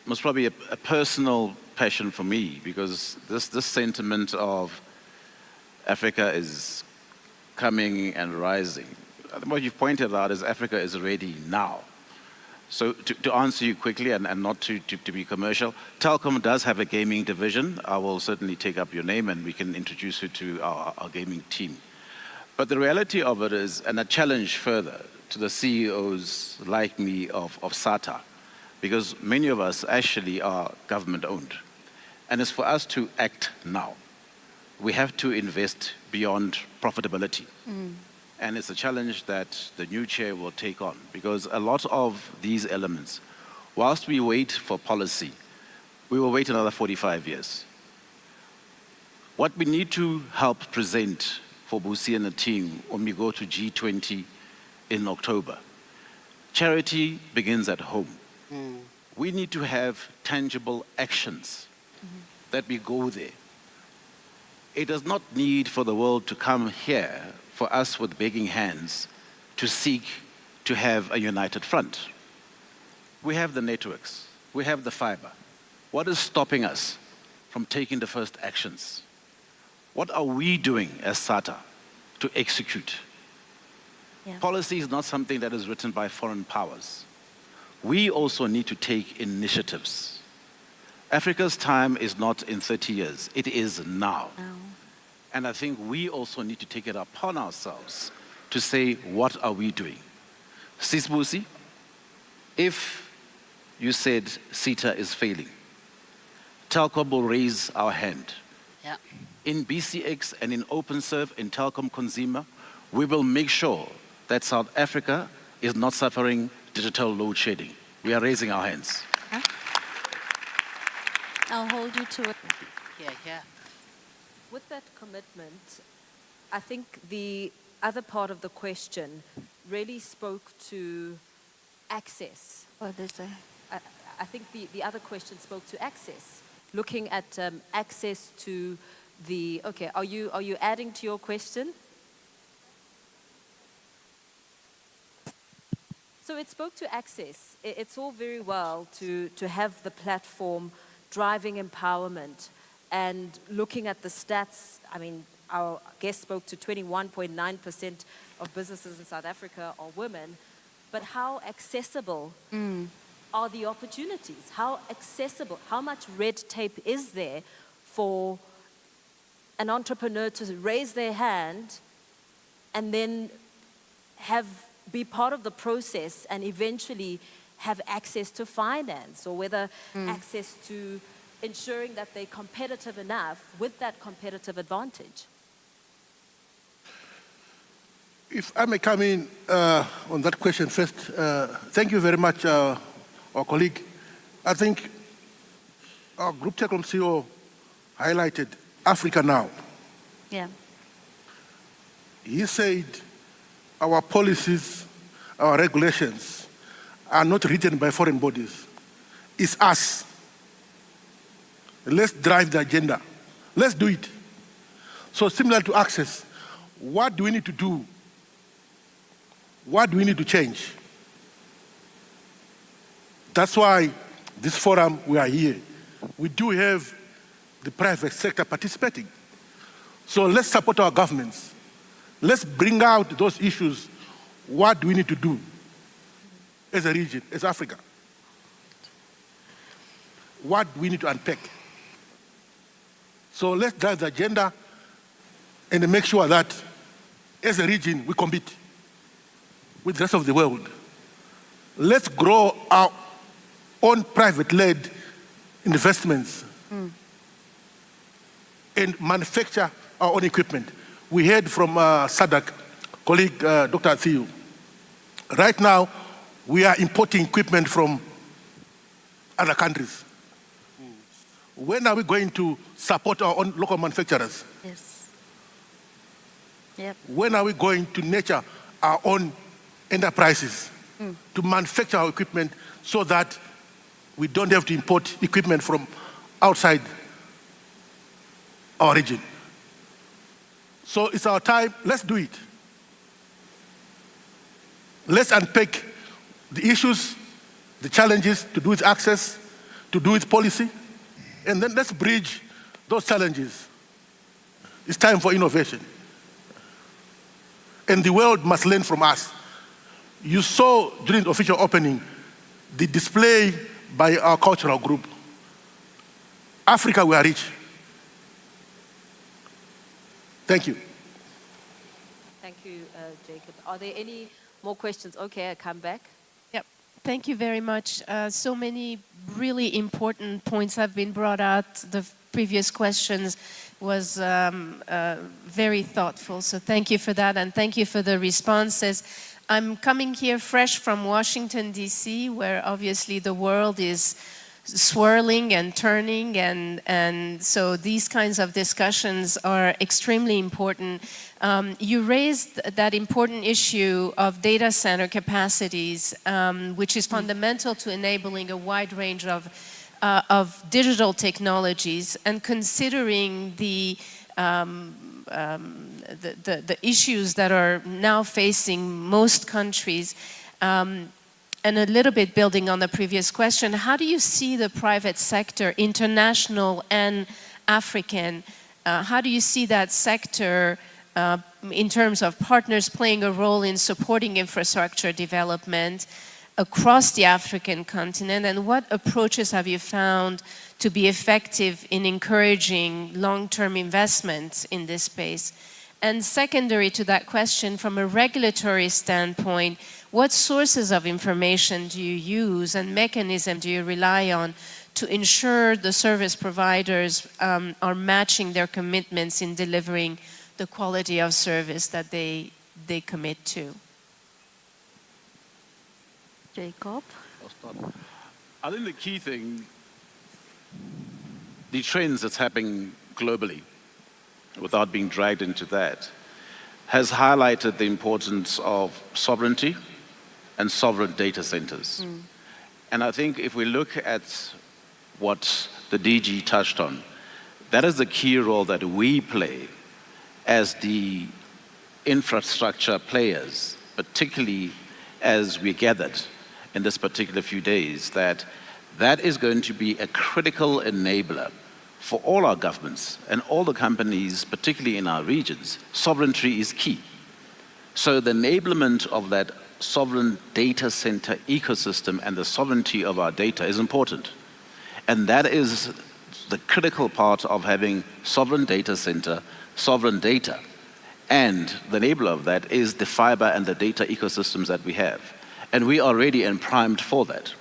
most probably a personal passion for me, because this sentiment of Africa is coming and rising. What you've pointed out is Africa is ready now. So to answer you quickly and not to be commercial, Telkom does have a gaming division. I will certainly take up your name and we can introduce you to our gaming team. But the reality of it is, and a challenge further to the CEOs like me of SATA, because many of us actually are government-owned, and it's for us to act now. We have to invest beyond profitability. And it's a challenge that the new chair will take on, because a lot of these elements, whilst we wait for policy, we will wait another 45 years. What we need to help present for Busi and the team when we go to G20 in October, charity begins at home. We need to have tangible actions that we go there. It does not need for the world to come here for us with begging hands to seek to have a united front. We have the networks, we have the fiber. What is stopping us from taking the first actions? What are we doing as SATA to execute? Policy is not something that is written by foreign powers. We also need to take initiatives. Africa's time is not in 30 years, it is now. And I think we also need to take it upon ourselves to say, what are we doing? Sis Busi, if you said SATA is failing, Telkom will raise our hand. In BCX and in OpenServe, in Telkom Consumer, we will make sure that South Africa is not suffering digital load shedding. We are raising our hands. I'll hold you to it. With that commitment, I think the other part of the question really spoke to access. What is it? I think the other question spoke to access. Looking at access to the, okay, are you adding to your question? So it spoke to access. It's all very well to have the platform driving empowerment and looking at the stats. I mean, our guest spoke to 21.9% of businesses in South Africa are women, but how accessible are the opportunities? How accessible, how much red tape is there for an entrepreneur to raise their hand and then be part of the process and eventually have access to finance, or whether access to ensuring that they're competitive enough with that competitive advantage? If I may come in on that question first, thank you very much, our colleague. I think our Group Telecom CEO highlighted Africa now. He said our policies, our regulations are not written by foreign bodies. It's us. Let's drive the agenda. Let's do it. So similar to access, what do we need to do? What do we need to change? That's why this forum, we are here. We do have the private sector participating. So let's support our governments. Let's bring out those issues. What do we need to do as a region, as Africa? What do we need to unpack? So let's drive the agenda and make sure that as a region we compete with the rest of the world. Let's grow our own private-led investments and manufacture our own equipment. We heard from SADC colleague, Dr. Athiu. Right now, we are importing equipment from other countries. When are we going to support our own local manufacturers? When are we going to nurture our own enterprises to manufacture our equipment so that we don't have to import equipment from outside our region? So it's our time, let's do it. Let's unpack the issues, the challenges to do with access, to do with policy, and then let's bridge those challenges. It's time for innovation. And the world must learn from us. You saw during the official opening the display by our cultural group. Africa, we are rich. Thank you. Thank are there any more questions? Okay, I come back. Yep. Thank you very much. So many really important points have been brought out. The previous questions was very thoughtful. So thank you for that, and thank you for the responses. I'm coming here fresh from Washington, D.C., where obviously the world is swirling and turning, and so these kinds of discussions are extremely important. You raised that important issue of data center capacities, which is fundamental to enabling a wide range of digital technologies, and considering the issues that are now facing most countries, and a little bit building on the previous question, how do you see the private sector, international and African, how do you see that sector in terms of partners playing a role in supporting infrastructure development across the African continent, and what approaches have you found to be effective in encouraging long-term investments in this space? And secondary to that question, from a regulatory standpoint, what sources of information do you use and mechanism do you rely on to ensure the service providers are matching their commitments in delivering the quality of service that they commit to? Jacob? I'll start. I think the key thing, the trends that's happening globally, without being dragged into that, has highlighted the importance of sovereignty and sovereign data centers. And I think if we look at what the DG touched on, that is the key role that we play as the infrastructure players, particularly as we gathered in this particular few days, that is going to be a critical enabler for all our governments and all the companies, particularly in our regions. Sovereignty is key. So the enablement of that sovereign data center ecosystem and the sovereignty of our data is important. And that is the critical part of having sovereign data center, sovereign data. And the enabler of that is the fiber and the data ecosystems that we have. And we are ready and primed for that.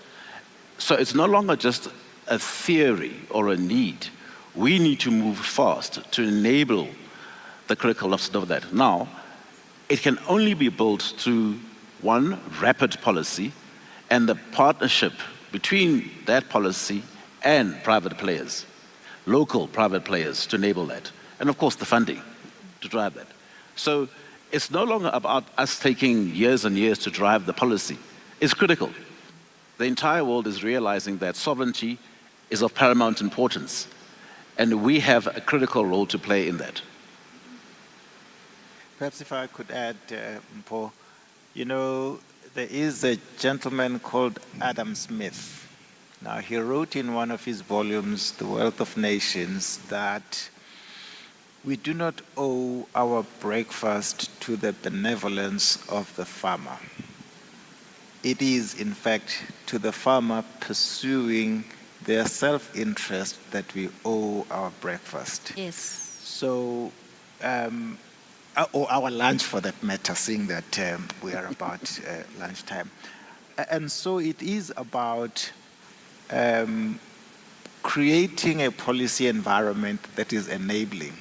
So it's no longer just a theory or a need. We need to move fast to enable the critical of that. Now, it can only be built through one, rapid policy, and the partnership between that policy and private players, local private players, to enable that. And of course, the funding to drive that. So it's no longer about us taking years and years to drive the policy. It's critical. The entire world is realizing that sovereignty is of paramount importance, and we have a critical role to play in that. Perhaps if I could add, Paul, you know, there is a gentleman called Adam Smith. Now, he wrote in one of his volumes, The Wealth of Nations, that we do not owe our breakfast to the benevolence of the farmer. It is, in fact, to the farmer pursuing their self-interest that we owe our breakfast. Yes. So, or our lunch for that matter, seeing that we are about lunchtime. And so it is about creating a policy environment that is enabling.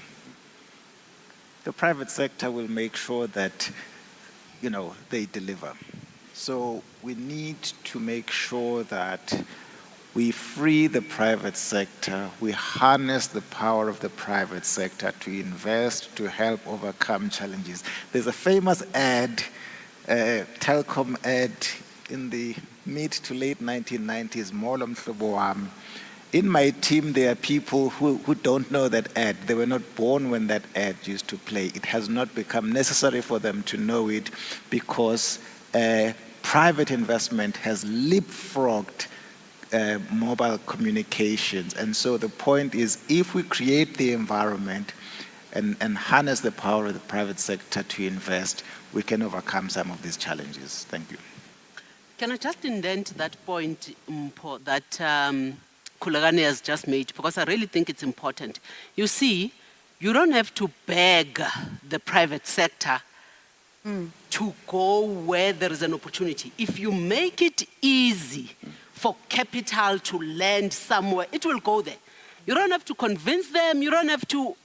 The private sector will make sure that, you know, they deliver. So we need to make sure that we free the private sector, we harness the power of the private sector to invest, to help overcome challenges. There's a famous ad, Telkom ad in the mid to late 1990s, Molo Mhlobo Wami. In my team, there are people who don't know that ad. They were not born when that ad used to play. It has not become necessary for them to know it because private investment has leapfrogged mobile communications. And so the point is, if we create the environment and harness the power of the private sector to invest, we can overcome some of these challenges. Thank you. Can I just indent that point, Mpo, that Khulekani has just made, because I really think it's important. You see, you don't have to beg the private sector to go where there is an opportunity. If you make it easy for capital to land somewhere, it will go there. You don't have to convince them, you don't have to,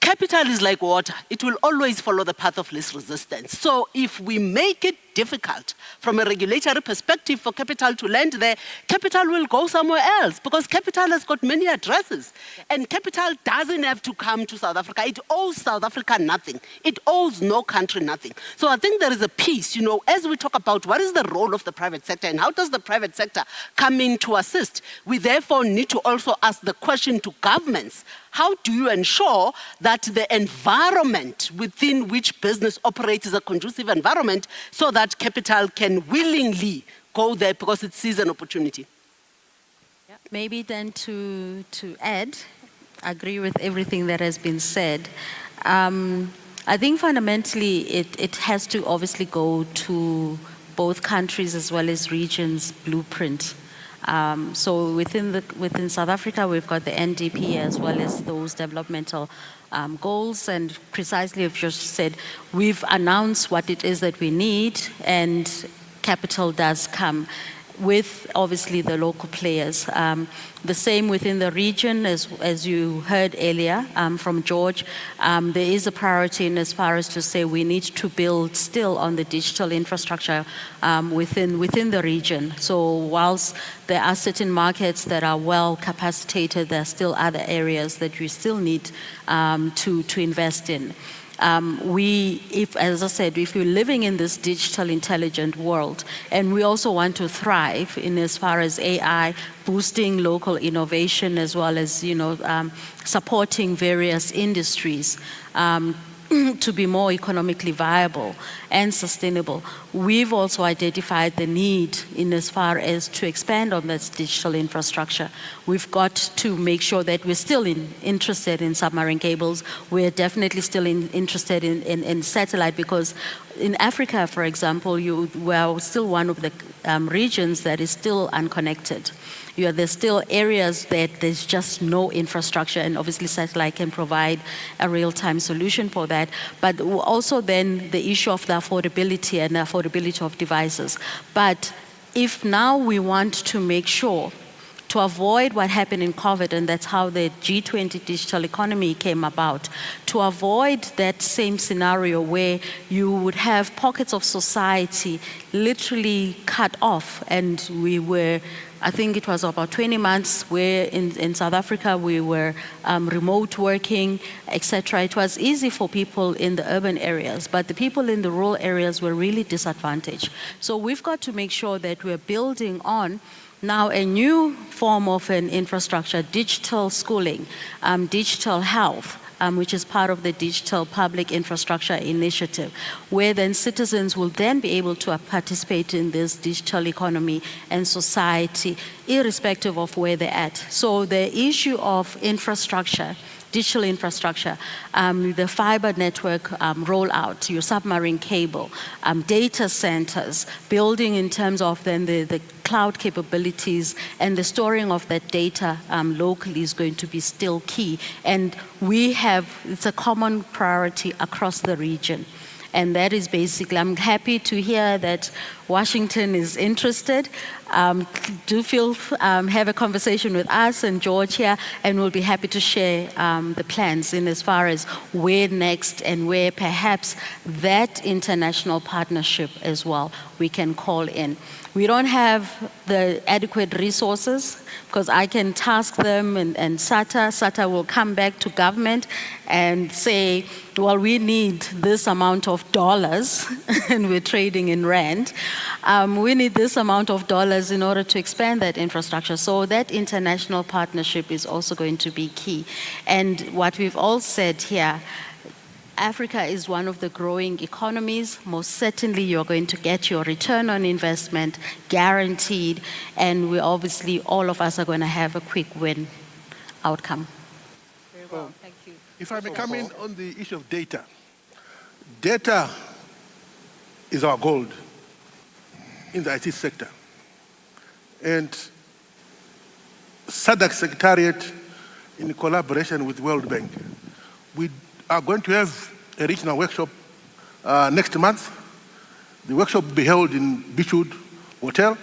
capital is like water. It will always follow the path of least resistance. So if we make it difficult from a regulatory perspective for capital to land there, capital will go somewhere else because capital has got many addresses. And capital doesn't have to come to South Africa. It owes South Africa nothing. It owes no country nothing. So I think there is a piece, as we talk about what is the role of the private sector and how does the private sector come in to assist, we therefore need to also ask the question to governments. How do you ensure that the environment within which business operates is a conducive environment so that capital can willingly go there because it sees an opportunity? Yeah. Maybe then to add, I agree with everything that has been said. I think fundamentally it has to obviously go to both countries as well as regions' blueprint. So within South Africa, we've got the NDP as well as those developmental goals, and precisely as you just said, we've announced what it is that we need, and capital does come with obviously the local players. The same within the region, as you heard earlier from George, there is a priority in as far as to say we need to build still on the digital infrastructure within the region. So whilst there are certain markets that are well capacitated, there are still other areas that we still need to invest in. As I said, if we're living in this digital intelligent world, and we also want to thrive in as far as AI, boosting local innovation as well as, supporting various industries, to be more economically viable and sustainable, we've also identified the need in as far as to expand on this digital infrastructure. We've got to make sure that we're still interested in submarine cables. We're definitely still interested in satellite, because in Africa, for example, we're still one of the regions that is still unconnected. There's still areas that there's just no infrastructure, and obviously satellite can provide a real-time solution for that. But also then the issue of the affordability and the affordability of devices. But if now we want to make sure to avoid what happened in COVID, and that's how the G20 digital economy came about, to avoid that same scenario where you would have pockets of society literally cut off, and we were, I think it was about 20 months where in South Africa we were remote working, etc. It was easy for people in the urban areas, but the people in the rural areas were really disadvantaged. So we've got to make sure that we're building on now a new form of an infrastructure, digital schooling, digital health, which is part of the Digital Public Infrastructure Initiative, where then citizens will then be able to participate in this digital economy and society, irrespective of where they're at. So the issue of infrastructure, digital infrastructure, the fiber network rollout, your submarine cable, data centers, building in terms of then the cloud capabilities, and the storing of that data locally is going to be still key. And it's a common priority across the region. And that is basically, I'm happy to hear that Washington is interested. Do have a conversation with us and George here, and we'll be happy to share the plans in as far as where next and where perhaps that international partnership as well we can call in. We don't have the adequate resources, because I can task them and SATA will come back to government and say, well, we need this amount of dollars, and we're trading in rand. We need this amount of dollars in order to expand that infrastructure. So that international partnership is also going to be key. And what we've all said here, Africa is one of the growing economies. Most certainly you're going to get your return on investment guaranteed, and we obviously, all of us are going to have a quick win outcome. Very well, thank you. If I may come in on the issue of data. Data is our gold in the IT sector. And SADC secretariat, in collaboration with World Bank, we are going to have a regional workshop next month The workshop will be held in Beechwood Hotel,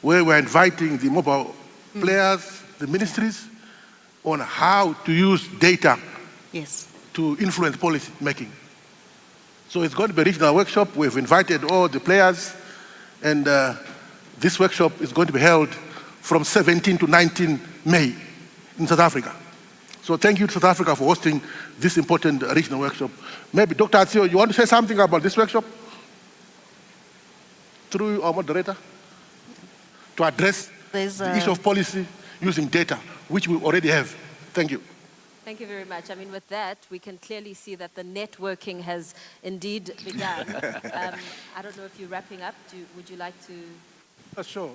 where we're inviting the mobile players, the ministries, on how to use data to influence policy making. So it's going to be a regional workshop. We've invited all the players, and this workshop is going to be held from 17 to 19 May in South Africa. So thank you to South Africa for hosting this important regional workshop. Maybe Dr. Atsio, you want to say something about this workshop? Through our moderator? To address the issue of policy using data, which we already have. Thank you. Thank you very much. I mean, with that, we can clearly see that the networking has indeed begun. I don't know if you're wrapping up. Would you like to? Sure.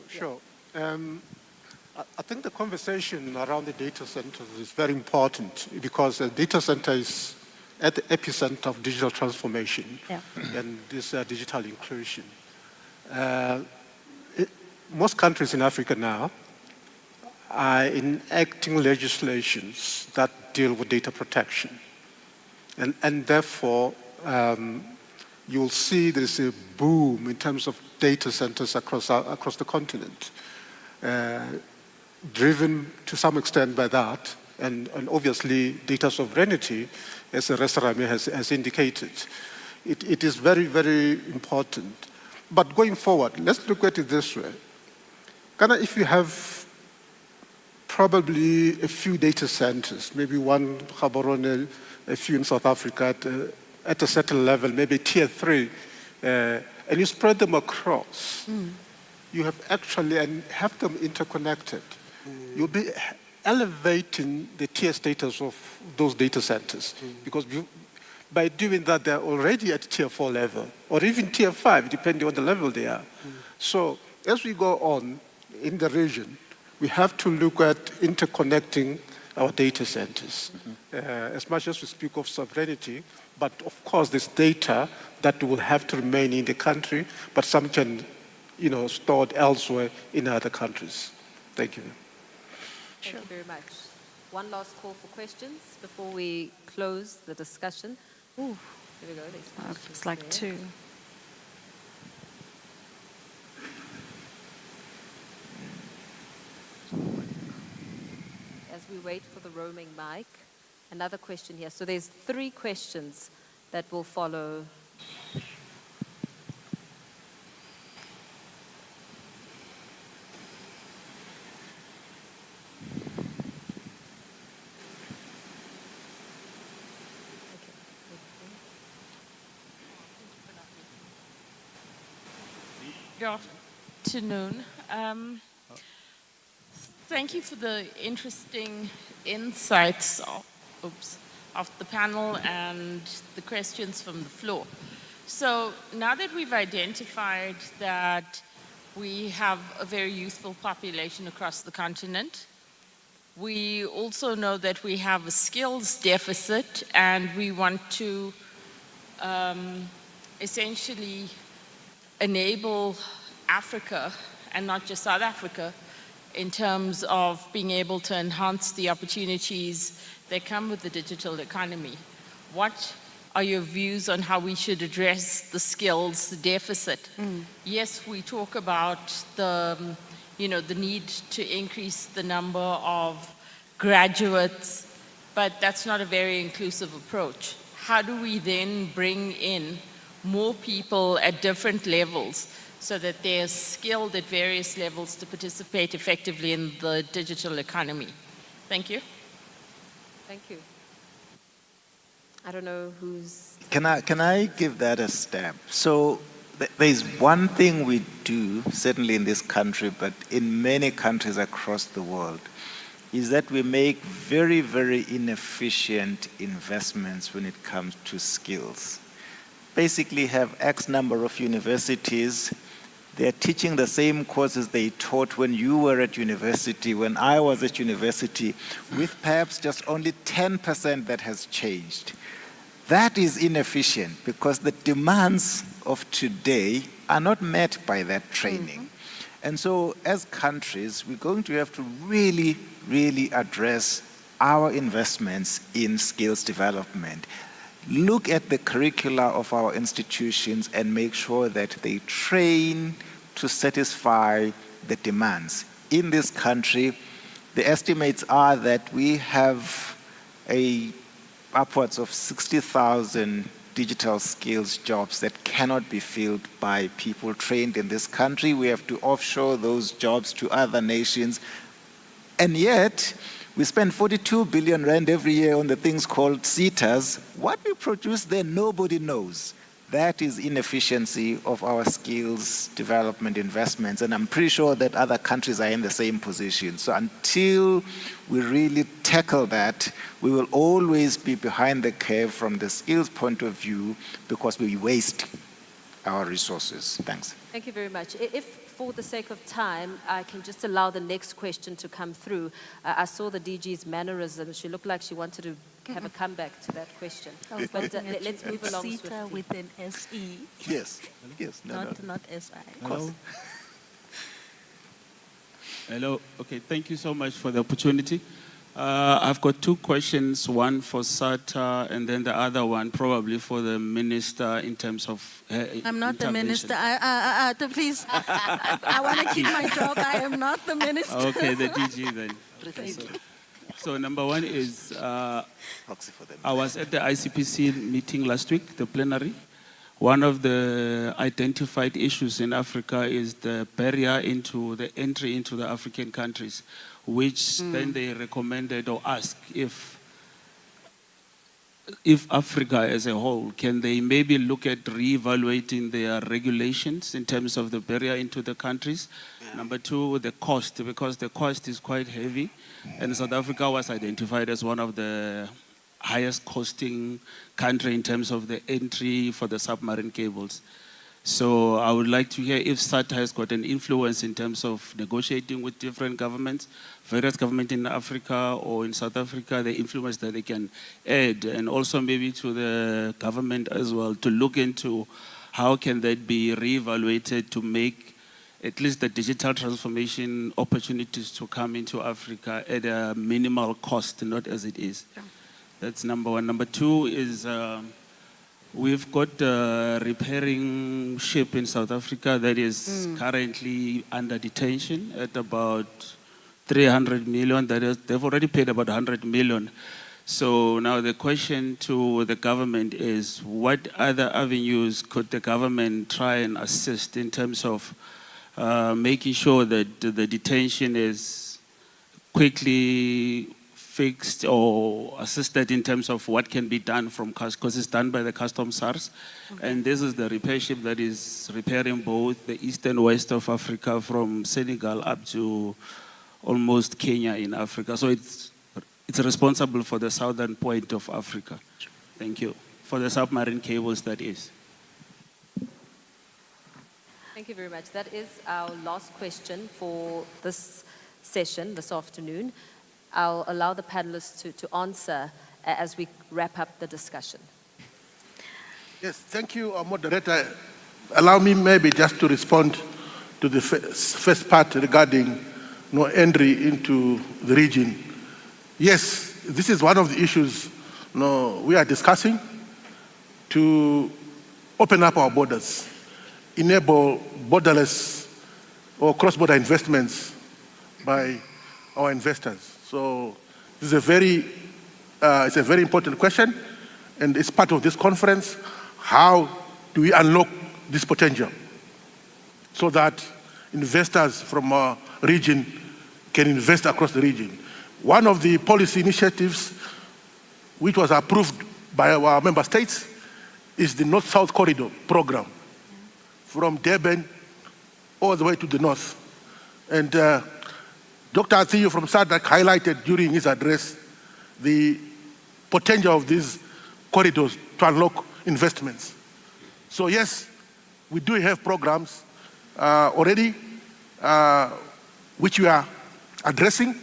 I think the conversation around the data centers is very important because the data center is at the epicenter of digital transformation and this digital inclusion. Most countries in Africa now are enacting legislations that deal with data protection. And therefore, you'll see there's a boom in terms of data centers across the continent, driven to some extent by that, and obviously data sovereignty, as Resarame has indicated. It is very, very important. But going forward, let's look at it this way. Ghana, if you have probably a few data centers, maybe one Gaborone, a few in South Africa at a certain level, maybe tier 3, and you spread them across, you have actually, and have them interconnected, you'll be elevating the tier status of those data centers. Because by doing that, they're already at tier 4 level, or even tier 5, depending on the level they are. So as we go on in the region, we have to look at interconnecting our data centers. As much as we speak of sovereignty, but of course there's data that will have to remain in the country, but some can, stored elsewhere in other countries. Thank you. Thank you very much. One last call for questions before we close the discussion. Ooh, here we go. Looks like two. As we wait for the roaming mic, another question here. So there's 3 questions that will follow. Good afternoon. Thank you for the interesting insights of the panel and the questions from the floor. So now that we've identified that we have a very youthful population across the continent, we also know that we have a skills deficit, and we want to essentially enable Africa, and not just South Africa, in terms of being able to enhance the opportunities that come with the digital economy. What are your views on how we should address the skills deficit? Yes, we talk about the need to increase the number of graduates, but that's not a very inclusive approach. How do we then bring in more people at different levels so that they're skilled at various levels to participate effectively in the digital economy? Thank you. Thank you. I don't know who's... Can I give that a stamp? So there's one thing we do, certainly in this country, but in many countries across the world, is that we make very, very inefficient investments when it comes to skills. Basically have X number of universities. They're teaching the same courses they taught when you were at university, when I was at university, with perhaps just only 10% that has changed. That is inefficient because the demands of today are not met by that training. And so as countries, we're going to have to really, really address our investments in skills development. look at the curricula of our institutions and make sure that they train to satisfy the demands. In this country, the estimates are that we have upwards of 60,000 digital skills jobs that cannot be filled by people trained in this country. We have to offshore those jobs to other nations. And yet, we spend 42 billion rand every year on the things called SATAs. What we produce there, nobody knows. That is inefficiency of our skills development investments, and I'm pretty sure that other countries are in the same position. So until we really tackle that, we will always be behind the curve from the skills point of view because we waste our resources. Thanks. Thank you very much. If, for the sake of time, I can just allow the next question to come through. I saw the DG's mannerisms. She looked like she wanted to have a comeback to that question. But let's move along SATA swiftly. with an SE. Yes. Yes. Not SI. Hello. Hello. Okay. Thank you so much for the opportunity. I've got two questions, one for SATA and then the other one probably for the minister in terms of I'm not the minister. Please, I want to keep my job. I am not the minister. Okay, the DG then. So number one is, I was at the ICPC meeting last week, the plenary. One of the identified issues in Africa is the barrier into the entry into the African countries, which then they recommended or asked if Africa as a whole, can they maybe look at reevaluating their regulations in terms of the barrier into the countries? Yeah. Number two, the cost, because the cost is quite heavy, and South Africa was identified as one of the highest costing country in terms of the entry for the submarine cables. So I would like to hear if SATA has got an influence in terms of negotiating with different governments, various governments in Africa or in South Africa, the influence that they can add, and also maybe to the government as well to look into how can that be reevaluated to make at least the digital transformation opportunities to come into Africa at a minimal cost, not as it is. Yeah. That's number one. Number two is we've got a repairing ship in South Africa that is currently under detention at about 300 million. That is, they've already paid about 100 million. So now the question to the government is, what other avenues could the government try and assist in terms of making sure that the detention is quickly fixed or assisted in terms of what can be done from because it's done by the Customs SARS. Okay. And this is the repair ship that is repairing both the east and west of Africa from Senegal up to almost Kenya in Africa. So it's responsible for the southern point of Africa. Thank you. For the submarine cables, that is. Thank you very much. That is our last question for this session this afternoon. I'll allow the panelists to answer as we wrap up the discussion. Yes, thank you, moderator. Allow me maybe just to respond to the first part regarding entry into the region. Yes, this is one of the issues we are discussing to open up our borders, enable borderless or cross-border investments by our investors. So this is it's a very important question, and it's part of this conference. How do we unlock this potential so that investors from our region can invest across the region? One of the policy initiatives which was approved by our member states is the North-South Corridor program from Durban all the way to the north. And Dr. Athiyu from SADC highlighted during his address the potential of these corridors to unlock investments. So yes, we do have programs already which we are addressing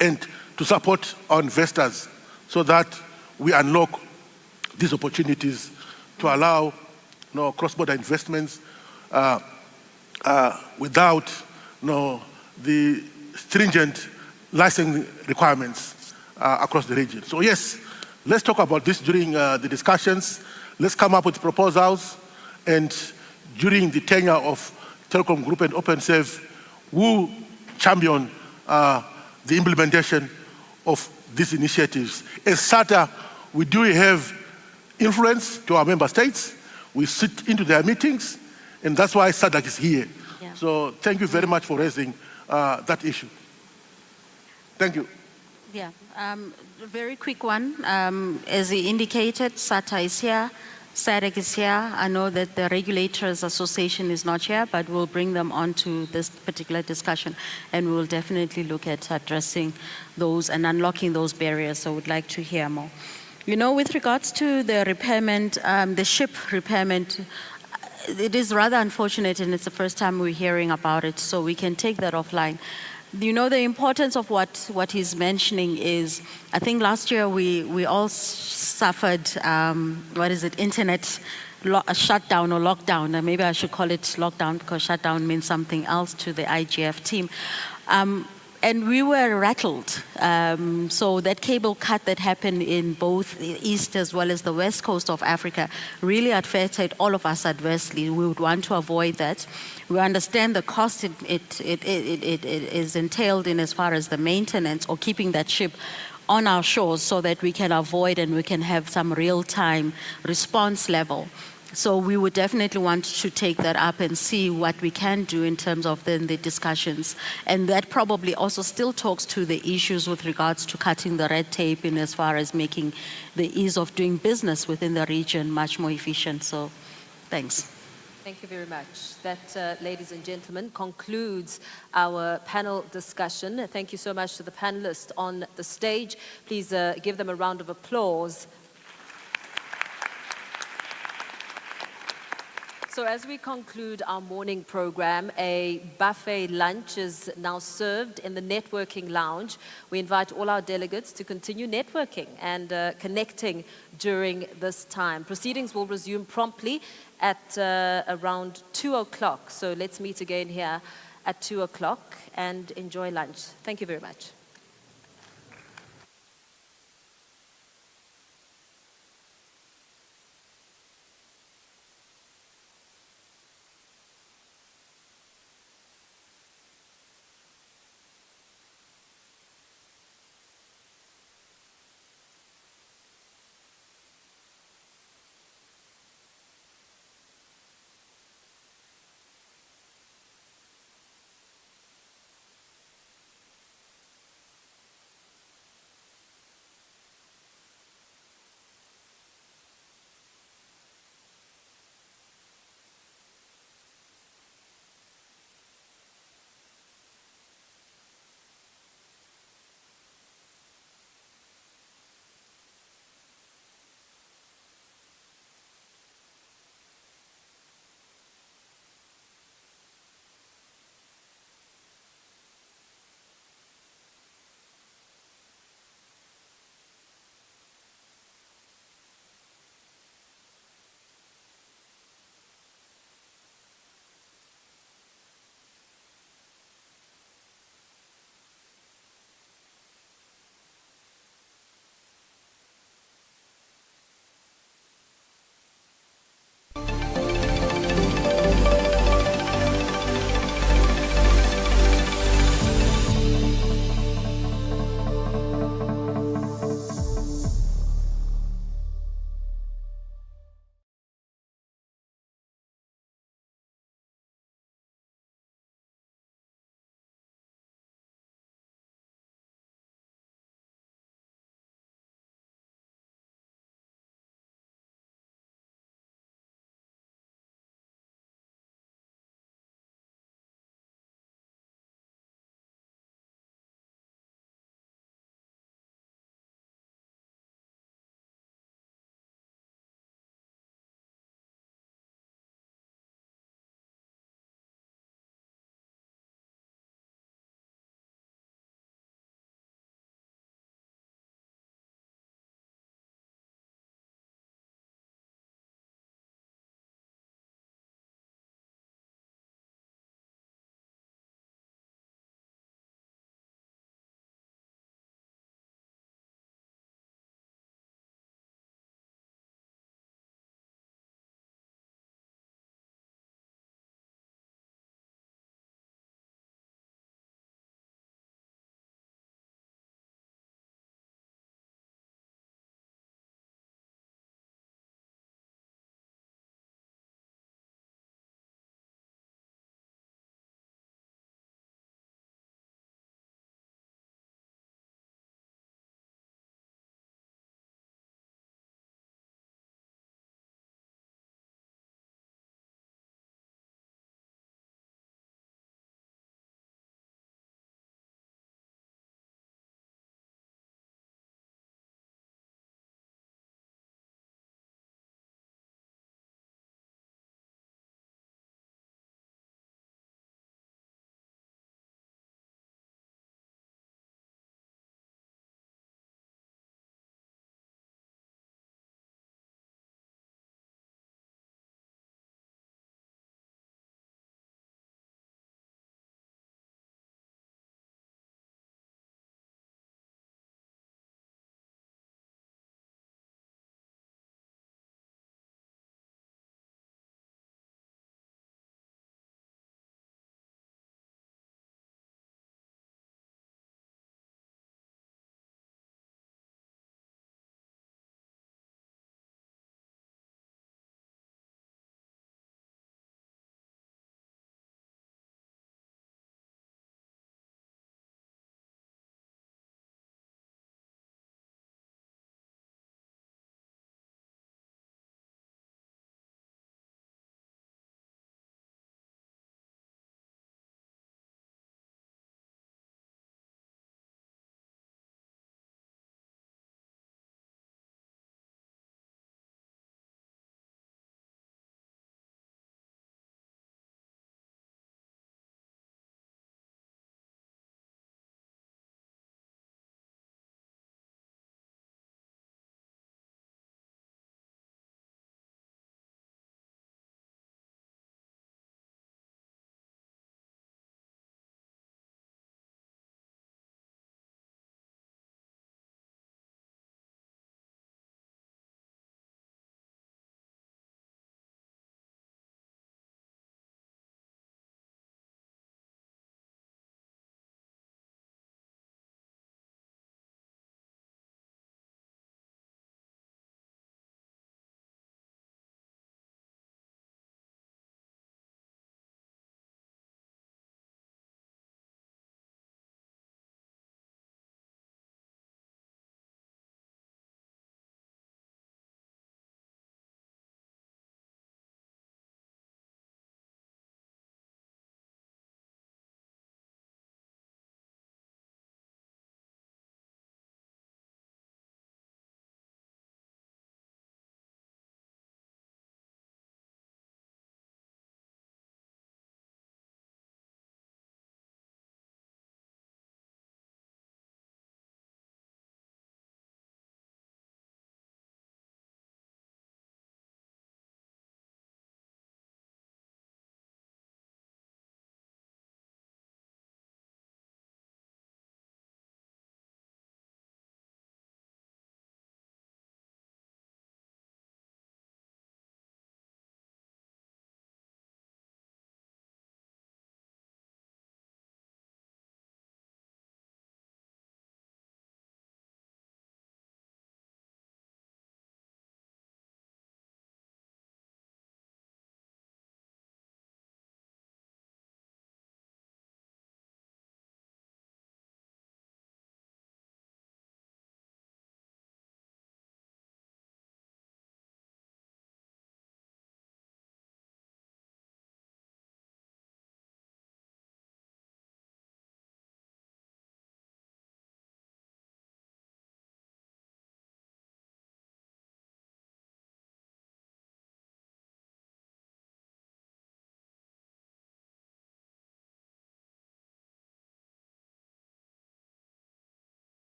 and to support our investors so that we unlock these opportunities to allow cross-border investments without the stringent licensing requirements across the region. So yes, let's talk about this during the discussions. Let's come up with proposals, and during the tenure of Telkom Group and OpenServe, who champion the implementation of these initiatives. As SATA, we do have influence to our member states. We sit into their meetings, and that's why SADC is here. Yeah. So thank you very much for raising that issue. Thank you. Yeah, a very quick one. As he indicated, SATA is here, SADC is here. I know that the Regulators Association is not here, but we'll bring them onto this particular discussion, and we'll definitely look at addressing those and unlocking those barriers. So we'd like to hear more. You know, with regards to the repairment, the ship repairment, it is rather unfortunate, and it's the first time we're hearing about it, so we can take that offline. You know, the importance of what he's mentioning is, I think last year we all suffered, internet shutdown or lockdown. And maybe I should call it lockdown because shutdown means something else to the IGF team. And we were rattled. So that cable cut that happened in both the east as well as the west coast of Africa really affected all of us adversely. We would want to avoid that. We understand the cost it is entailed in as far as the maintenance or keeping that ship on our shores so that we can avoid and we can have some real-time response level. So we would definitely want to take that up and see what we can do in terms of then the discussions. And that probably also still talks to the issues with regards to cutting the red tape in as far as making the ease of doing business within the region much more efficient. So thanks. Thank you very much. That, ladies and gentlemen, concludes our panel discussion. Thank you so much to the panelists on the stage. Please give them a round of applause. So as we conclude our morning program, a buffet lunch is now served in the networking lounge. We invite all our delegates to continue networking and connecting during this time. Proceedings will resume promptly at around 2 o'clock. So let's meet again here at 2 o'clock and enjoy lunch. Thank you very much.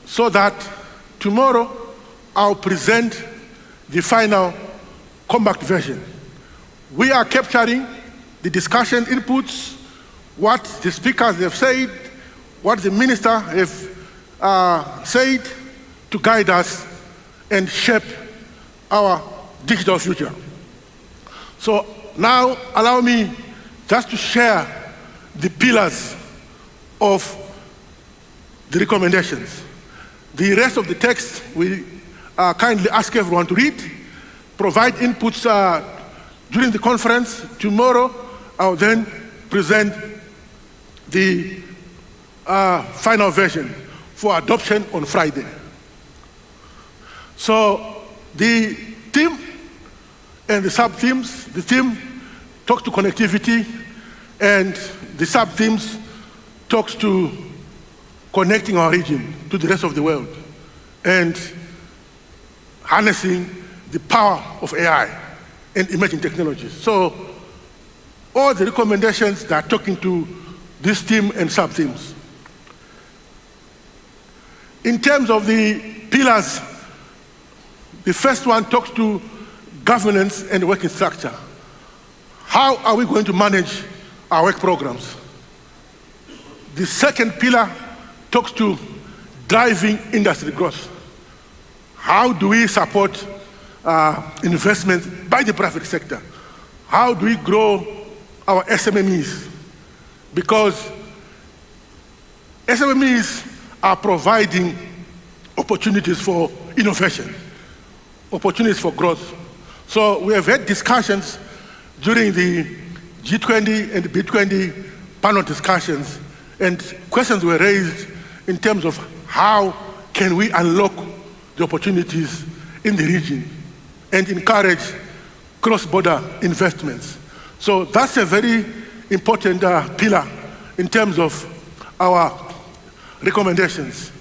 so that tomorrow I'll present the final compact version. We are capturing the discussion inputs, what the speakers have said, what the minister have said to guide us and shape our digital future. So now allow me just to share the pillars of the recommendations. The rest of the text we kindly ask everyone to read, provide inputs during the conference. Tomorrow I'll then present the final version for adoption on Friday. So the theme and the sub-themes, the theme talks to connectivity and the sub-themes talks to connecting our region to the rest of the world and harnessing the power of AI and emerging technologies. So all the recommendations that are talking to this theme and sub-themes. In terms of the pillars, the first one talks to governance and working structure. How are we going to manage our work programs? The second pillar talks to driving industry growth. How do we support investment by the private sector? How do we grow our SMMEs? Because SMMEs are providing opportunities for innovation, opportunities for growth. So we have had discussions during the G20 and B20 panel discussions, and questions were raised in terms of how can we unlock the opportunities in the region and encourage cross-border investments. So that's a very important pillar in terms of our recommendations.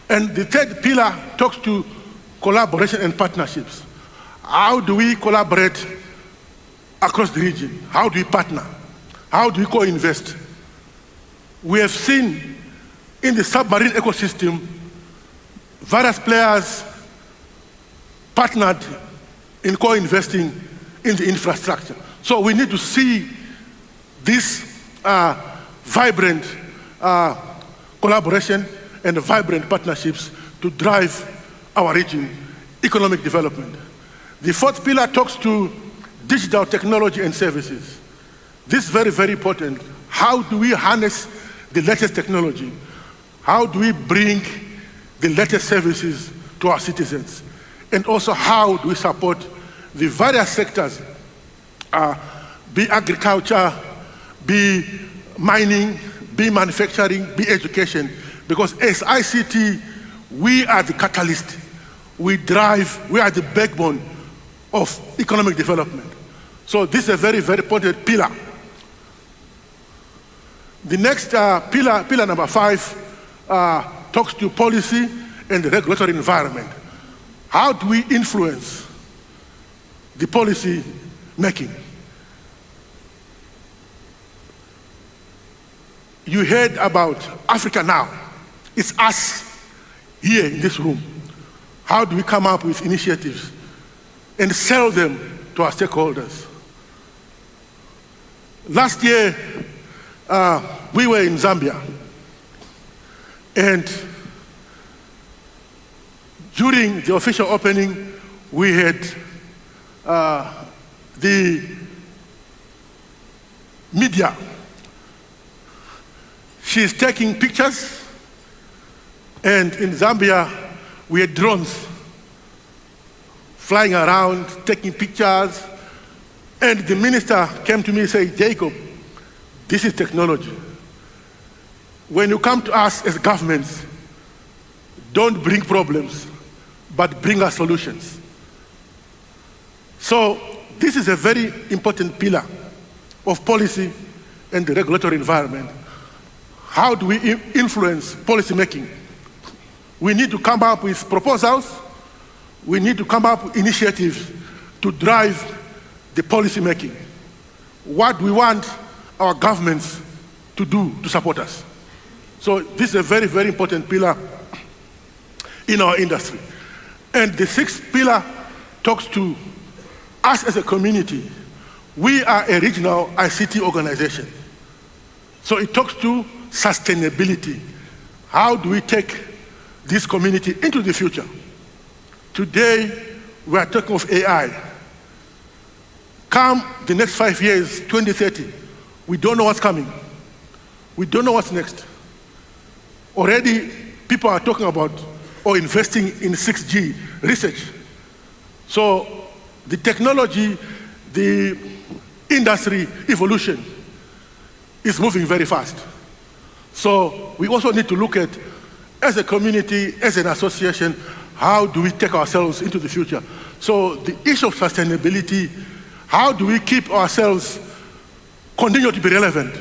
And the third pillar talks to collaboration and partnerships. How do we collaborate across the region? How do we partner? How do we co-invest? We have seen in the submarine ecosystem, various players partnered in co-investing in the infrastructure. So we need to see this vibrant collaboration and vibrant partnerships to drive our region economic development. The fourth pillar talks to digital technology and services. This is very, very important. How do we harness the latest technology? How do we bring the latest services to our citizens? And also, how do we support the various sectors, be agriculture, be mining, be manufacturing, be education? Because as ICT, we are the catalyst. We drive, we are the backbone of economic development. So this is a very, very important pillar. The next pillar number 5, talks to policy and the regulatory environment. How do we influence the policy making? You heard about Africa Now. It's us here in this room. How do we come up with initiatives and sell them to our stakeholders? Last year, we were in Zambia, and during the official opening, we had the media. She's taking pictures, and in Zambia, we had drones flying around, taking pictures, and the minister came to me and said, Jacob, this is technology. When you come to us as governments, don't bring problems, but bring us solutions. So this is a very important pillar of policy and the regulatory environment. How do we influence policy making? We need to come up with proposals. We need to come up with initiatives to drive the policy making. What we want our governments to do to support us. So this is a very, very important pillar in our industry. And the sixth pillar talks to us as a community. We are a regional ICT organization. So it talks to sustainability. How do we take this community into the future? Today, we are talking of AI. Come the next 5 years, 2030, we don't know what's coming. We don't know what's next. Already, people are talking about or investing in 6G research. So the technology, the industry evolution is moving very fast. So we also need to look at, as a community, as an association, how do we take ourselves into the future? So the issue of sustainability, how do we keep ourselves continue to be relevant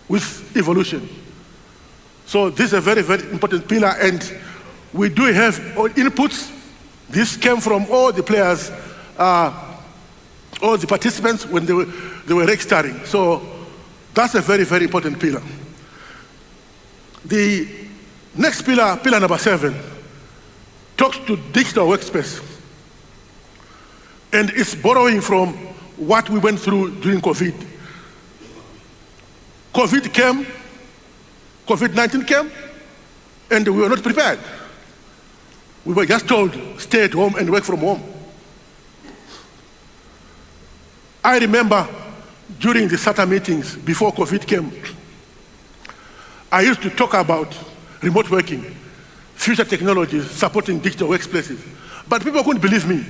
with evolution? So this is a very, very important pillar, and we do have inputs. This came from all the players, all the participants when they were registering. So that's a very, very important pillar. The next pillar, pillar number 7, talks to digital workspace. And it's borrowing from what we went through during COVID. COVID-19 came, and we were not prepared. We were just told, stay at home and work from home. I remember during the SATA meetings before COVID came, I used to talk about remote working, future technologies supporting digital workplaces, but people couldn't believe me.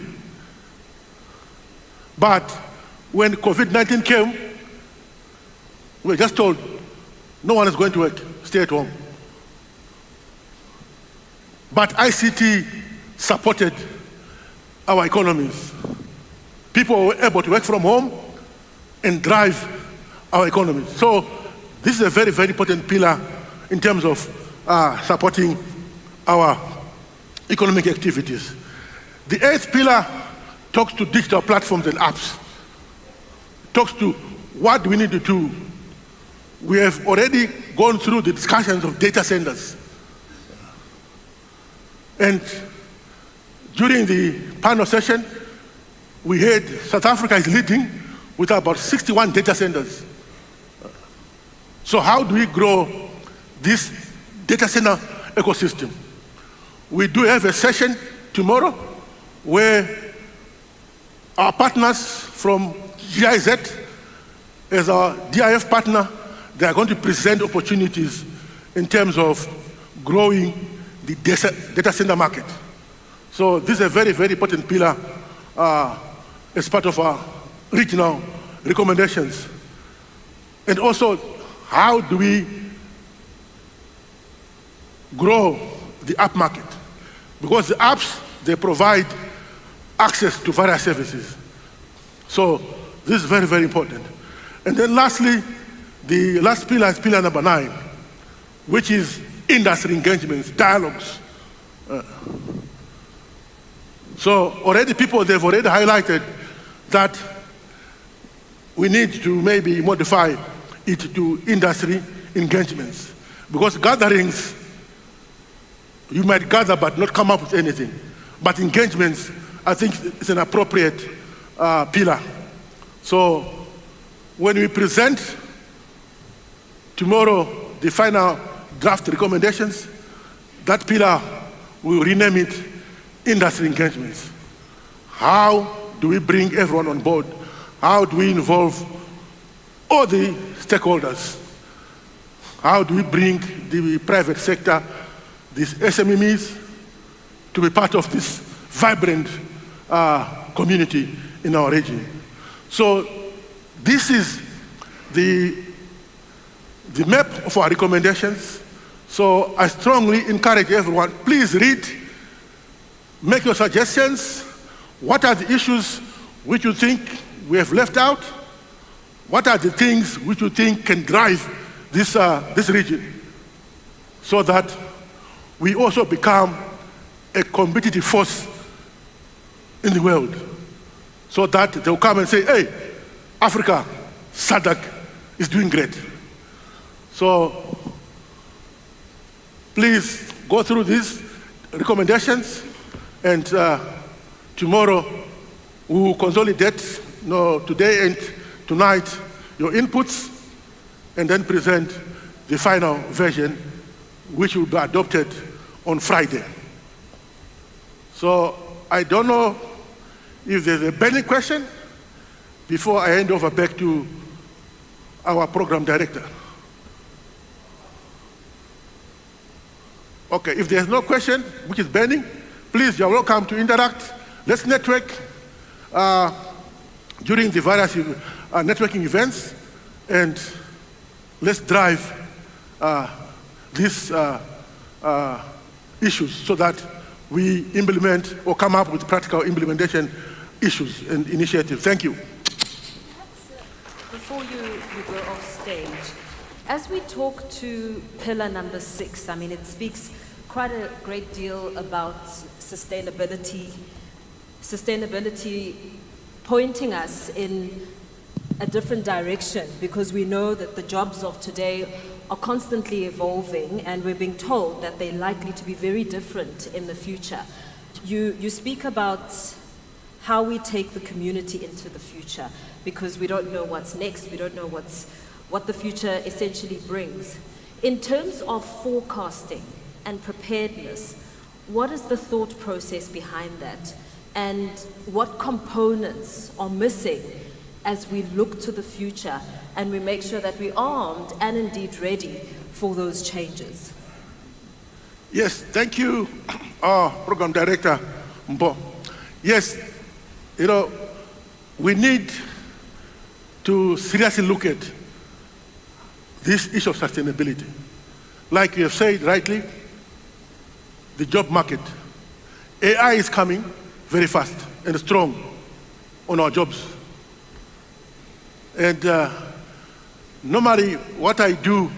But when COVID-19 came, we were just told, no one is going to work, stay at home. But ICT supported our economies. People were able to work from home and drive our economy. So this is a very, very important pillar in terms of supporting our economic activities. The 8th pillar talks to digital platforms and apps. Talks to what do we need to do. We have already gone through the discussions of data centers. And during the panel session, we heard South Africa is leading with about 61 data centers. So how do we grow this data center ecosystem? We do have a session tomorrow where our partners from GIZ, as our DIF partner, they are going to present opportunities in terms of growing the data center market. So this is a very, very important pillar as part of our regional recommendations. And also, how do we grow the app market? Because the apps, they provide access to various services. So this is very, very important. And then lastly, the last pillar is pillar number 9, which is industry engagements, dialogues. So already people, they've already highlighted that we need to maybe modify it to industry engagements. Because gatherings, you might gather but not come up with anything. But engagements, I think it's an appropriate pillar. So when we present tomorrow the final draft recommendations, that pillar, we will rename it industry engagements. How do we bring everyone on board? How do we involve all the stakeholders? How do we bring the private sector, these SMEs, to be part of this vibrant community in our region? So this is the map of our recommendations. So I strongly encourage everyone, please read, make your suggestions. What are the issues which you think we have left out? What are the things which you think can drive this region so that we also become a competitive force in the world, so that they'll come and say, hey, Africa, SADC is doing great. So please go go through these recommendations, and tomorrow we will consolidate today and tonight your inputs, and then present the final version, which will be adopted on Friday. So I don't know if there's a burning question before I hand over back to our program director. Okay, if there's no question which is burning, please, you're welcome to interact. Let's network during the various networking events, and let's drive these issues so that we implement or come up with practical implementation issues and initiatives. Thank you. Before you go off stage, as we talk to pillar number 6, I mean, it speaks quite a great deal about sustainability pointing us in a different direction, because we know that the jobs of today are constantly evolving, and we're being told that they're likely to be very different in the future. You speak about how we take the community into the future, because we don't know what's next, we don't know what the future essentially brings. In terms of forecasting and preparedness, what is the thought process behind that? And what components are missing as we look to the future and we make sure that we're armed and indeed ready for those changes? Yes, thank you, Program Director Mbo. Yes, we need to seriously look at this issue of sustainability. Like you have said rightly, the job market. AI is coming very fast and strong on our jobs. And normally what I do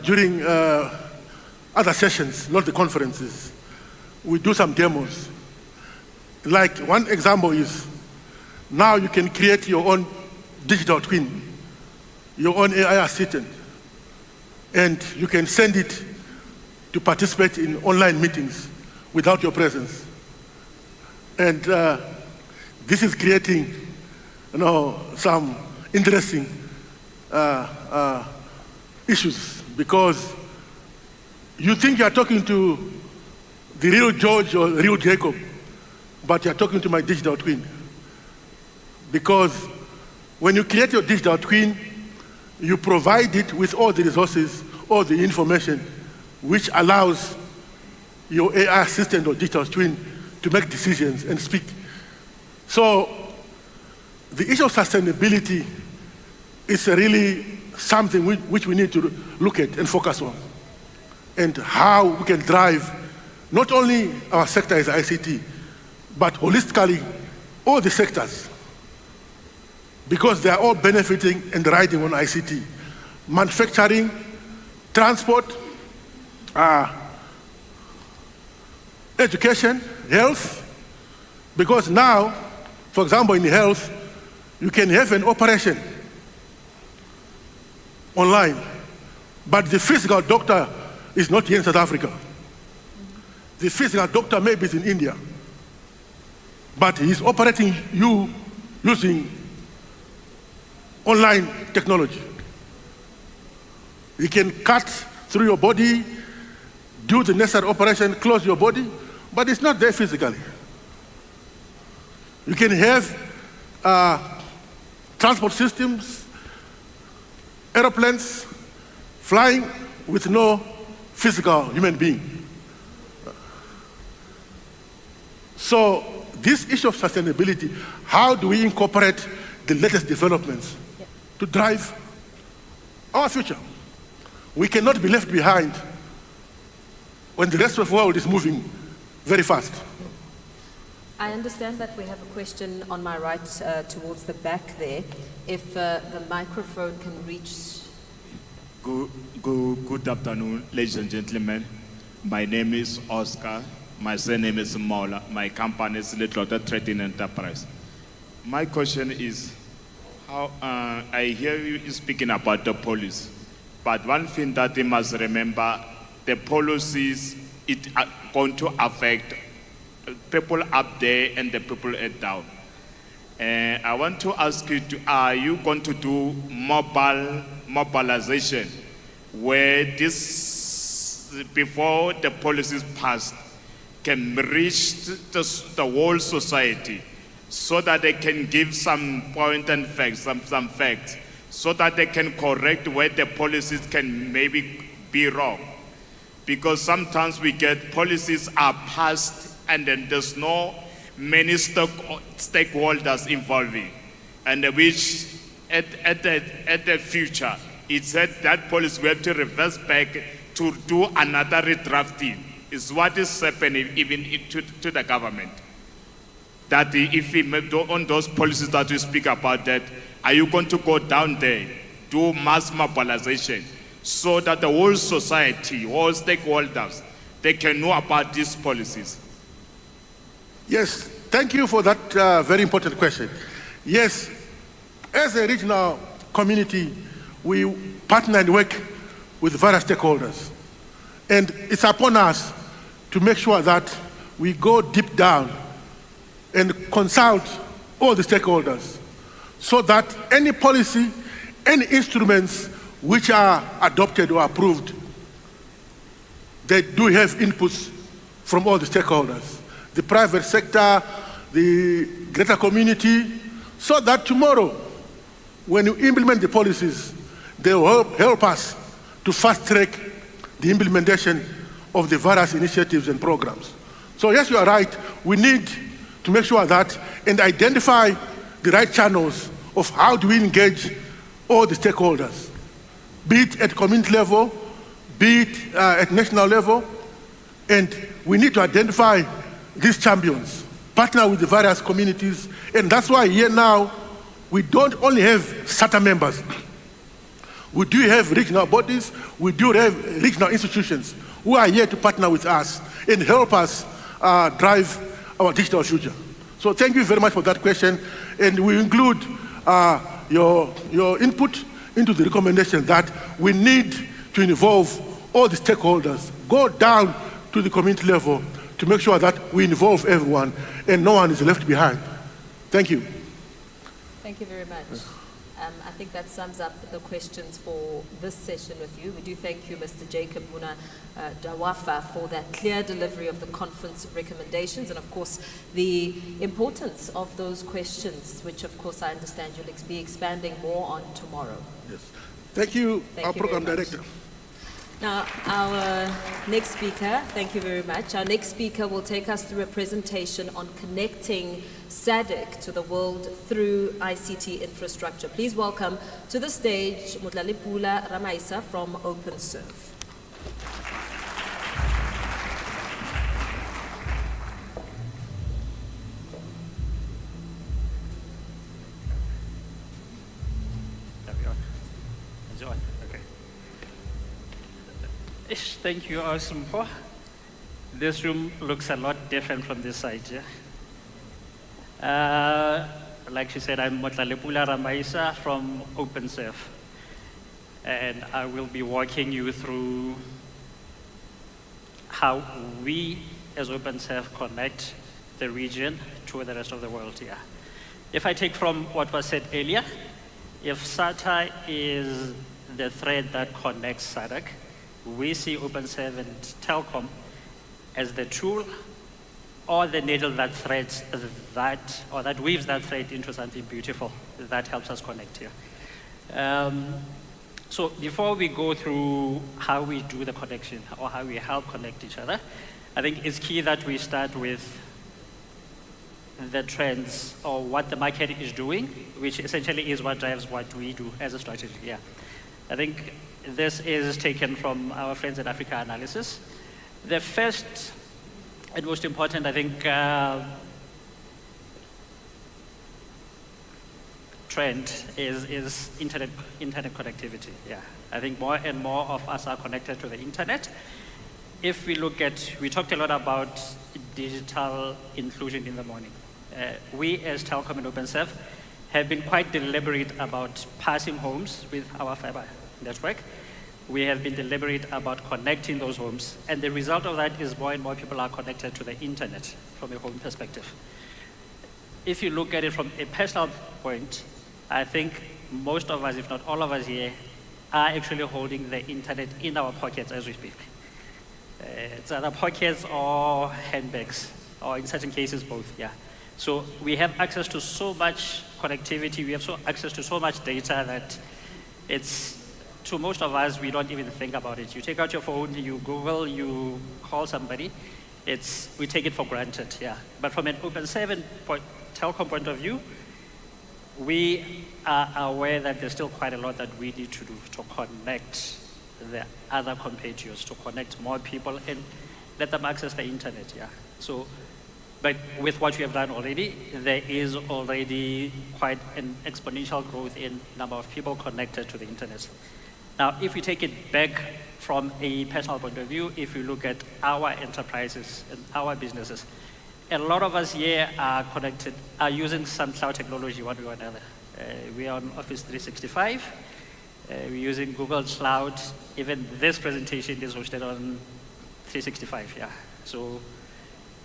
during other sessions, not the conferences, we do some demos. Like one example is, now you can create your own digital twin, your own AI assistant, and you can send it to participate in online meetings without your presence. And this is creating, some interesting issues, because you think you are talking to the real George or the real Jacob, but you are talking to my digital twin. Because when you create your digital twin, you provide it with all the resources, all the information, which allows your AI assistant or digital twin to make decisions and speak. So the issue of sustainability is really something which we need to look at and focus on, and how we can drive not only our sector as ICT, but holistically all the sectors, because they are all benefiting and riding on ICT. Manufacturing, transport, education, health, because now, for example, in health, you can have an operation online, but the physical doctor is not here in South Africa. The physical doctor maybe is in India, but he's operating you using online technology. He can cut through your body, do the necessary operation, close your body, but it's not there physically. You can have transport systems, airplanes, flying with no physical human being. So this issue of sustainability, how do we incorporate the latest developments to drive our future? We cannot be left behind when the rest of the world is moving very fast. I understand that we have a question on my right towards the back there. If the microphone can reach. Good afternoon, ladies and gentlemen. My name is Oscar. My surname is Mola. My company is Little Trading Enterprise. My question is, how I hear you speaking about the police, but one thing that you must remember, the policies it are going to affect people up there and the people down. I want to ask you, are you going to do mobilization where this, before the policies passed, can reach the whole society so that they can give some point and facts, some facts, so that they can correct where the policies can maybe be wrong? Because sometimes we get policies are passed and then there's no many stakeholders involving, and which at the future, it said that policy we have to reverse back to do another redrafting. Is what is happening even to the government. That if we on those policies that we speak about, that are you going to go down there, do mass mobilization, so that the whole society, all stakeholders, they can know about these policies? Yes, thank you for that very important question. Yes, as a regional community, we partner and work with various stakeholders. And it's upon us to make sure that we go deep down and consult all the stakeholders so that any policy, any instruments which are adopted or approved, they do have inputs from all the stakeholders, the private sector, the greater community, so that tomorrow, when you implement the policies, they will help us to fast-track the implementation of the various initiatives and programs. So yes, you are right. We need to make sure that and identify the right channels of how do we engage all the stakeholders, be it at community level, be it at national level, and we need to identify these champions, partner with the various communities, and that's why here now, we don't only have SATA members. We do have regional bodies, we do have regional institutions who are here to partner with us and help us drive our digital future. So thank you very much for that question, and we include your input into the recommendation that we need to involve all the stakeholders, go down to the community level to make sure that we involve everyone and no one is left behind. Thank you. Thank you very much. I think that sums up the questions for this session with you. We do thank you, Mr. Jacob Muna Dawafa, for that clear delivery of the conference recommendations and, of course, the importance of those questions, which, of course, I understand you'll be expanding more on tomorrow. Yes. Thank you, our program director. Now, our next speaker, thank you very much. Our next speaker will take us through a presentation on connecting SADC to the world through ICT infrastructure. Please welcome to the stage Mutlalipula Ramaisa from OpenServe. Thank you, Ausumpo. This room looks a lot different from this side, yeah? Like she said, I'm Motlalepula Ramaisa from OpenServe. And I will be walking you through how we as OpenServe connect the region to the rest of the world, yeah. If I take from what was said earlier, if SATA is the thread that connects SADC, we see OpenServe and Telkom as the tool or the needle that threads that, or that weaves that thread into something beautiful that helps us connect here. So before we go through how we do the connection or how we help connect each other, I think it's key that we start with the trends or what the market is doing, which essentially is what drives what we do as a strategy. Yeah, I think this is taken from our friends at Africa Analysis. The first and most important, I think, trend is internet connectivity. Yeah, I think more and more of us are connected to the internet. If we look at, we talked a lot about digital inclusion in the morning. We as Telkom and OpenServe have been quite deliberate about passing homes with our fiber network. we have been deliberate about connecting those homes. And the result of that is more and more people are connected to the internet from a home perspective. If you look at it from a personal point, I think most of us, if not all of us here, are actually holding the internet in our pockets as we speak. It's either pockets or handbags, or in certain cases both, yeah. So we have access to so much connectivity, we have access to so much data that it's, to most of us, we don't even think about it. You take out your phone, you Google, you call somebody, we take it for granted, yeah. But from an Open7 Telkom point of view, we are aware that there's still quite a lot that we need to do to connect the other compatriots, to connect more people and let them access the internet, yeah. So, but with what we have done already, there is already quite an exponential growth in number of people connected to the internet. Now, if we take it back from a personal point of view, if we look at our enterprises and our businesses, a lot of us here are connected, are using some cloud technology one way or another. We are on Office 365, we're using Google Cloud. Even this presentation is hosted on 365, yeah. So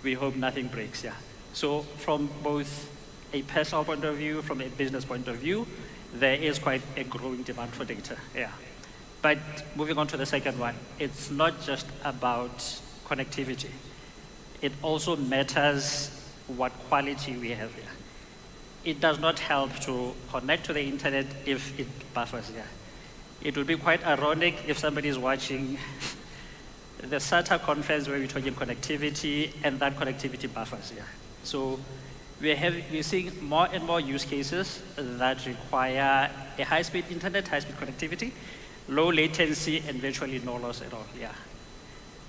we hope nothing breaks, yeah. So from both a personal point of view, from a business point of view, there is quite a growing demand for data, yeah. But moving on to the second one, it's not just about connectivity. It also matters what quality we have here. It does not help to connect to the internet if it buffers here. It would be quite ironic if somebody is watching the SATA conference where we're talking connectivity and that connectivity buffers here. So we're seeing more and more use cases that require a high-speed internet, high-speed connectivity, low latency, and virtually no loss at all, yeah.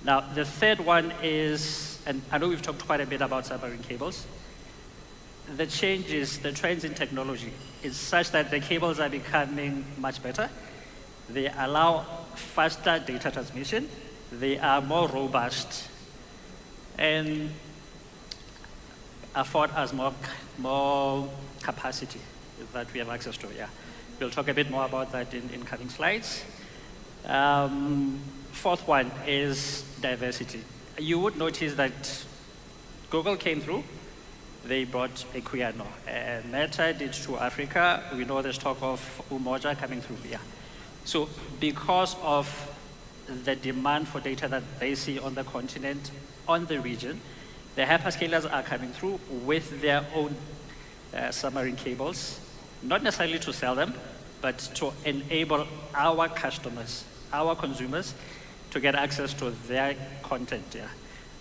Now, the third one is, and I know we've talked quite a bit about submarine cables. The changes, the trends in technology is such that the cables are becoming much better. They allow faster data transmission. They are more robust and afford us more capacity that we have access to, yeah. We'll talk a bit more about that in coming slides. Fourth one is diversity. You would notice that Google came through, they brought Equiano. Meta did to Africa. We know there's talk of Umoja coming through here. So because of the demand for data that they see on the continent, on the region, the hyperscalers are coming through with their own submarine cables, not necessarily to sell them, but to enable our customers, our consumers, to get access to their content, yeah.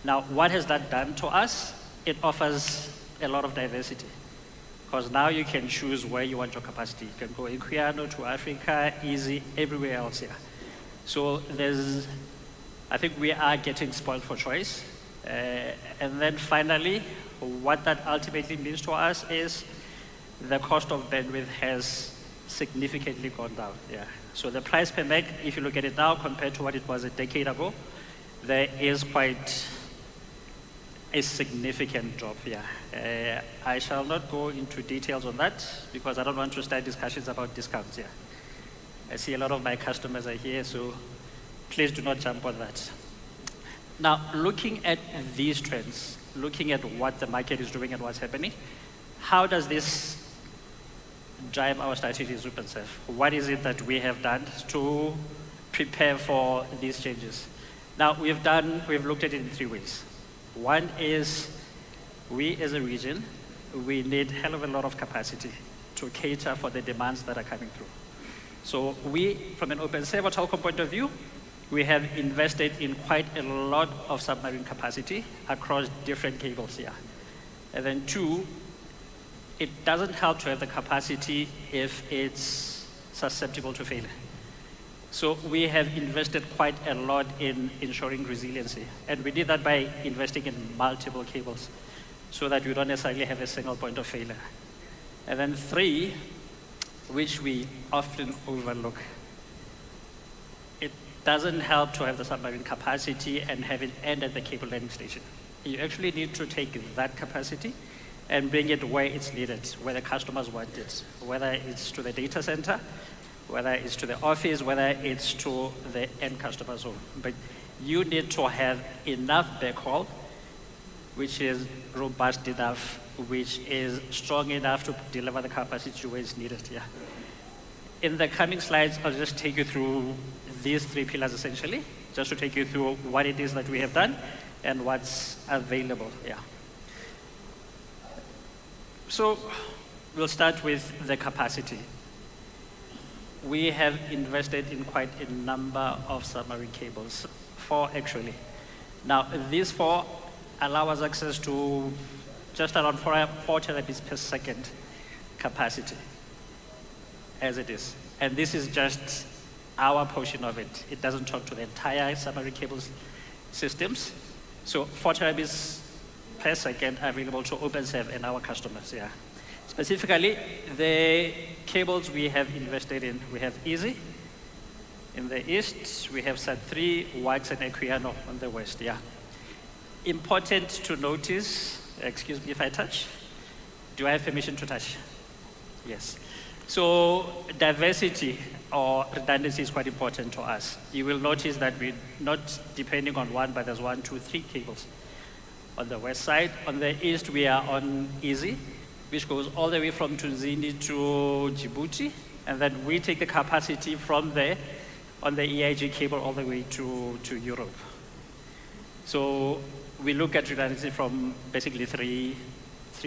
Now, what has that done to us? It offers a lot of diversity, because now you can choose where you want your capacity. You can go Equiano to Africa, easy, everywhere else, yeah. So I think we are getting spoiled for choice. And then finally, what that ultimately means to us is the cost of bandwidth has significantly gone down, yeah. So the price per meg, if you look at it now compared to what it was a decade ago, there is quite a significant drop, yeah. I shall not go into details on that because I don't want to start discussions about discounts, yeah. I see a lot of my customers are here, so please do not jump on that. Now, looking at these trends, looking at what the market is doing and what's happening, how does this drive our strategy as Openserve? What is it that we have done to prepare for these changes? Now, we've looked at it in three ways. One is, we as a region, we need a hell of a lot of capacity to cater for the demands that are coming through. So we, from an Openserve Telkom point of view, we have invested in quite a lot of submarine capacity across different cables here. And then two, it doesn't help to have the capacity if it's susceptible to failure. So we have invested quite a lot in ensuring resiliency. And we did that by investing in multiple cables so that we don't necessarily have a single point of failure. And then three, which we often overlook, it doesn't help to have the submarine capacity and have it end at the cable landing station. You actually need to take that capacity and bring it where it's needed, where the customers want it, whether it's to the data center whether it's to the office, whether it's to the end customer's home. But you need to have enough backhaul, which is robust enough, which is strong enough to deliver the capacity where it's needed. Yeah. In the coming slides, I'll just take you through these three pillars essentially, just to take you through what it is that we have done and what's available. Yeah. So we'll start with the capacity. We have invested in quite a number of submarine cables, 4 actually. Now, these 4 allow us access to just around 4 terabits per second capacity, as it is. And this is just our portion of it. It doesn't talk to the entire submarine cables systems. So 4 terabits per second are available to OpenServe and our customers, yeah. Specifically, the cables we have invested in, we have Easy in the east, we have SAT3, WAX and Equiano on the west, yeah. Important to notice, excuse me if I touch. Do I have permission to touch? Yes. So diversity or redundancy is quite important to us. You will notice that we're not depending on one, but there's 1, 2, 3 cables. On the west side, on the east, we are on Easy, which goes all the way from Tunzini to Djibouti, and then we take the capacity from there on the EIG cable all the way to Europe. So we look at redundancy from basically three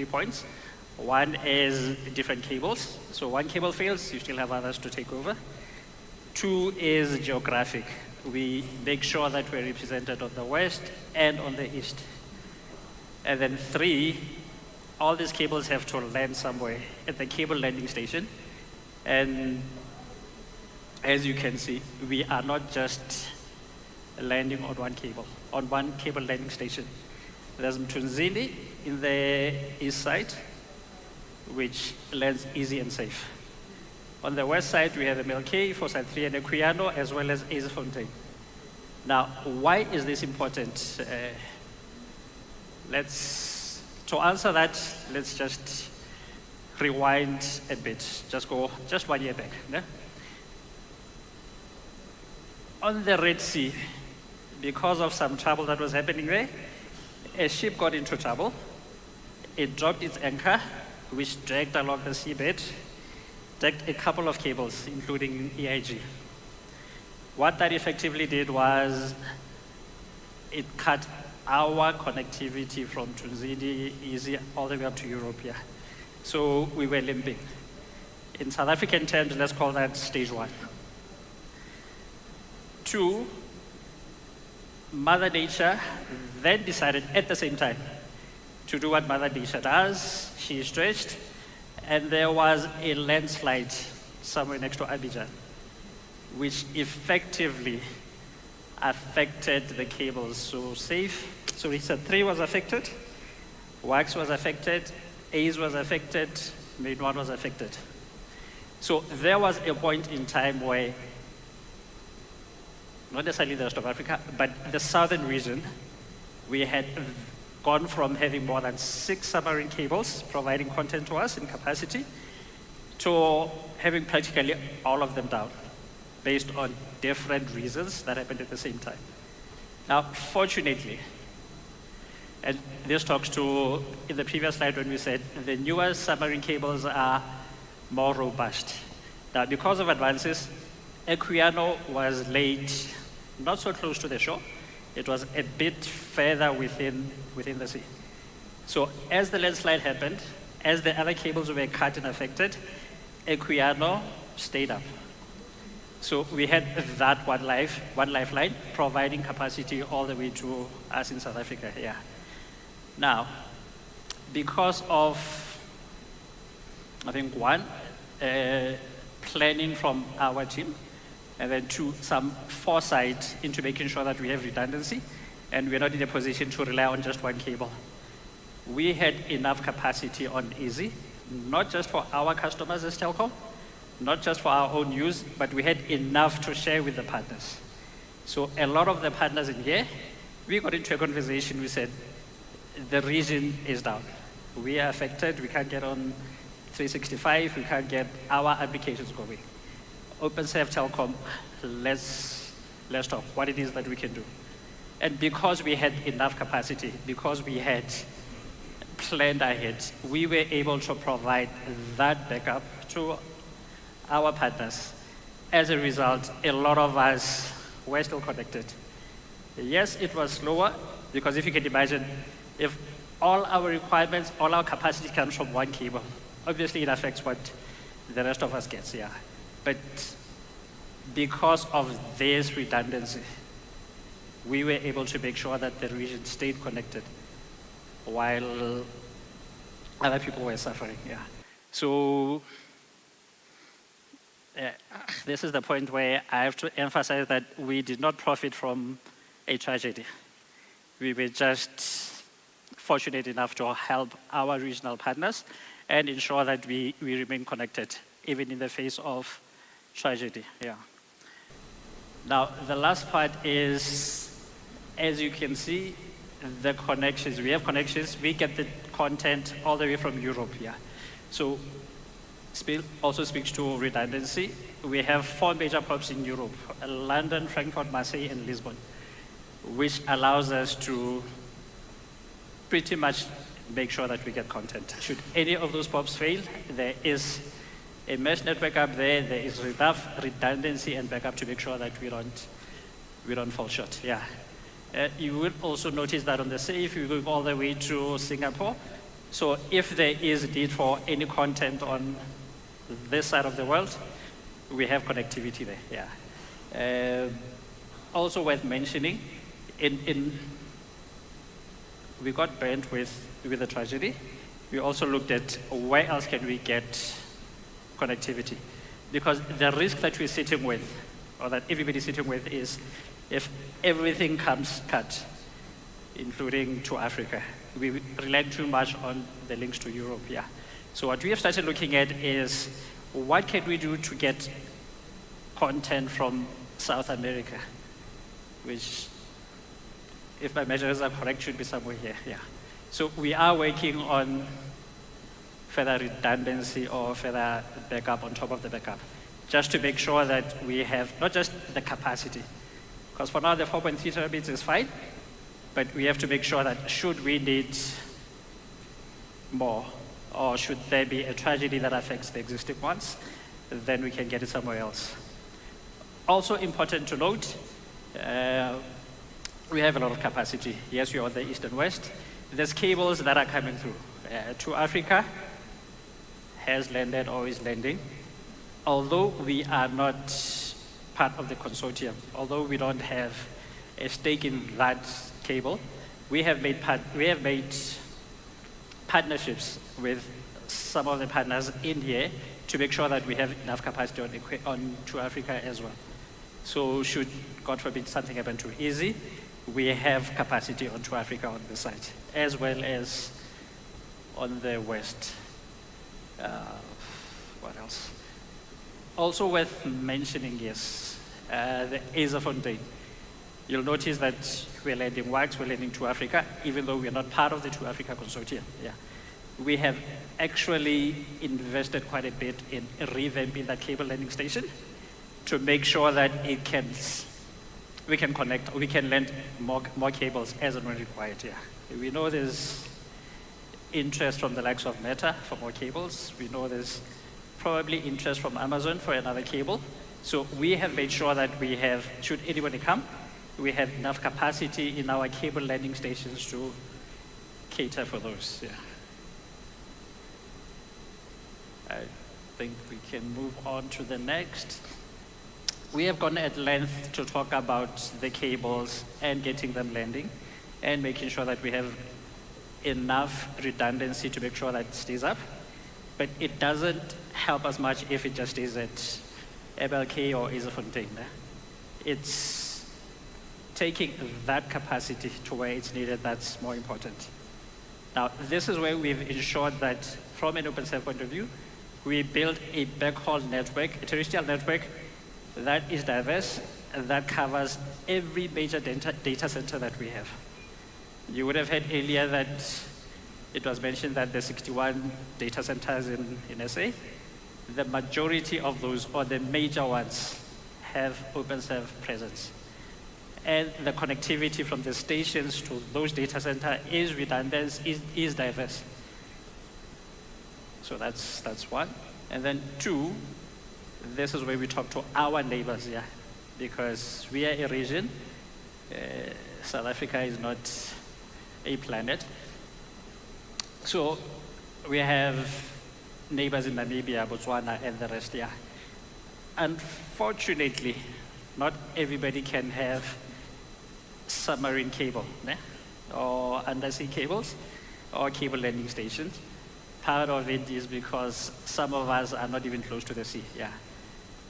points. One is different cables. So one cable fails, you still have others to take over. 2 is geographic. We make sure that we're represented on the west and on the east. And then 3, all these cables have to land somewhere at the cable landing station. And as you can see, we are not just landing on one cable landing station. There's Mtunzini in the east side, which lands easy and safe. On the west side, we have MLK for SAT3 and Equiano, as well as Azefontein. Now, why is this important? To answer that, let's just rewind a bit. Just go 1 year back. Yeah? On the Red Sea, because of some trouble that was happening there, a ship got into trouble. It dropped its anchor, which dragged along the seabed, dragged a couple of cables, including EIG. What that effectively did was it cut our connectivity from Tunzini, Easy, all the way up to Europe, yeah. So we were limping. In South African terms, let's call that stage 1. 2, Mother Nature then decided at the same time to do what Mother Nature does. She stretched, and there was a landslide somewhere next to Abidjan, which effectively affected the cables. So SAT3 was affected, WAX was affected, ACE was affected, Main 1 was affected. So there was a point in time where, not necessarily the rest of Africa, but the southern region, we had gone from having more than 6 submarine cables providing content to us in capacity to having practically all of them down based on different reasons that happened at the same time. Now, fortunately, and this talks to, in the previous slide when we said the newer submarine cables are more robust. Now, because of advances, Equiano was laid not so close to the shore. It was a bit further within the sea. So as the landslide happened, as the other cables were cut and affected, Equiano stayed up. So we had that one lifeline, providing capacity all the way to us in South Africa here. Now, because of, I think 1, planning from our team, and then 2, some foresight into making sure that we have redundancy, and we're not in a position to rely on just one cable. We had enough capacity on Easy, not just for our customers as Telkom, not just for our own use, but we had enough to share with the partners. So a lot of the partners in here, we got into a conversation, we said, the region is down. We are affected, we can't get on 365, we can't get our applications going. OpenServe Telkom, let's talk what it is that we can do. And because we had enough capacity, because we had planned ahead, we were able to provide that backup to our partners. As a result, a lot of us were still connected. Yes, it was slower, because if you can imagine, if all our requirements, all our capacity comes from one cable, obviously it affects what the rest of us gets, yeah. But because of this redundancy, we were able to make sure that the region stayed connected while other people were suffering, yeah. So this is the point where I have to emphasize that we did not profit from a tragedy. We were just fortunate enough to help our regional partners and ensure that we remain connected, even in the face of tragedy, yeah. Now, the last part is, as you can see, the connections. We have connections. We get the content all the way from Europe, yeah. So, also speaks to redundancy. We have 4 major hubs in Europe: London, Frankfurt, Marseille, and Lisbon, which allows us to pretty much make sure that we get content. Should any of those hubs fail, there is a mesh network up there. There is enough redundancy and backup to make sure that we don't fall short. Yeah. You will also notice that on the SAFE, we're going all the way to Singapore. So if there is a need for any content on this side of the world, we have connectivity there. Yeah. Also worth mentioning, we got burnt with the tragedy. We also looked at where else can we get connectivity, because the risk that we're sitting with, or that everybody's sitting with, is if everything comes cut, including to Africa, we rely too much on the links to Europe. Yeah. So what we have started looking at is what can we do to get content from South America, which, if my measures are correct, should be somewhere here. Yeah. So we are working on further redundancy or further backup on top of the backup, just to make sure that we have not just the capacity, because for now the 4.3 terabits is fine, but we have to make sure that should we need more, or should there be a tragedy that affects the existing ones, then we can get it somewhere else. Also important to note, we have a lot of capacity. Yes, we are on the east and west. There's cables that are coming through. To Africa has landed or is landing. Although we are not part of the consortium, although we don't have a stake in that cable, we have made partnerships with some of the partners in here to make sure that we have enough capacity on to Africa as well. So should, God forbid, something happen to Easy, we have capacity onto Africa on the site, as well as on the west. What else? Also worth mentioning, yes, the Fontaine. You'll notice that we're landing WACS, we're landing to Africa, even though we're not part of the To Africa consortium. Yeah. We have actually invested quite a bit in revamping that cable landing station to make sure that we can connect, we can land more cables as and when required. Yeah. We know there's interest from the likes of Meta for more cables. We know there's probably interest from Amazon for another cable. So we have made sure that we have, should anybody come, we have enough capacity in our cable landing stations to cater for those. Yeah. I think we can move on to the next. We have gone at length to talk about the cables and getting them landing and making sure that we have enough redundancy to make sure that it stays up. But it doesn't help us much if it just stays at MLK or Fontaine. It's taking that capacity to where it's needed that's more important. Now, this is where we've ensured that from an OpenServe point of view, we build a backhaul network, a terrestrial network that is diverse and that covers every major data center that we have. You would have heard earlier that it was mentioned that there's 61 data centers in SA. the majority of those, or the major ones, have OpenServe presence. And the connectivity from the stations to those data centers is redundant, is diverse. So that's one. And then two, this is where we talk to our neighbors, yeah, because we are a region. South Africa is not a planet. So we have neighbors in Namibia, Botswana, and the rest, yeah. Unfortunately, not everybody can have submarine cable, or undersea cables, or cable landing stations. Part of it is because some of us are not even close to the sea, yeah.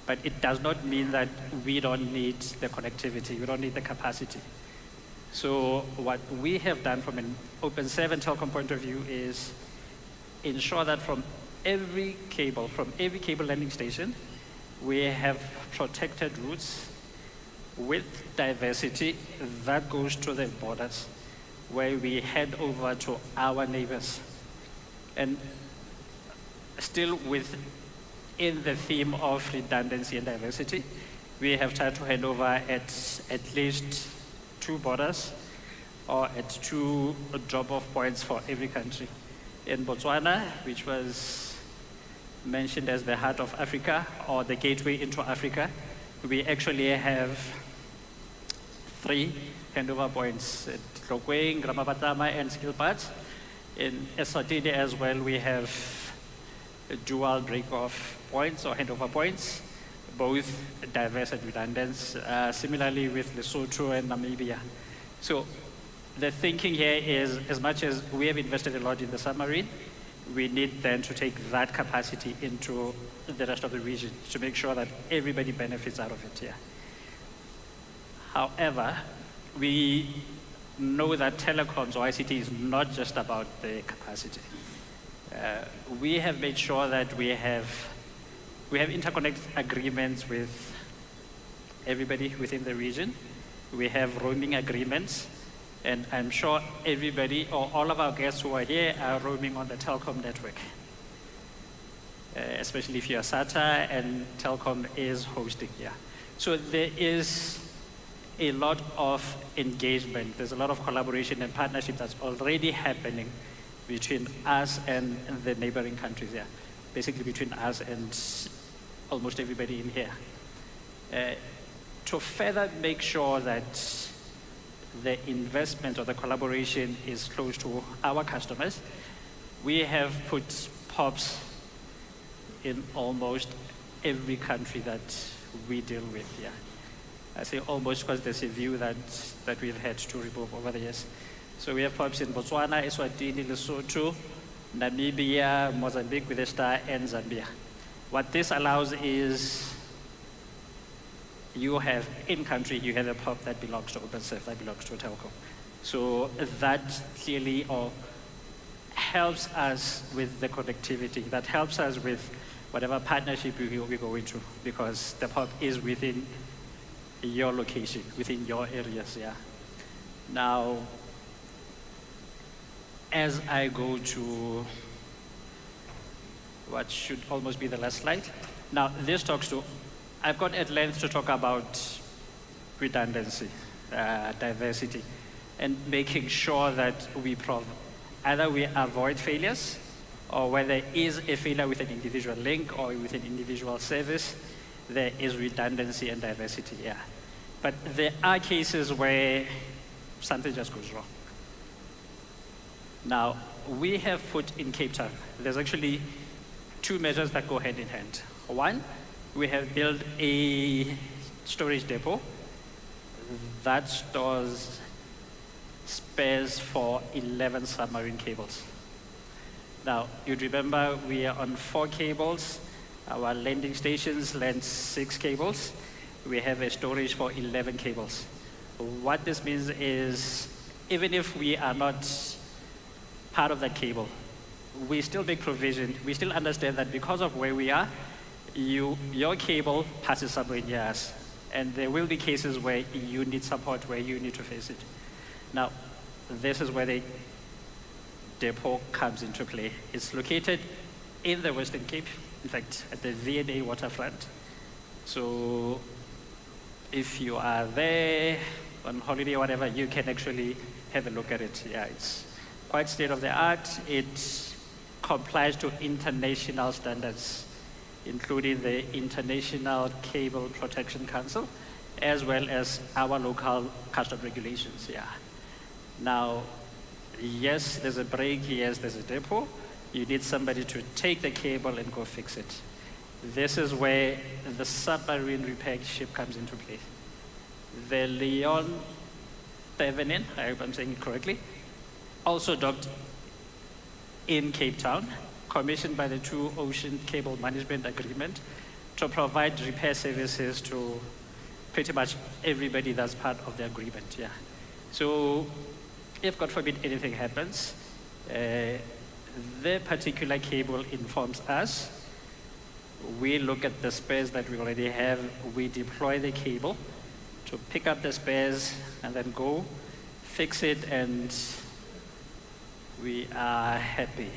But it does not mean that we don't need the connectivity, we don't need the capacity. So what we have done from an OpenServe and Telkom point of view is ensure that from every cable landing station, we have protected routes with diversity that goes to the borders, where we head over to our neighbors. And still within the theme of redundancy and diversity, we have tried to hand over at least 2 borders, or at 2 drop-off points for every country. In Botswana, which was mentioned as the heart of Africa, or the gateway into Africa, we actually have 3 handover points at Tlokweng, Gramabatama, and Skilpad. In Eswatini as well, we have dual break-off points or handover points, both diverse and redundant, similarly with Lesotho and Namibia. So the thinking here is, as much as we have invested a lot in the submarine, we need then to take that capacity into the rest of the region to make sure that everybody benefits out of it, yeah. However, we know that telecoms or ICT is not just about the capacity. We have made sure that we have interconnect agreements with everybody within the region. We have roaming agreements, and I'm sure everybody or all of our guests who are here are roaming on the Telkom network, especially if you're SATA and Telkom is hosting, yeah. So there is a lot of engagement. There's a lot of collaboration and partnership that's already happening between us and the neighboring countries, yeah. Basically between us and almost everybody in here. To further make sure that the investment or the collaboration is close to our customers, we have put POPs in almost every country that we deal with, yeah. I say almost because there's a view that we've had to remove over the years. So we have POPs in Botswana, Eswatini, Lesotho, Namibia, Mozambique with a star, and Zambia. What this allows is you have, in country, you have a POP that belongs to OpenServe, that belongs to Telkom. So that clearly helps us with the connectivity, that helps us with whatever partnership we go into, because the POP is within your location, within your areas, yeah. Now, as I go to what should almost be the last slide. Now, this talks to, I've gone at length to talk about redundancy, diversity, and making sure that either we avoid failures, or where there is a failure with an individual link or with an individual service, there is redundancy and diversity, yeah. But there are cases where something just goes wrong. Now, we have put in Cape Town, there's actually 2 measures that go hand in hand. One, we have built a storage depot that stores spares for 11 submarine cables. Now, you'd remember we are on 4 cables. Our landing stations land 6 cables. We have a storage for 11 cables. What this means is, even if we are not part of that cable, we still make provision. We still understand that because of where we are, your cable passes somewhere near us. And there will be cases where you need support, where you need to face it. Now, this is where the depot comes into play. It's located in the Western Cape, in fact, at the V&A waterfront. So if you are there on holiday or whatever, you can actually have a look at it. Yeah, it's quite state of the art. It complies to international standards, including the International Cable Protection Council, as well as our local custom regulations. Yeah. Now, yes, there's a break, yes, there's a depot. You need somebody to take the cable and go fix it. This is where the submarine repair ship comes into play. The Leon Thevenin, I hope I'm saying it correctly, also docked in Cape Town, commissioned by the Two Ocean Cable Management Agreement to provide repair services to pretty much everybody that's part of the agreement. Yeah. So if, God forbid, anything happens, the particular cable informs us. We look at the spares that we already have. We deploy the cable to pick up the spares and then go fix it, and we are happy.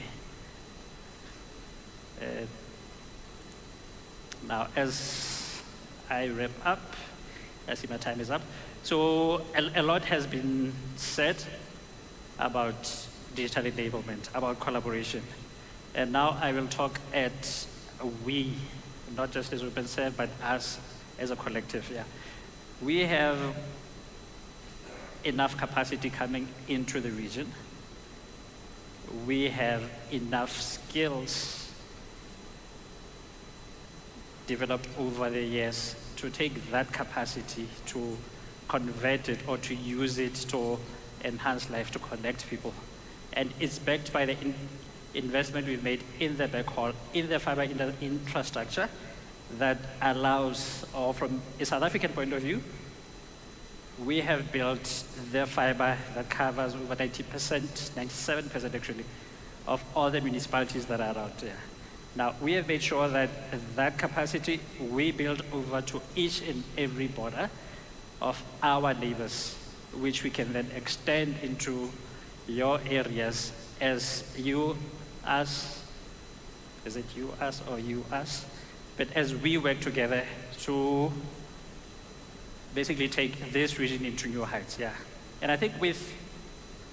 Now, as I wrap up, I see my time is up. So a lot has been said about digital enablement, about collaboration. And now I will talk at we, not just as OpenServe, but us as a collective. Yeah. We have enough capacity coming into the region. We have enough skills developed over the years to take that capacity, to convert it or to use it to enhance life, to connect people. And it's backed by the investment we've made in the backhaul, in the fiber infrastructure that allows, or from a South African point of view, we have built the fiber that covers over 90%, 97% actually, of all the municipalities that are out there. Now, we have made sure that that capacity we build over to each and every border of our neighbors, which we can then extend into your areas as you, us, is it you, us, or you, us? But as we work together to basically take this region into new heights, yeah. And I think with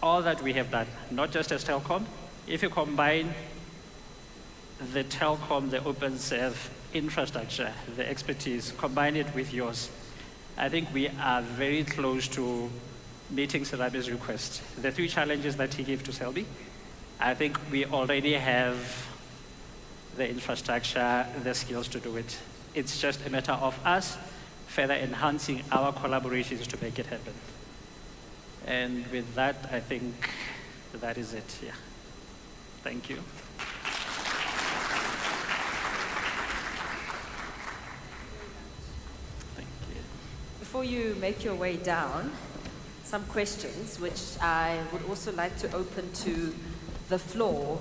all that we have done, not just as Telkom, if you combine the Telkom, the OpenServe infrastructure, the expertise, combine it with yours, I think we are very close to meeting Serabi's request. The three challenges that he gave to Selby, I think we already have the infrastructure, the skills to do it. It's just a matter of us further enhancing our collaborations to make it happen. And with that, I think that is it, yeah. Thank you. Thank you. Before you make your way down, some questions which I would also like to open to the floor.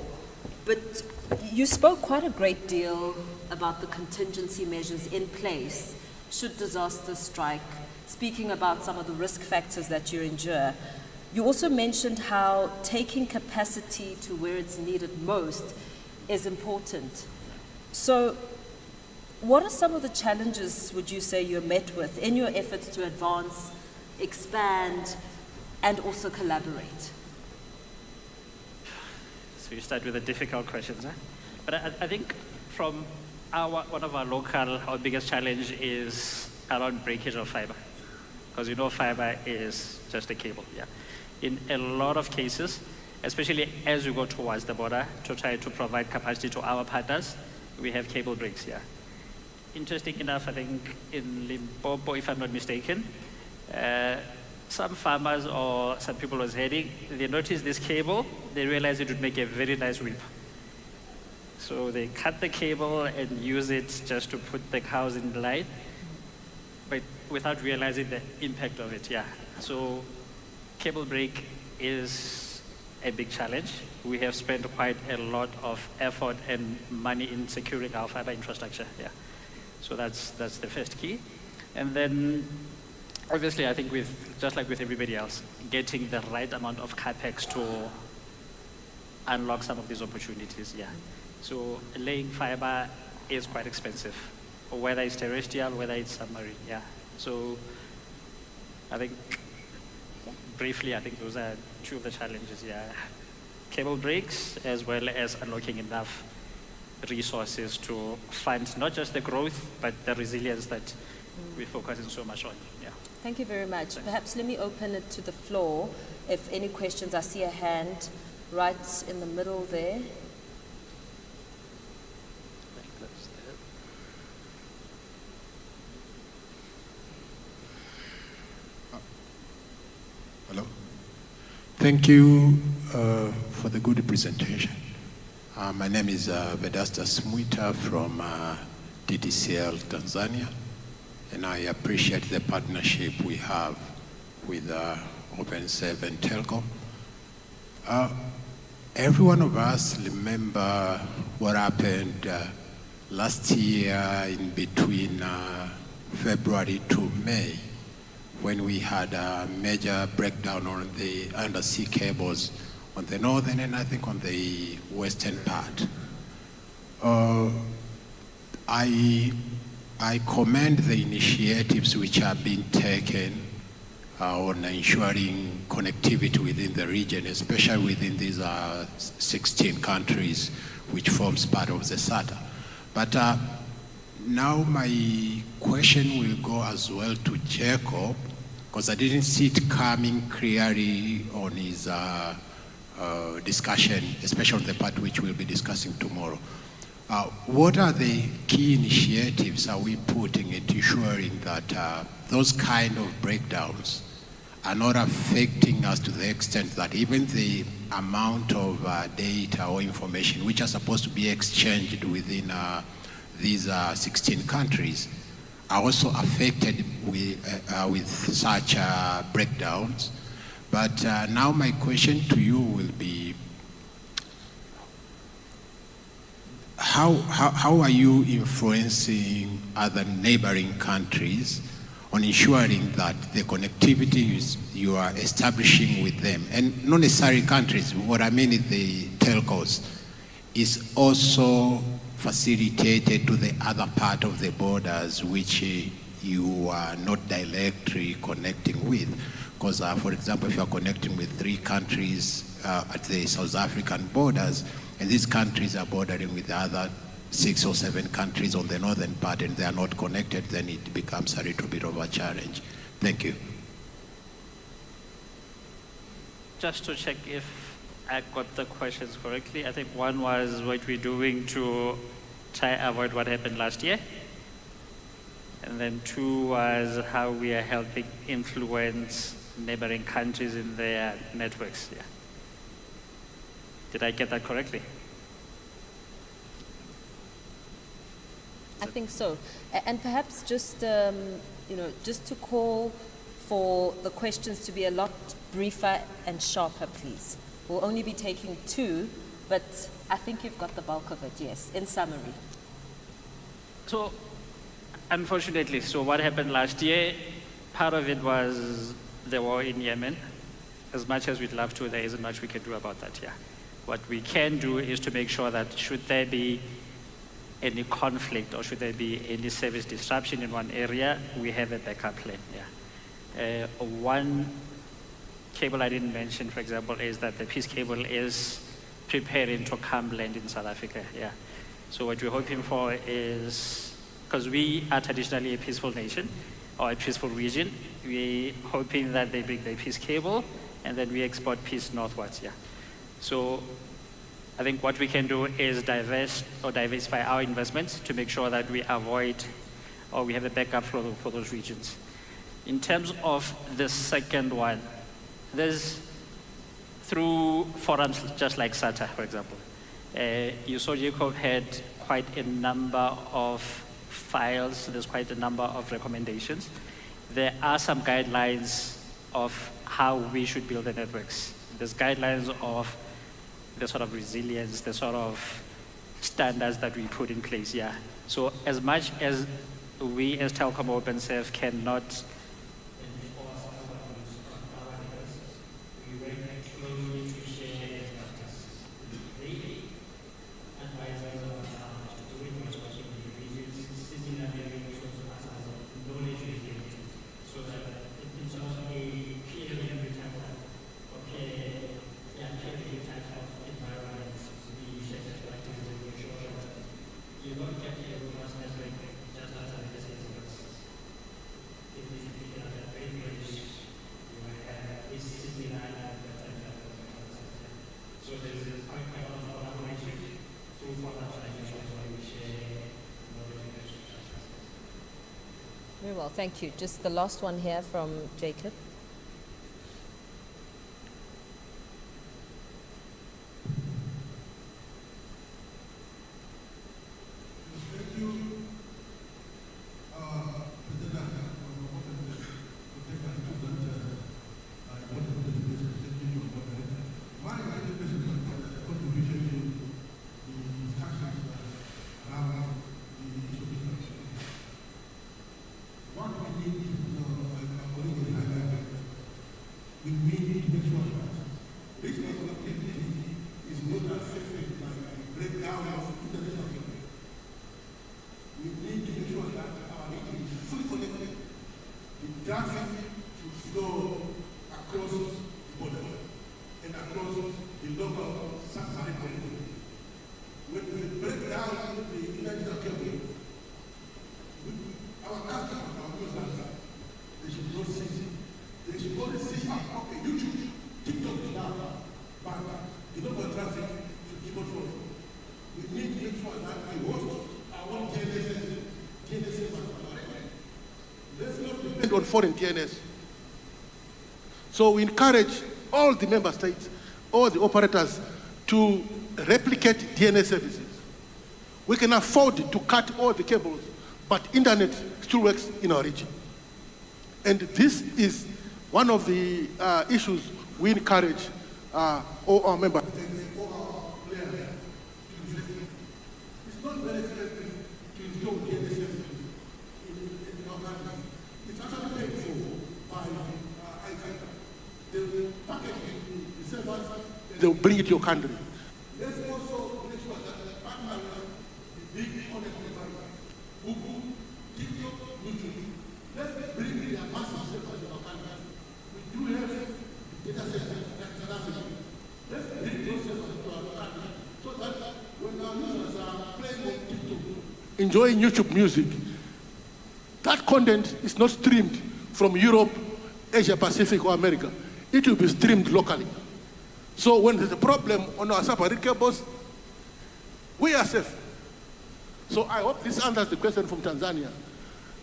But you spoke quite a great deal about the contingency measures in place should disaster strike, speaking about some of the risk factors that you endure. You also mentioned how taking capacity to where it's needed most is important. So what are some of the challenges, would you say, you're met with in your efforts to advance, expand, and also collaborate? So you start with the difficult questions, huh? But I think from one of our biggest challenge is around breakage of fiber. Because you know fiber is just a cable, yeah. In a lot of cases, especially as we go towards the border to try to provide capacity to our partners, we have cable breaks, yeah. Interesting enough, I think in Limpopo, if I'm not mistaken, some farmers or some people was heading, they noticed this cable, they realized it would make a very nice whip. So they cut the cable and use it just to put the cows in line, but without realizing the impact of it, yeah. So cable break is a big challenge. We have spent quite a lot of effort and money in securing our fiber infrastructure, yeah. So that's the first key. And then obviously, I think just like with everybody else, getting the right amount of capex to unlock some of these opportunities, yeah. So laying fiber is quite expensive, whether it's terrestrial, whether it's submarine, yeah. So I think, briefly, I think those are two of the challenges, yeah. Cable breaks, as well as unlocking enough resources to fund not just the growth, but the resilience that we're focusing so much on, yeah. Thank you very much. Perhaps let me open it to the floor. If any questions, I see a hand right in the middle there. Hello. Thank you for the good presentation. My name is Vedasta Smwita from TTCL Tanzania, and I appreciate the partnership we have with Open7 and Telkom. Every one of us remember what happened last year in between February to May, when we had a major breakdown on the undersea cables on the northern and I think on the western part. I commend the initiatives which have been taken on ensuring connectivity within the region, especially within these 16 countries which forms part of the SATA. But now my question will go as well to Jacob, because I didn't see it coming clearly on his discussion, especially the part which we'll be discussing tomorrow. What are the key initiatives are we putting into ensuring that those kind of breakdowns are not affecting us to the extent that even the amount of data or information which are supposed to be exchanged within these 16 countries are also affected with such breakdowns? But now my question to you will be, how are you influencing other neighboring countries on ensuring that the connectivity you are establishing with them, and not necessarily countries, what I mean is the telcos, is also facilitated to the other part of the borders which you are not directly connecting with? Because, for example, if you are connecting with 3 countries at the South African borders, and these countries are bordering with the other 6 or 7 countries on the northern part and they are not connected, then it becomes a little bit of a challenge. Thank you. Just to check if I got the questions correctly, I think one was what we're doing to try avoid what happened last year. And then 2 was how we are helping influence neighboring countries in their networks. Yeah. Did I get that correctly? I think so. And perhaps just, just to call for the questions to be a lot briefer and sharper, please. We'll only be taking 2, but I think you've got the bulk of it, yes, in summary. So, unfortunately, so what happened last year, part of it was the war in Yemen. As much as we'd love to, there isn't much we can do about that, yeah. What we can do is to make sure that should there be any conflict or should there be any service disruption in one area, we have a backup plan, yeah. One cable I didn't mention, for example, is that the peace cable is preparing to come land in South Africa, yeah. So what we're hoping for is, because we are traditionally a peaceful nation or a peaceful region, we're hoping that they bring the peace cable and then we export peace northwards, yeah. So I think what we can do is diversify our investments to make sure that we avoid or we have a backup for those regions. In terms of the second one, there's through forums just like SATA, for example. You saw Jacob had quite a number of files, there's quite a number of recommendations. There are some guidelines of how we should build the networks. There's guidelines of the sort of resilience, the sort of standards that we put in place, yeah. So as much as we as Telkom OpenServe cannot enforce our devices, we work closely to share practices. They advise us on how to do it, what's working well, thank you. Just the last one here from Jacob. On foreign DNS. So we encourage all the member states, all the operators to replicate DNS services. We can afford to cut all the cables, but internet still works in our region. And this is one of the issues we encourage all our members. It's not very expensive to install DNS services in our country. It's actually paid for by ICANN. They will package the servers, they will bring it to your country. Let's also make sure that the partners, the big content providers, Google, TikTok, YouTube, let's bring their massive servers to our country. We do have data centers like South Africa. Let's bring those servers to our country so that when our users are playing on TikTok, enjoying YouTube music, that content is not streamed from Europe, Asia Pacific, or America. It will be streamed locally. So when there's a problem on our submarine cables, we are safe. So I hope this answers the question from Tanzania.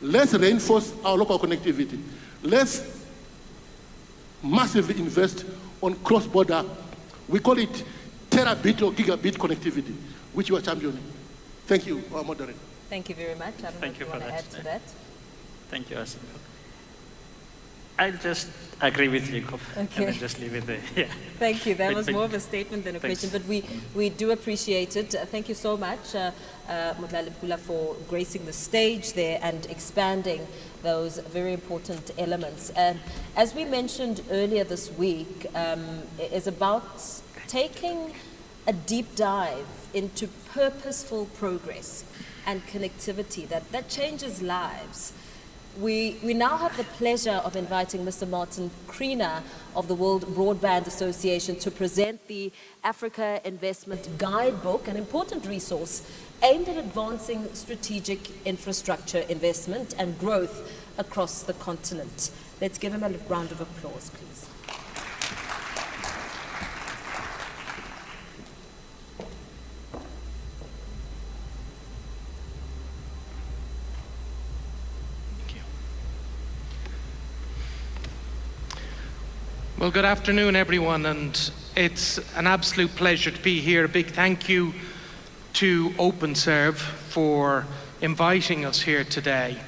Let's reinforce our local connectivity. Let's massively invest on cross-border, we call it terabit or gigabit connectivity, which you are championing. Thank you, our moderator. Thank you very much. I don't know if you want to add to that. Thank you, Asim. I'll just agree with Jacob and then just leave it there. Yeah. Thank you. That was more of a statement than a question, but we do appreciate it. Thank you so much, Motlali Pula, for gracing the stage there and expanding those very important elements. And as we mentioned earlier this week, it is about taking a deep dive into purposeful progress and connectivity that changes lives. We now have the pleasure of inviting Mr. Martin Kriener of the World Broadband Association to present the Africa Investment Guidebook, an important resource aimed at advancing strategic infrastructure investment and growth across the continent. Let's give him a round of applause, please. Well, good afternoon, everyone, and it's an absolute pleasure to be here. A big thank you to OpenServe for inviting us here today.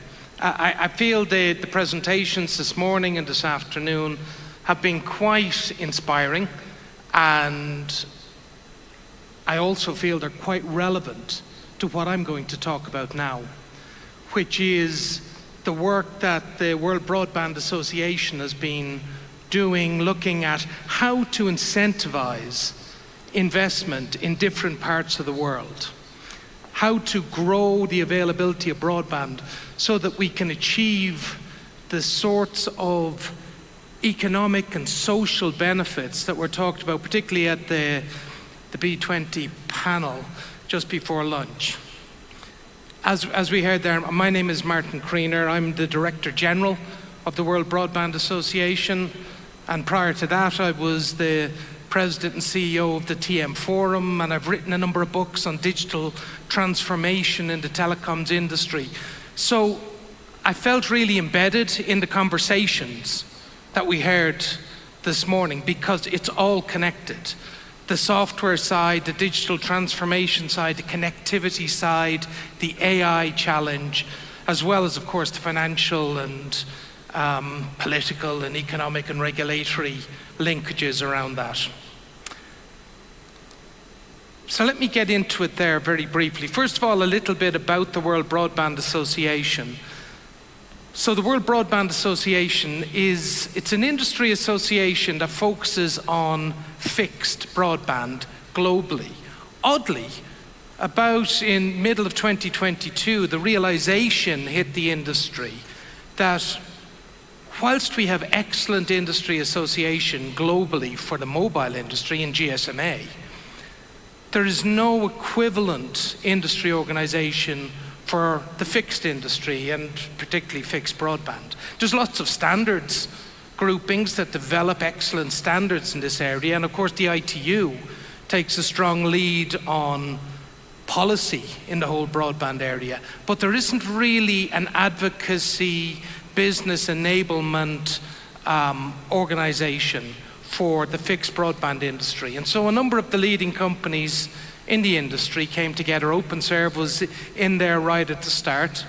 I feel the presentations this morning and this afternoon have been quite inspiring, and I also feel they're quite relevant to what I'm going to talk about now, which is the work that the World Broadband Association has been doing, looking at how to incentivize investment in different parts of the world, how to grow the availability of broadband so that we can achieve the sorts of economic and social benefits that were talked about, particularly at the B20 panel just before lunch. As we heard there, my name is Martin Kriener. I'm the Director General of the World Broadband Association. And prior to that, I was the President and CEO of the TM Forum, and I've written a number of books on digital transformation in the telecoms industry. So I felt really embedded in the conversations that we heard this morning because it's all connected. The software side, the digital transformation side, the connectivity side, the AI challenge, as well as, of course, the financial and political and economic and regulatory linkages around that. So let me get into it there very briefly. First of all, a little bit about the World Broadband Association. So the World Broadband Association it's an industry association that focuses on fixed broadband globally. Oddly, about in middle of 2022, the realization hit the industry that whilst we have excellent industry association globally for the mobile industry in GSMA, there is no equivalent industry organization for the fixed industry and particularly fixed broadband. There's lots of standards groupings that develop excellent standards in this area, and of course the ITU takes a strong lead on policy in the whole broadband area, but there isn't really an advocacy, business enablement organization for the fixed broadband industry. And so a number of the leading companies in the industry came together. OpenServe was in there right at the start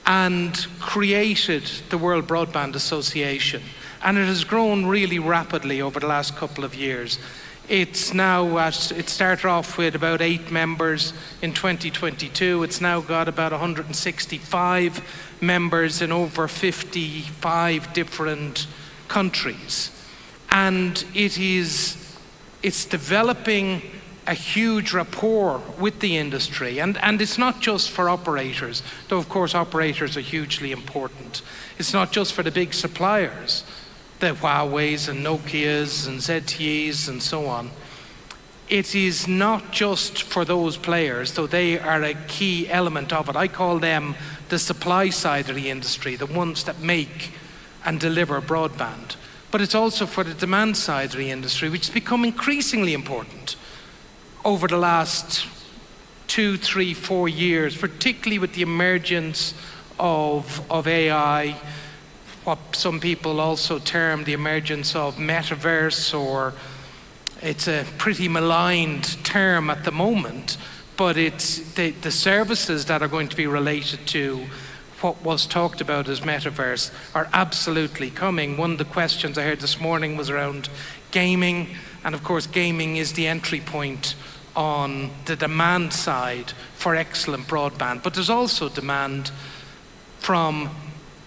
and created the World Broadband Association. And it has grown really rapidly over the last couple of years. It's now it started off with about 8 members in 2022. It's now got about 165 members in over 55 different countries. And it's developing a huge rapport with the industry. And it's not just for operators, though of course operators are hugely important. It's not just for the big suppliers, the Huaweis and Nokias and ZTEs and so on. It is not just for those players, though they are a key element of it. I call them the supply side of the industry, the ones that make and deliver broadband. But it's also for the demand side of the industry, which has become increasingly important over the last 2, 3, 4 years, particularly with the emergence of AI, what some people also term the emergence of metaverse, or it's a pretty maligned term at the moment, but it's the services that are going to be related to what was talked about as metaverse are absolutely coming. One of the questions I heard this morning was around gaming, and of course gaming is the entry point on the demand side for excellent broadband, but there's also demand from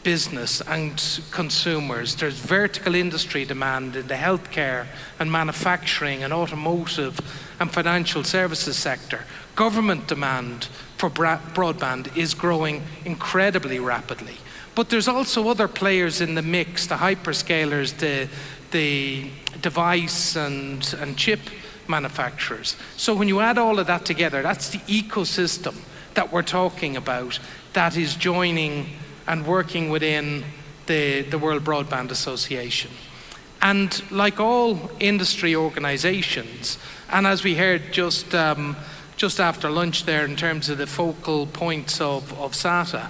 business and consumers. There's vertical industry demand in the healthcare and manufacturing and automotive and financial services sector. Government demand for broadband is growing incredibly rapidly. But there's also other players in the mix, the hyperscalers, the device and chip manufacturers. So when you add all of that together, that's the ecosystem that we're talking about that is joining and working within the World Broadband Association. And like all industry organizations, and as we heard just after lunch there in terms of the focal points of SATA,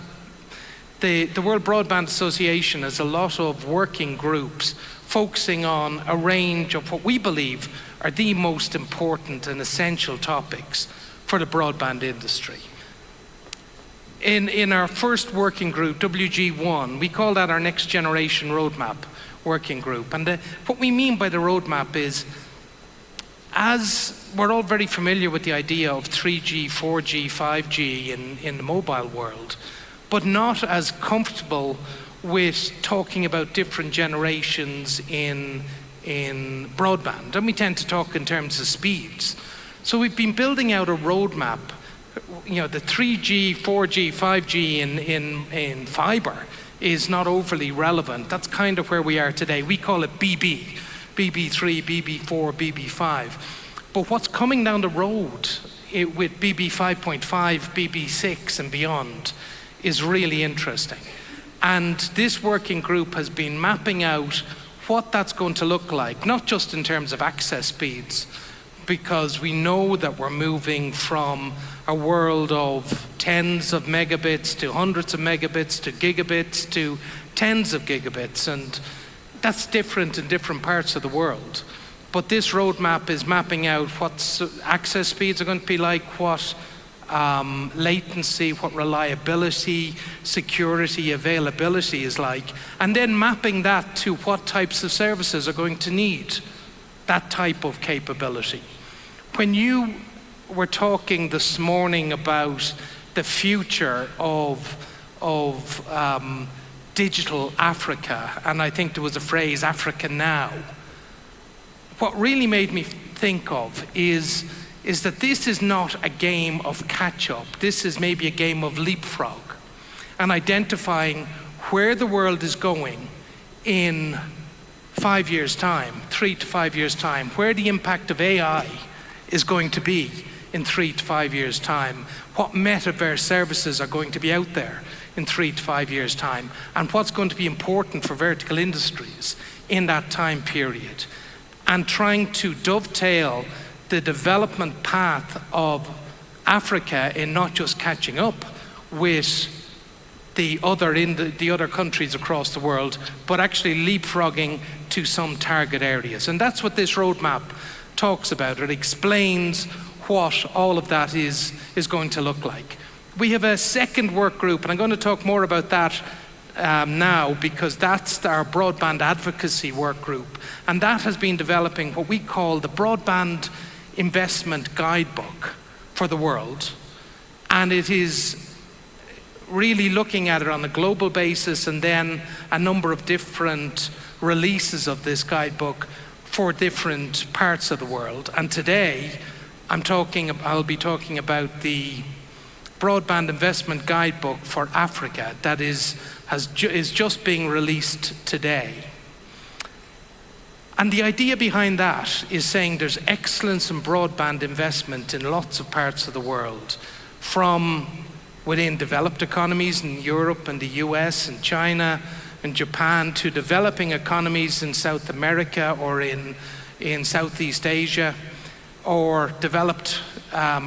the World Broadband Association has a lot of working groups focusing on a range of what we believe are the most important and essential topics for the broadband industry. In our first working group, WG1, we call that our Next Generation Roadmap working group. And what we mean by the roadmap is, as we're all very familiar with the idea of 3G, 4G, 5G in the mobile world, but not as comfortable with talking about different generations in broadband. And we tend to talk in terms of speeds. So we've been building out a roadmap. You know, the 3G, 4G, 5G in fiber is not overly relevant. That's kind of where we are today. We call it BB, BB3, BB4, BB5. But what's coming down the road with BB 5.5, BB 6 and beyond is really interesting. And this working group has been mapping out what that's going to look like, not just in terms of access speeds, because we know that we're moving from a world of tens of megabits to hundreds of megabits to gigabits to tens of gigabits, and that's different in different parts of the world. But this roadmap is mapping out what access speeds are going to be like, what latency, what reliability, security, availability is like, and then mapping that to what types of services are going to need that type of capability. When you were talking this morning about the future of digital Africa, and I think there was a phrase, Africa Now, what really made me think of is that this is not a game of catch-up. This is maybe a game of leapfrog, and identifying where the world is going in 5 years' time, 3 to 5 years' time, where the impact of AI is going to be in 3 to 5 years' time, what metaverse services are going to be out there in 3 to 5 years' time, and what's going to be important for vertical industries in that time period, and trying to dovetail the development path of Africa in not just catching up with the other countries across the world, but actually leapfrogging to some target areas. And that's what this roadmap talks about. It explains what all of that is going to look like. We have a second work group, and I'm going to talk more about that now, because that's our broadband advocacy work group, and that has been developing what we call the Broadband Investment Guidebook for the world, and it is really looking at it on a global basis, and then a number of different releases of this guidebook for different parts of the world. And today I'll be talking about the Broadband Investment Guidebook for Africa that is just being released today. And the idea behind that is saying there's excellence in broadband investment in lots of parts of the world, from within developed economies in Europe and the US and China and Japan, to developing economies in South America or in Southeast Asia, or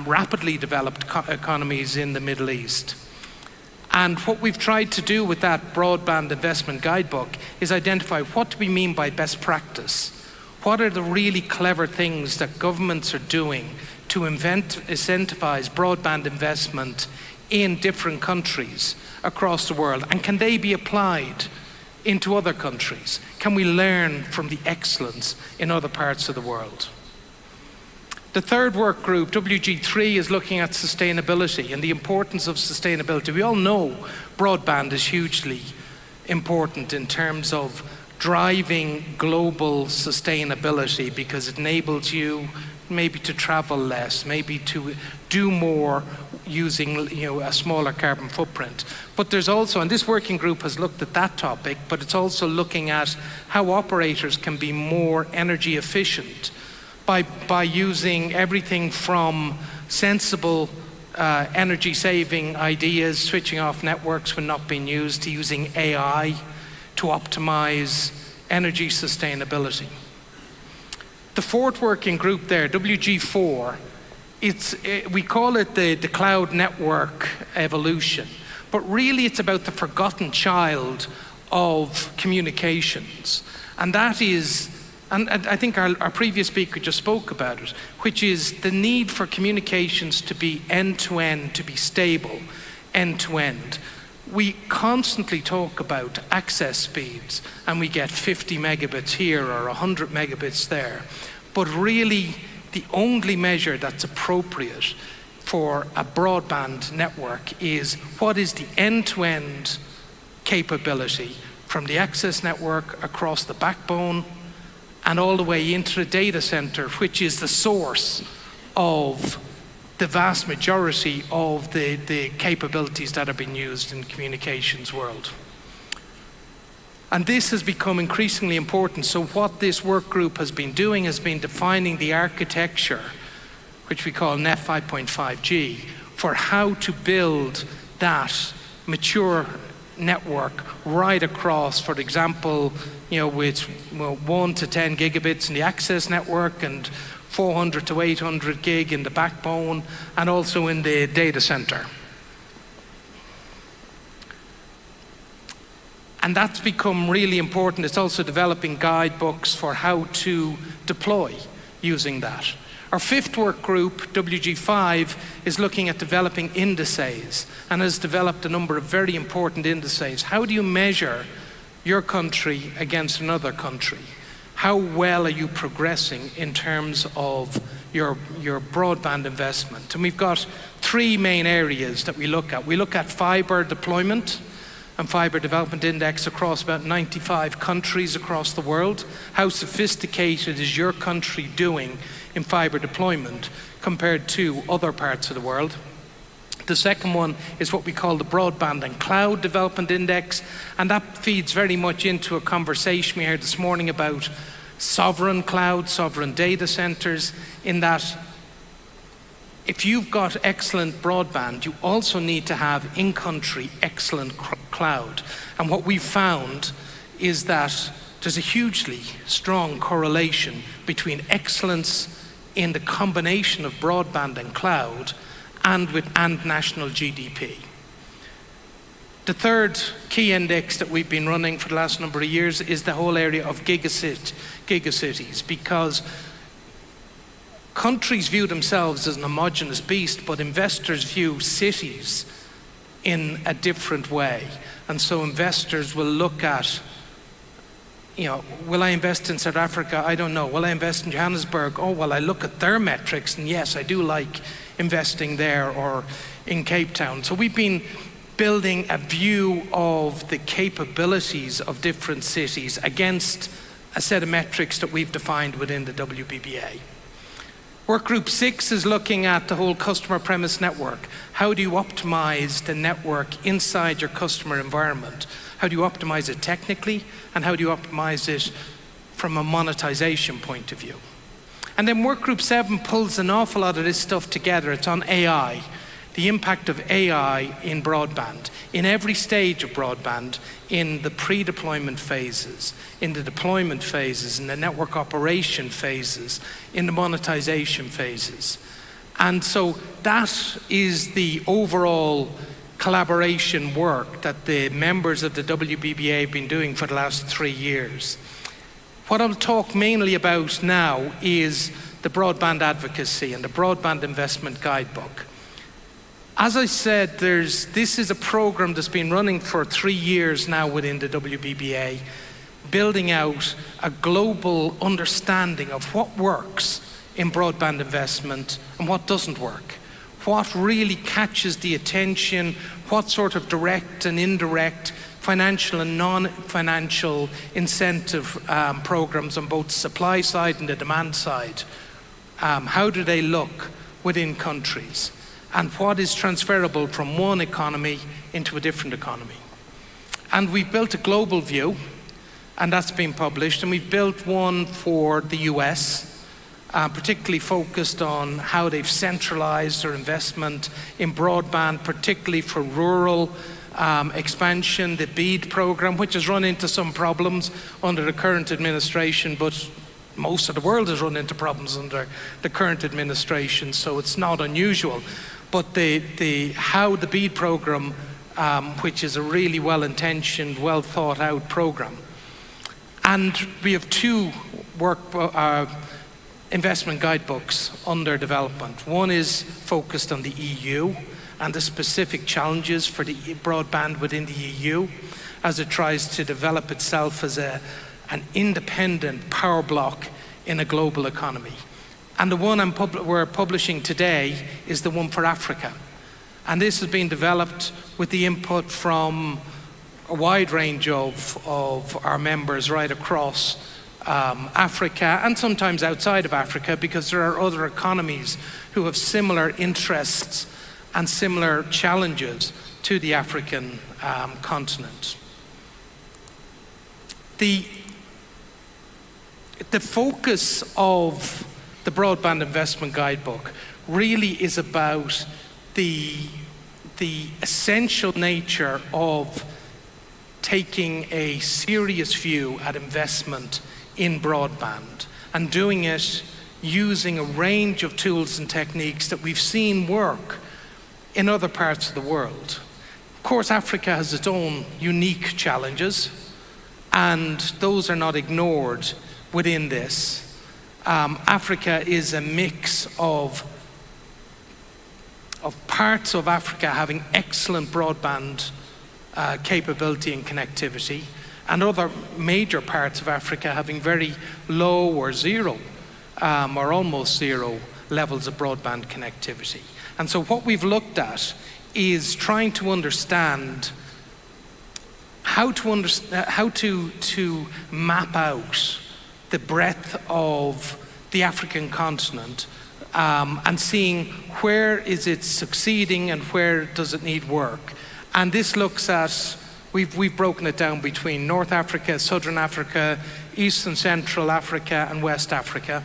rapidly developed economies in the Middle East. And what we've tried to do with that Broadband Investment Guidebook is identify, what do we mean by best practice? What are the really clever things that governments are doing to incentivize broadband investment in different countries across the world? And can they be applied into other countries? Can we learn from the excellence in other parts of the world? The third work group, WG3, is looking at sustainability and the importance of sustainability. We all know broadband is hugely important in terms of driving global sustainability, because it enables you maybe to travel less, maybe to do more using a smaller carbon footprint. But there's also, and this working group has looked at that topic, but it's also looking at how operators can be more energy efficient by using everything from sensible energy saving ideas, switching off networks when not being used, to using AI to optimize energy sustainability. The fourth working group there, WG4, we call it the cloud network evolution, but really it's about the forgotten child of communications. And that is, and I think our previous speaker just spoke about it, which is the need for communications to be end-to-end, to be stable end-to-end. We constantly talk about access speeds, and we get 50 megabits here or 100 megabits there. But really, the only measure that's appropriate for a broadband network is what is the end-to-end capability from the access network across the backbone and all the way into the data center, which is the source of the vast majority of the capabilities that are being used in the communications world. And this has become increasingly important. So what this work group has been doing has been defining the architecture, which we call NEF 5.5G, for how to build that mature network right across, for example, with 1 to 10 gigabits in the access network and 400 to 800 gig in the backbone, and also in the data center. And that's become really important. It's also developing guidebooks for how to deploy using that. Our fifth work group, WG5, is looking at developing indices and has developed a number of very important indices. How do you measure your country against another country? How well are you progressing in terms of your broadband investment? And we've got three main areas that we look at. We look at fiber deployment and fiber development index across about 95 countries across the world. How sophisticated is your country doing in fiber deployment compared to other parts of the world? The second one is what we call the Broadband and Cloud Development Index, and that feeds very much into a conversation we had this morning about sovereign cloud, sovereign data centers, in that if you've got excellent broadband, you also need to have in-country excellent cloud. And what we've found is that there's a hugely strong correlation between excellence in the combination of broadband and cloud and national GDP. The third key index that we've been running for the last number of years is the whole area of gigacities, because countries view themselves as an homogeneous beast, but investors view cities in a different way. And so investors will look at, will I invest in South Africa? I don't know. Will I invest in Johannesburg? Oh, well, I look at their metrics, and yes, I do like investing there, or in Cape Town. So we've been building a view of the capabilities of different cities against a set of metrics that we've defined within the WBBA. Work Group 6 is looking at the whole customer premise network. How do you optimize the network inside your customer environment? How do you optimize it technically, and how do you optimize it from a monetization point of view? And then Work Group 7 pulls an awful lot of this stuff together. It's on AI, the impact of AI in broadband, in every stage of broadband, in the pre-deployment phases, in the deployment phases, in the network operation phases, in the monetization phases. And so that is the overall collaboration work that the members of the WBBA have been doing for the last 3 years. What I'll talk mainly about now is the broadband advocacy and the broadband investment guidebook. As I said, this is a program that's been running for 3 years now within the WBBA, building out a global understanding of what works in broadband investment and what doesn't work. What really catches the attention, what sort of direct and indirect financial and non-financial incentive programs on both the supply side and the demand side. How do they look within countries? And what is transferable from one economy into a different economy? And we've built a global view, and that's been published, and we've built one for the US, particularly focused on how they've centralized their investment in broadband, particularly for rural expansion, the BEAD program, which has run into some problems under the current administration, but most of the world has run into problems under the current administration, so it's not unusual. But how the BEAD program, which is a really well-intentioned, well-thought-out program. And we have two investment guidebooks under development. One is focused on the EU and the specific challenges for the broadband within the EU as it tries to develop itself as an independent power block in a global economy. And the one we're publishing today is the one for Africa. And this has been developed with the input from a wide range of our members right across Africa and sometimes outside of Africa, because there are other economies who have similar interests and similar challenges to the African continent. The focus of the Broadband Investment Guidebook really is about the essential nature of taking a serious view at investment in broadband and doing it using a range of tools and techniques that we've seen work in other parts of the world. Of course, Africa has its own unique challenges, and those are not ignored within this. Africa is a mix of parts of Africa having excellent broadband capability and connectivity, and other major parts of Africa having very low or zero or almost zero levels of broadband connectivity. And so what we've looked at is trying to understand how to map out the breadth of the African continent, and seeing where is it succeeding and where does it need work. And this looks at, we've broken it down between North Africa, Southern Africa, East and Central Africa, and West Africa.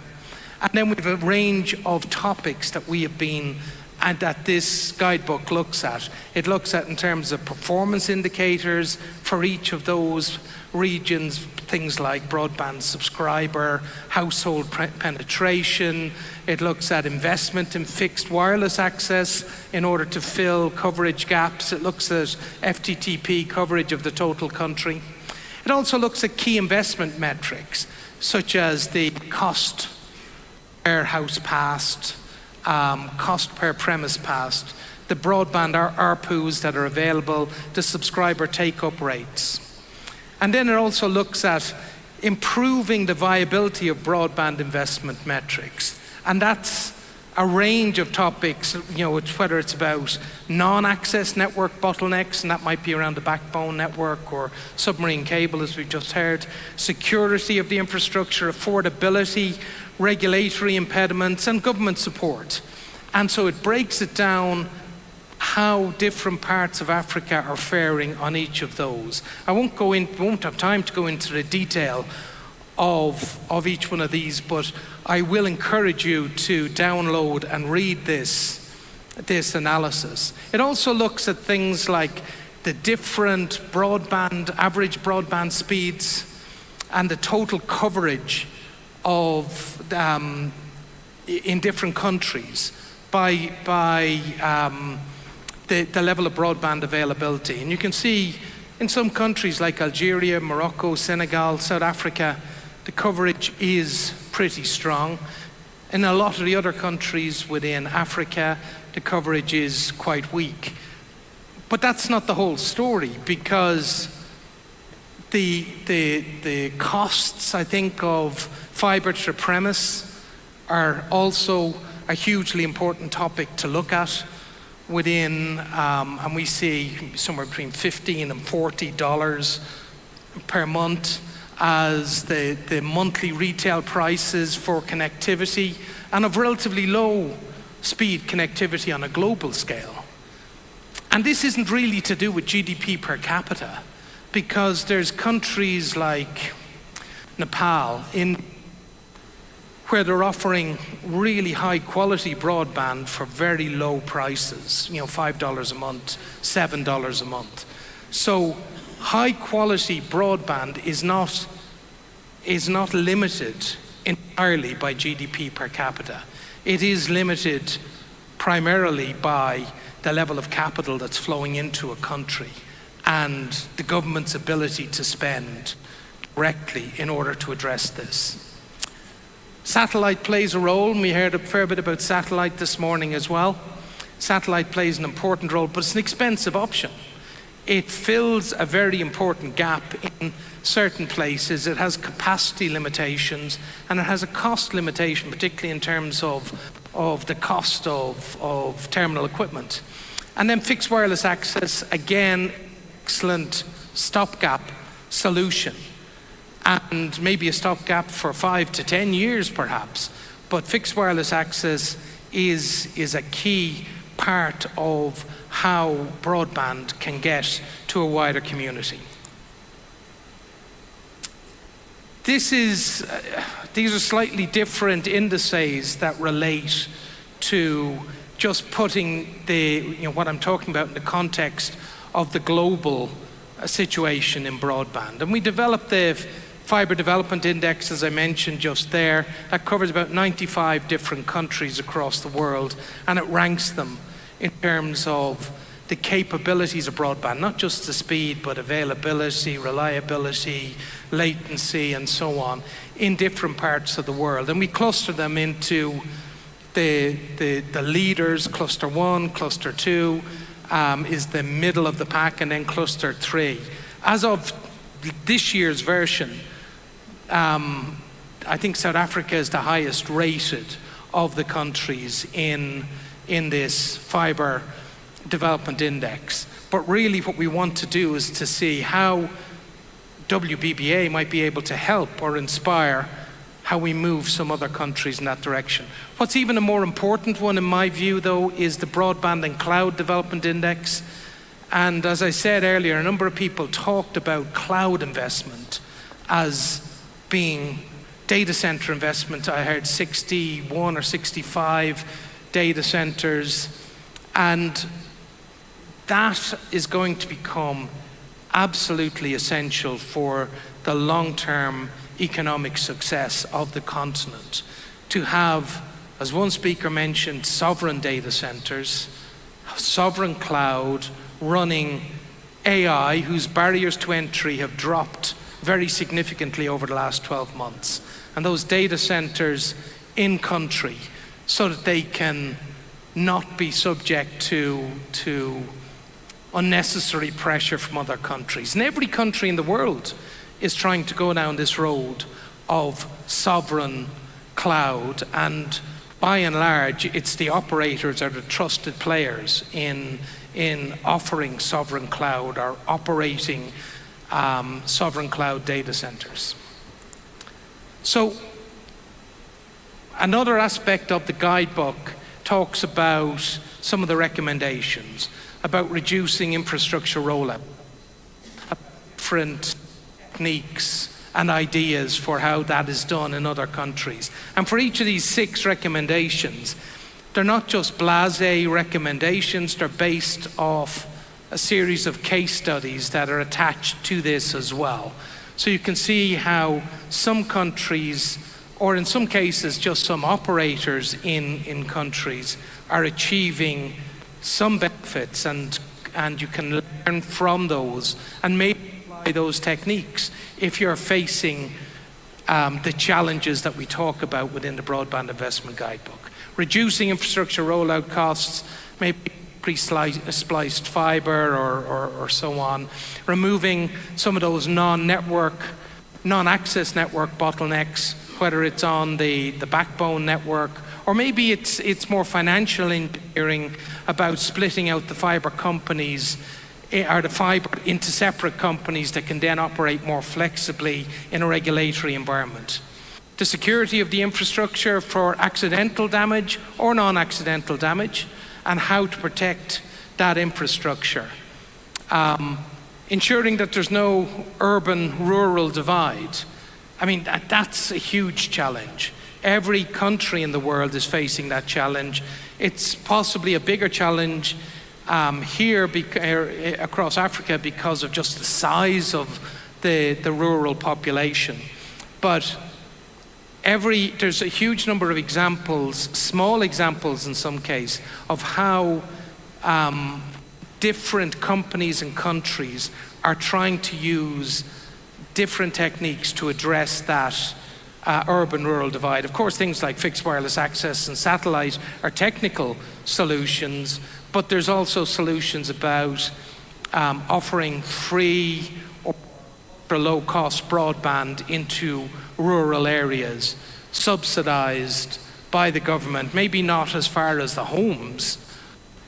And then we have a range of topics that we have been, and that this guidebook looks at. It looks at in terms of performance indicators for each of those regions, things like broadband subscriber, household penetration. It looks at investment in fixed wireless access in order to fill coverage gaps. It looks at FTTP coverage of the total country. It also looks at key investment metrics, such as the cost per house passed, cost per premise passed, the broadband ARPUs that are available, the subscriber take-up rates. And then it also looks at improving the viability of broadband investment metrics. And that's a range of topics, whether it's about non-access network bottlenecks, and that might be around the backbone network or submarine cable, as we've just heard, security of the infrastructure, affordability, regulatory impediments, and government support. And so it breaks it down how different parts of Africa are faring on each of those. I won't have time to go into the detail of each one of these, but I will encourage you to download and read this analysis. It also looks at things like the different average broadband speeds, and the total coverage of in different countries by the level of broadband availability. And you can see in some countries like Algeria, Morocco, Senegal, South Africa, the coverage is pretty strong. In a lot of the other countries within Africa, the coverage is quite weak. But that's not the whole story, because the costs, I think, of fiber to the premise are also a hugely important topic to look at within, and we see somewhere between $15 and $40 per month as the monthly retail prices for connectivity, and of relatively low speed connectivity on a global scale. And this isn't really to do with GDP per capita, because there's countries like Nepal where they're offering really high quality broadband for very low prices, $5 a month, $7 a month. So high quality broadband is not limited entirely by GDP per capita. It is limited primarily by the level of capital that's flowing into a country and the government's ability to spend directly in order to address this. Satellite plays a role, and we heard a fair bit about satellite this morning as well. Satellite plays an important role, but it's an expensive option. It fills a very important gap in certain places. It has capacity limitations, and it has a cost limitation, particularly in terms of the cost of terminal equipment. And then fixed wireless access, again, excellent stopgap solution. And maybe a stopgap for 5 to 10 years perhaps, but fixed wireless access is a key part of how broadband can get to a wider community. These are slightly different indices that relate to just putting what I'm talking about in the context of the global situation in broadband. And we developed the Fiber Development Index, as I mentioned just there, that covers about 95 different countries across the world, and it ranks them in terms of the capabilities of broadband, not just the speed, but availability, reliability, latency, and so on, in different parts of the world. And we cluster them into the leaders. Cluster 1, Cluster 2 is the middle of the pack, and then Cluster 3. As of this year's version, I think South Africa is the highest rated of the countries in this Fiber Development Index. But really what we want to do is to see how WBBA might be able to help or inspire how we move some other countries in that direction. What's even a more important one in my view, though, is the Broadband and Cloud Development Index. And as I said earlier, a number of people talked about cloud investment as being data center investment. I heard 61 or 65 data centers, and that is going to become absolutely essential for the long-term economic success of the continent. To have, as one speaker mentioned, sovereign data centers, sovereign cloud, running AI, whose barriers to entry have dropped very significantly over the last 12 months. And those data centers in country, so that they can not be subject to unnecessary pressure from other countries. And every country in the world is trying to go down this road of sovereign cloud, and by and large, it's the operators are the trusted players in offering sovereign cloud or operating sovereign cloud data centers. So another aspect of the guidebook talks about some of the recommendations about reducing infrastructure rollout, different techniques and ideas for how that is done in other countries. And for each of these 6 recommendations, they're not just blasé recommendations, they're based off a series of case studies that are attached to this as well. So you can see how some countries, or in some cases just some operators in countries, are achieving some benefits, and you can learn from those and maybe apply those techniques if you're facing the challenges that we talk about within the Broadband Investment Guidebook. Reducing infrastructure rollout costs, maybe pre-spliced fiber or so on. Removing some of those non-access network bottlenecks, whether it's on the backbone network, or maybe it's more financial engineering about splitting out the fiber companies or the fiber into separate companies that can then operate more flexibly in a regulatory environment. The security of the infrastructure for accidental damage or non-accidental damage, and how to protect that infrastructure. Ensuring that there's no urban-rural divide. I mean, that's a huge challenge. Every country in the world is facing that challenge. It's possibly a bigger challenge here across Africa because of just the size of the rural population. But there's a huge number of examples, small examples in some case, of how different companies and countries are trying to use different techniques to address that urban-rural divide. Of course, things like fixed wireless access and satellite are technical solutions, but there's also solutions about offering free or low-cost broadband into rural areas, subsidized by the government, maybe not as far as the homes,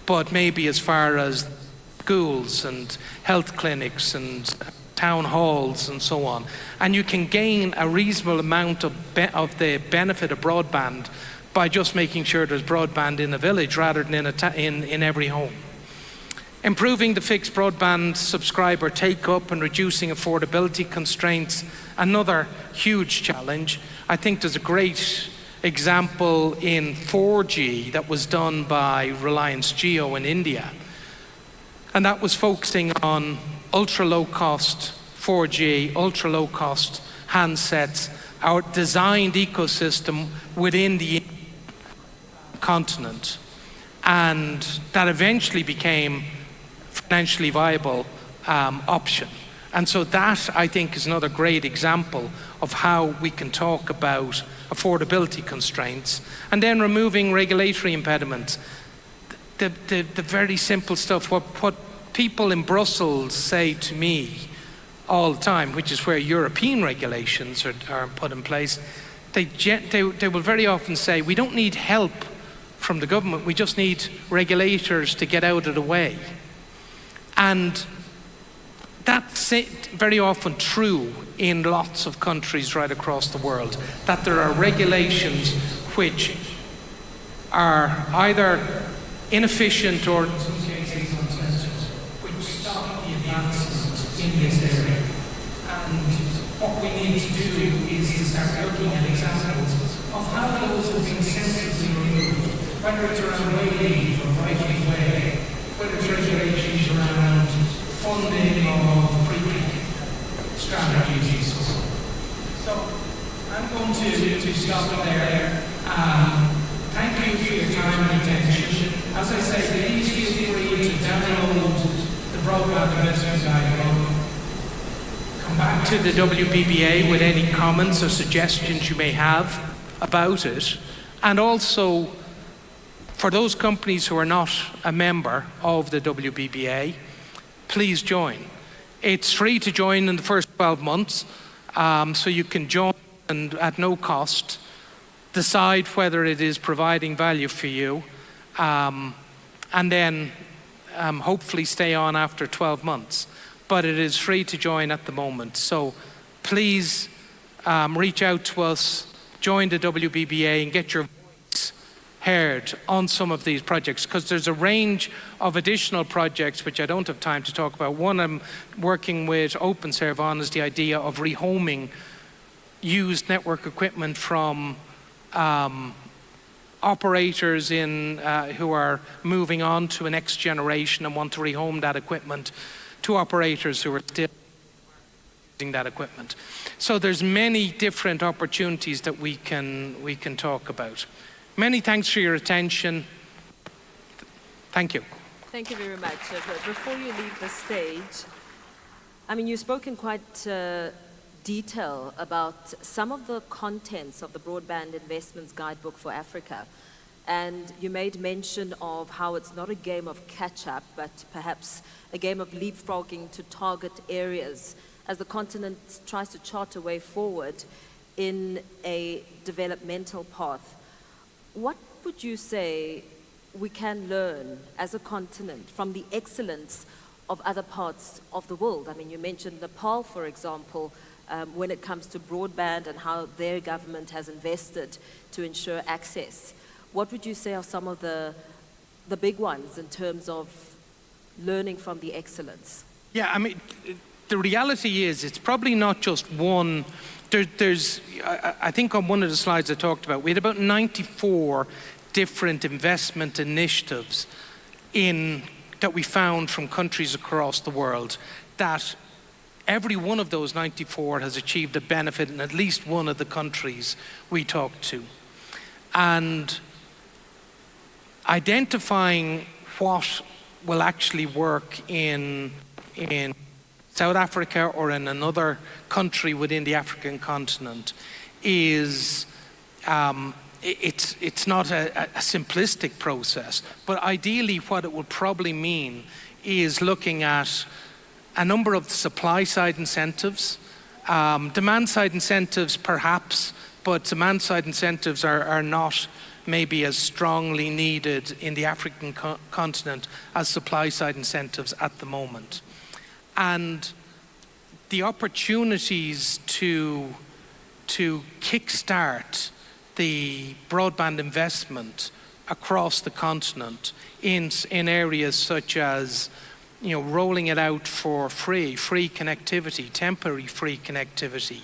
but maybe as far as schools and health clinics and town halls and so on. And you can gain a reasonable amount of the benefit of broadband by just making sure there's broadband in a village rather than in every home. Improving the fixed broadband subscriber take-up and reducing affordability constraints, another huge challenge. I think there's a great example in 4G that was done by Reliance Jio in India. And that was focusing on ultra-low-cost 4G, ultra-low-cost handsets, our designed ecosystem within the continent. And that eventually became financially viable option. And so that, I think, is another great example of how we can talk about affordability constraints and then removing regulatory impediments. The very simple stuff, what people in Brussels say to me all the time, which is where European regulations are put in place, they will very often say, we don't need help from the government, we just need regulators to get out of the way. And that's very often true in lots of countries right across the world, that there are regulations which are either inefficient or in some cases which stop the advancement in this area. And what we need to do is to start looking at examples of how those have been sensibly removed, whether it's around wayleave or right of way, whether it's regulations around funding of pre-click strategies. So I'm going to stop there. Thank you for your time and attention. As I say, please feel free to download the Broadband Investment Guide. Come back to the WBBA with any comments or suggestions you may have about it. And also, for those companies who are not a member of the WBBA, please join. It's free to join in the first 12 months, so you can join and at no cost, decide whether it is providing value for you, and then hopefully stay on after 12 months. But it is free to join at the moment. So please reach out to us, join the WBBA and get your voice heard on some of these projects, because there's a range of additional projects which I don't have time to talk about. One I'm working with OpenServe on is the idea of rehoming used network equipment from operators who are moving on to a next generation and want to rehome that equipment to operators who are still using that equipment. So there's many different opportunities that we can talk about. Many thanks for your attention. Thank you. Thank you very much. Before you leave the stage, I mean, you've spoken quite detail about some of the contents of the Broadband Investments Guidebook for Africa. And you made mention of how it's not a game of catch-up, but perhaps a game of leapfrogging to target areas as the continent tries to chart a way forward in a developmental path. What would you say we can learn as a continent from the excellence of other parts of the world? I mean, you mentioned Nepal, for example, when it comes to broadband and how their government has invested to ensure access. What would you say are some of the big ones in terms of learning from the excellence? Yeah, I mean, the reality is it's probably not just one. I think on one of the slides I talked about, we had about 94 different investment initiatives that we found from countries across the world, that every one of those 94 has achieved a benefit in at least one of the countries we talked to. And identifying what will actually work in South Africa or in another country within the African continent is, it's not a simplistic process, but ideally what it would probably mean is looking at a number of supply side incentives, demand side incentives perhaps, but demand side incentives are not maybe as strongly needed in the African continent as supply side incentives at the moment. And the opportunities to kickstart the broadband investment across the continent in areas such as, you know, rolling it out for free connectivity, temporary free connectivity,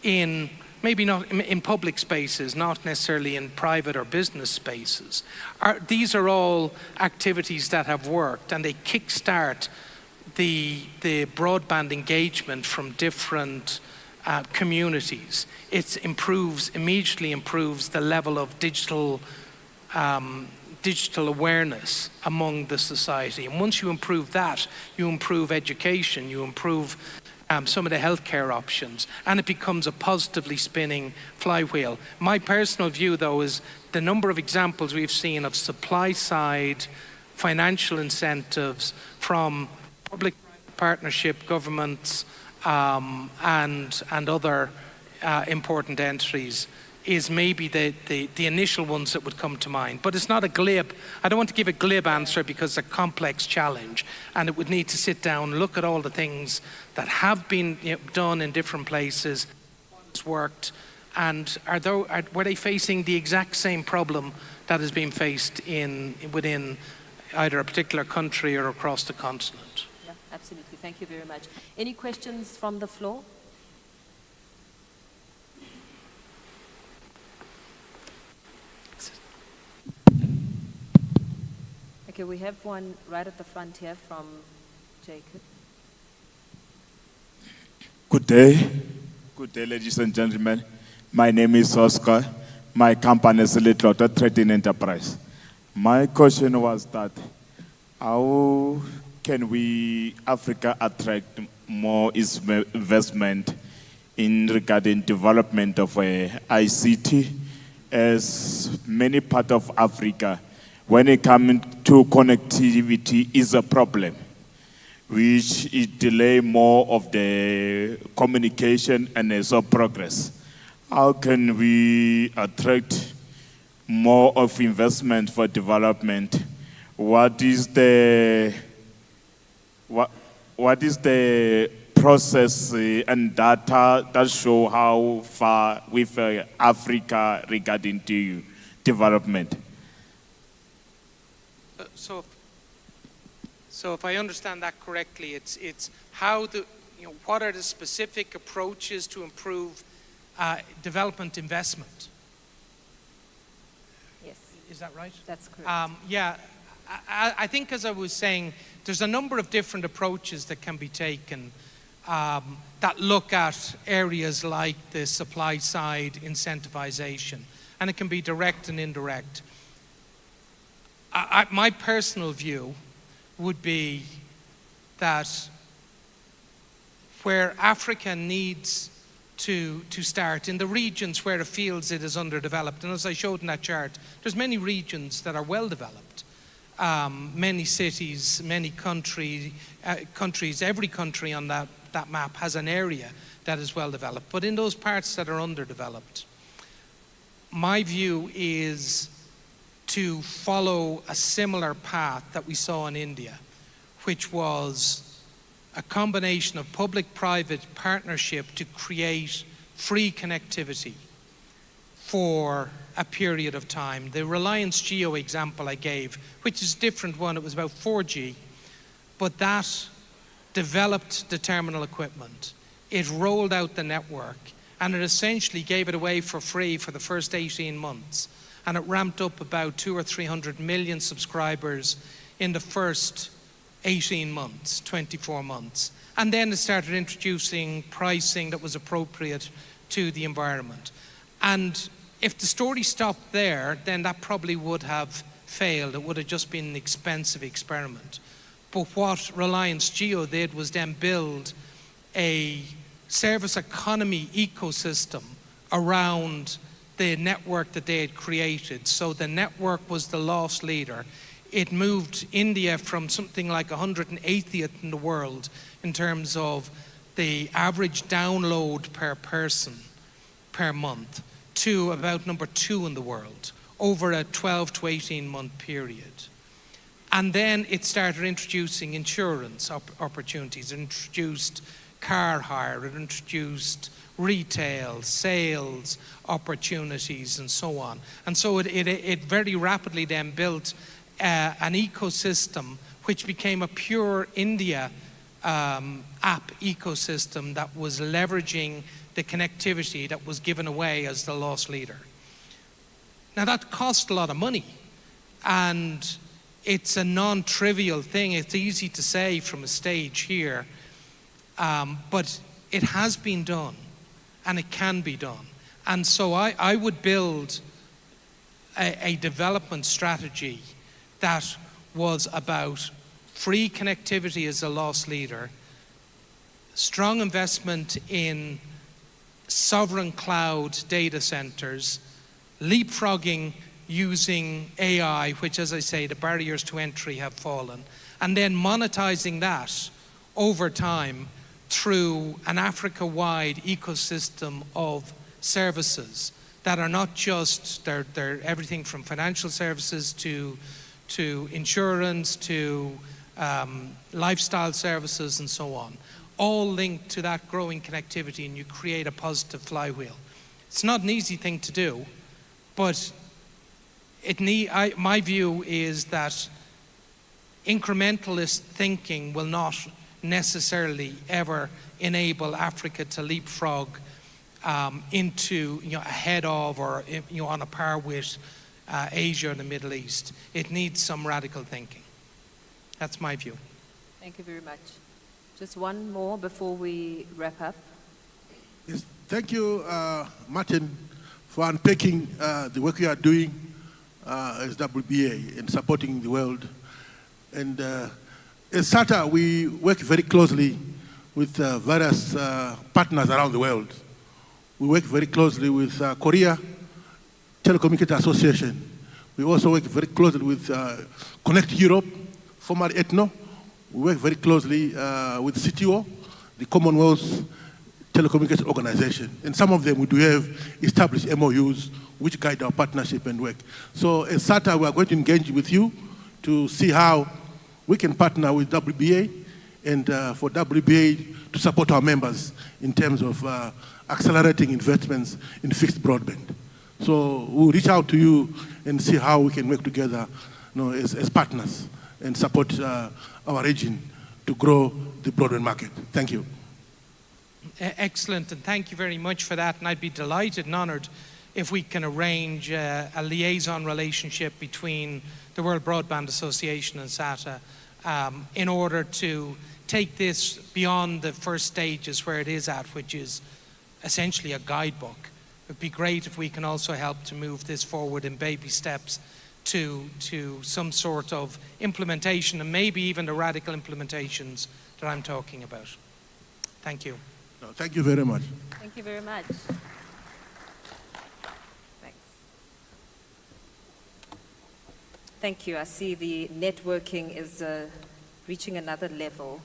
in maybe not in public spaces, not necessarily in private or business spaces. These are all activities that have worked, and they kickstart the broadband engagement from different communities. It immediately improves the level of digital awareness among the society. And once you improve that, you improve education, you improve some of the healthcare options, and it becomes a positively spinning flywheel. My personal view, though, is the number of examples we've seen of supply-side financial incentives from public partnership governments and other important entities is maybe the initial ones that would come to mind. But it's not a glib, I don't want to give a glib answer because it's a complex challenge, and it would need to sit down, look at all the things that have been done in different places, what's worked, and were they facing the exact same problem that has been faced within either a particular country or across the continent? Yeah, absolutely. Thank you very much. Any questions from the floor? Okay, we have one right at the front here from Jacob. Good day. Good day, ladies and gentlemen. My name is Oscar. My company is Little Trading Enterprise. My question was that how can we, Africa, attract more investment in regarding development of ICT, as many parts of Africa, when it comes to connectivity, is a problem, which it delay more of the communication and also progress. How can we attract more of investment for development? What is the process and data that show how far with Africa regarding to development? So if I understand that correctly, it's how what are the specific approaches to improve development investment? Yes. Is that right? That's correct. Yeah, I think, as I was saying, there's a number of different approaches that can be taken that look at areas like the supply side incentivization, and it can be direct and indirect. My personal view would be that where Africa needs to start, in the regions where it feels it is underdeveloped, and as I showed in that chart, there's many regions that are well developed. Many cities, many countries, every country on that map has an area that is well developed. But in those parts that are underdeveloped, my view is to follow a similar path that we saw in India, which was a combination of public-private partnership to create free connectivity for a period of time. The Reliance Jio example I gave, which is a different one, it was about 4G, but that developed the terminal equipment. It rolled out the network, and it essentially gave it away for free for the first 18 months. And it ramped up about 200 or 300 million subscribers in the first 18 months, 24 months. And then it started introducing pricing that was appropriate to the environment. And if the story stopped there, then that probably would have failed. It would have just been an expensive experiment. But what Reliance Jio did was then build a service economy ecosystem around the network that they had created. So the network was the loss leader. It moved India from something like 180th in the world in terms of the average download per person per month to about number 2 in the world over a 12 to 18 month period. And then it started introducing insurance opportunities. It introduced car hire, it introduced retail, sales opportunities, and so on. And so it very rapidly then built an ecosystem which became a pure India app ecosystem that was leveraging the connectivity that was given away as the loss leader. Now that cost a lot of money, and it's a non-trivial thing. It's easy to say from a stage here, but it has been done. and it can be done. And so I would build a development strategy that was about free connectivity as a loss leader, strong investment in sovereign cloud data centers, leapfrogging using AI, which, as I say, the barriers to entry have fallen, and then monetizing that over time through an Africa-wide ecosystem of services that are not just, they're everything from financial services to insurance to lifestyle services and so on, all linked to that growing connectivity, and you create a positive flywheel. It's not an easy thing to do, but my view is that incrementalist thinking will not necessarily ever enable Africa to leapfrog into, ahead of, or on a par with Asia or the Middle East. It needs some radical thinking. That's my view. Thank you very much. Just one more before we wrap up. Yes, thank you, Martin, for unpacking the work you are doing as WBA in supporting the world. And as SATA, we work very closely with various partners around the world. We work very closely with Korea Telecommunications Association. We also work very closely with Connect Europe, formerly ETNO. We work very closely with CTO, the Commonwealth Telecommunications Organization. And some of them we do have established MOUs which guide our partnership and work. So as SATA, we are going to engage with you to see how we can partner with WBA and for WBA to support our members in terms of accelerating investments in fixed broadband. So we'll reach out to you and see how we can work together as partners and support our region to grow the broadband market. Thank you. Excellent, and thank you very much for that. And I'd be delighted and honored if we can arrange a liaison relationship between the World Broadband Association and SATA in order to take this beyond the first stages where it is at, which is essentially a guidebook. It'd be great if we can also help to move this forward in baby steps to some sort of implementation, and maybe even the radical implementations that I'm talking about. Thank you. No, thank you very much. Thank you very much. Thanks. Thank you. I see the networking is reaching another level.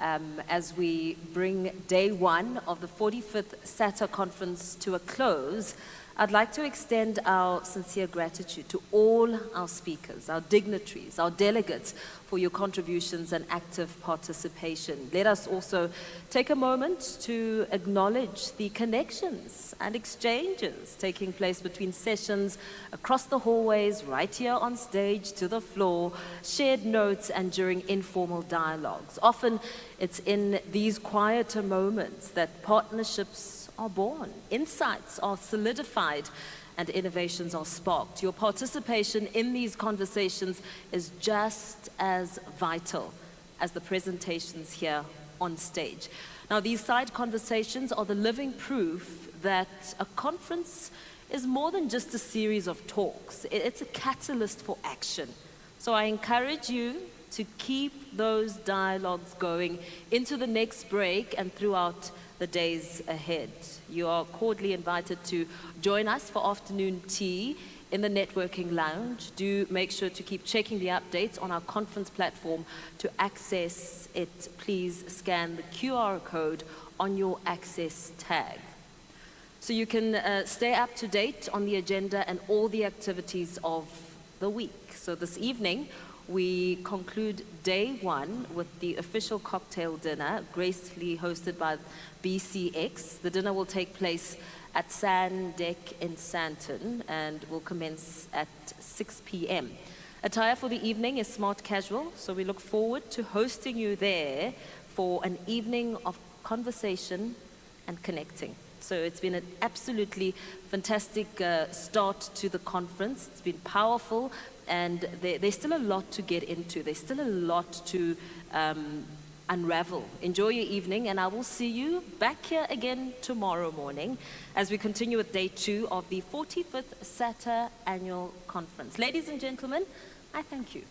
As we bring day one of the 45th SATA conference to a close, I'd like to extend our sincere gratitude to all our speakers, our dignitaries, our delegates for your contributions and active participation. Let us also take a moment to acknowledge the connections and exchanges taking place between sessions across the hallways, right here on stage, to the floor, shared notes, and during informal dialogues. Often it's in these quieter moments that partnerships are born, insights are solidified, and innovations are sparked. Your participation in these conversations is just as vital as the presentations here on stage. Now, these side conversations are the living proof that a conference is more than just a series of talks. It's a catalyst for action. So I encourage you to keep those dialogues going into the next break and throughout the days ahead. You are cordially invited to join us for afternoon tea in the networking lounge. Do make sure to keep checking the updates on our conference platform. To access it, please scan the QR code on your access tag. So you can stay up to date on the agenda and all the activities of the week. So this evening, we conclude day one with the official cocktail dinner, gracefully hosted by BCX. The dinner will take place at Sandton in Sandton and will commence at 6 p.m. Attire for the evening is smart casual, so we look forward to hosting you there for an evening of conversation and connecting. So it's been an absolutely fantastic start to the conference. It's been powerful, and there's still a lot to get into. There's still a lot to unravel. Enjoy your evening, and I will see you back here again tomorrow morning as we continue with day 2 of the 45th SATA Annual Conference. Ladies and gentlemen, I thank you.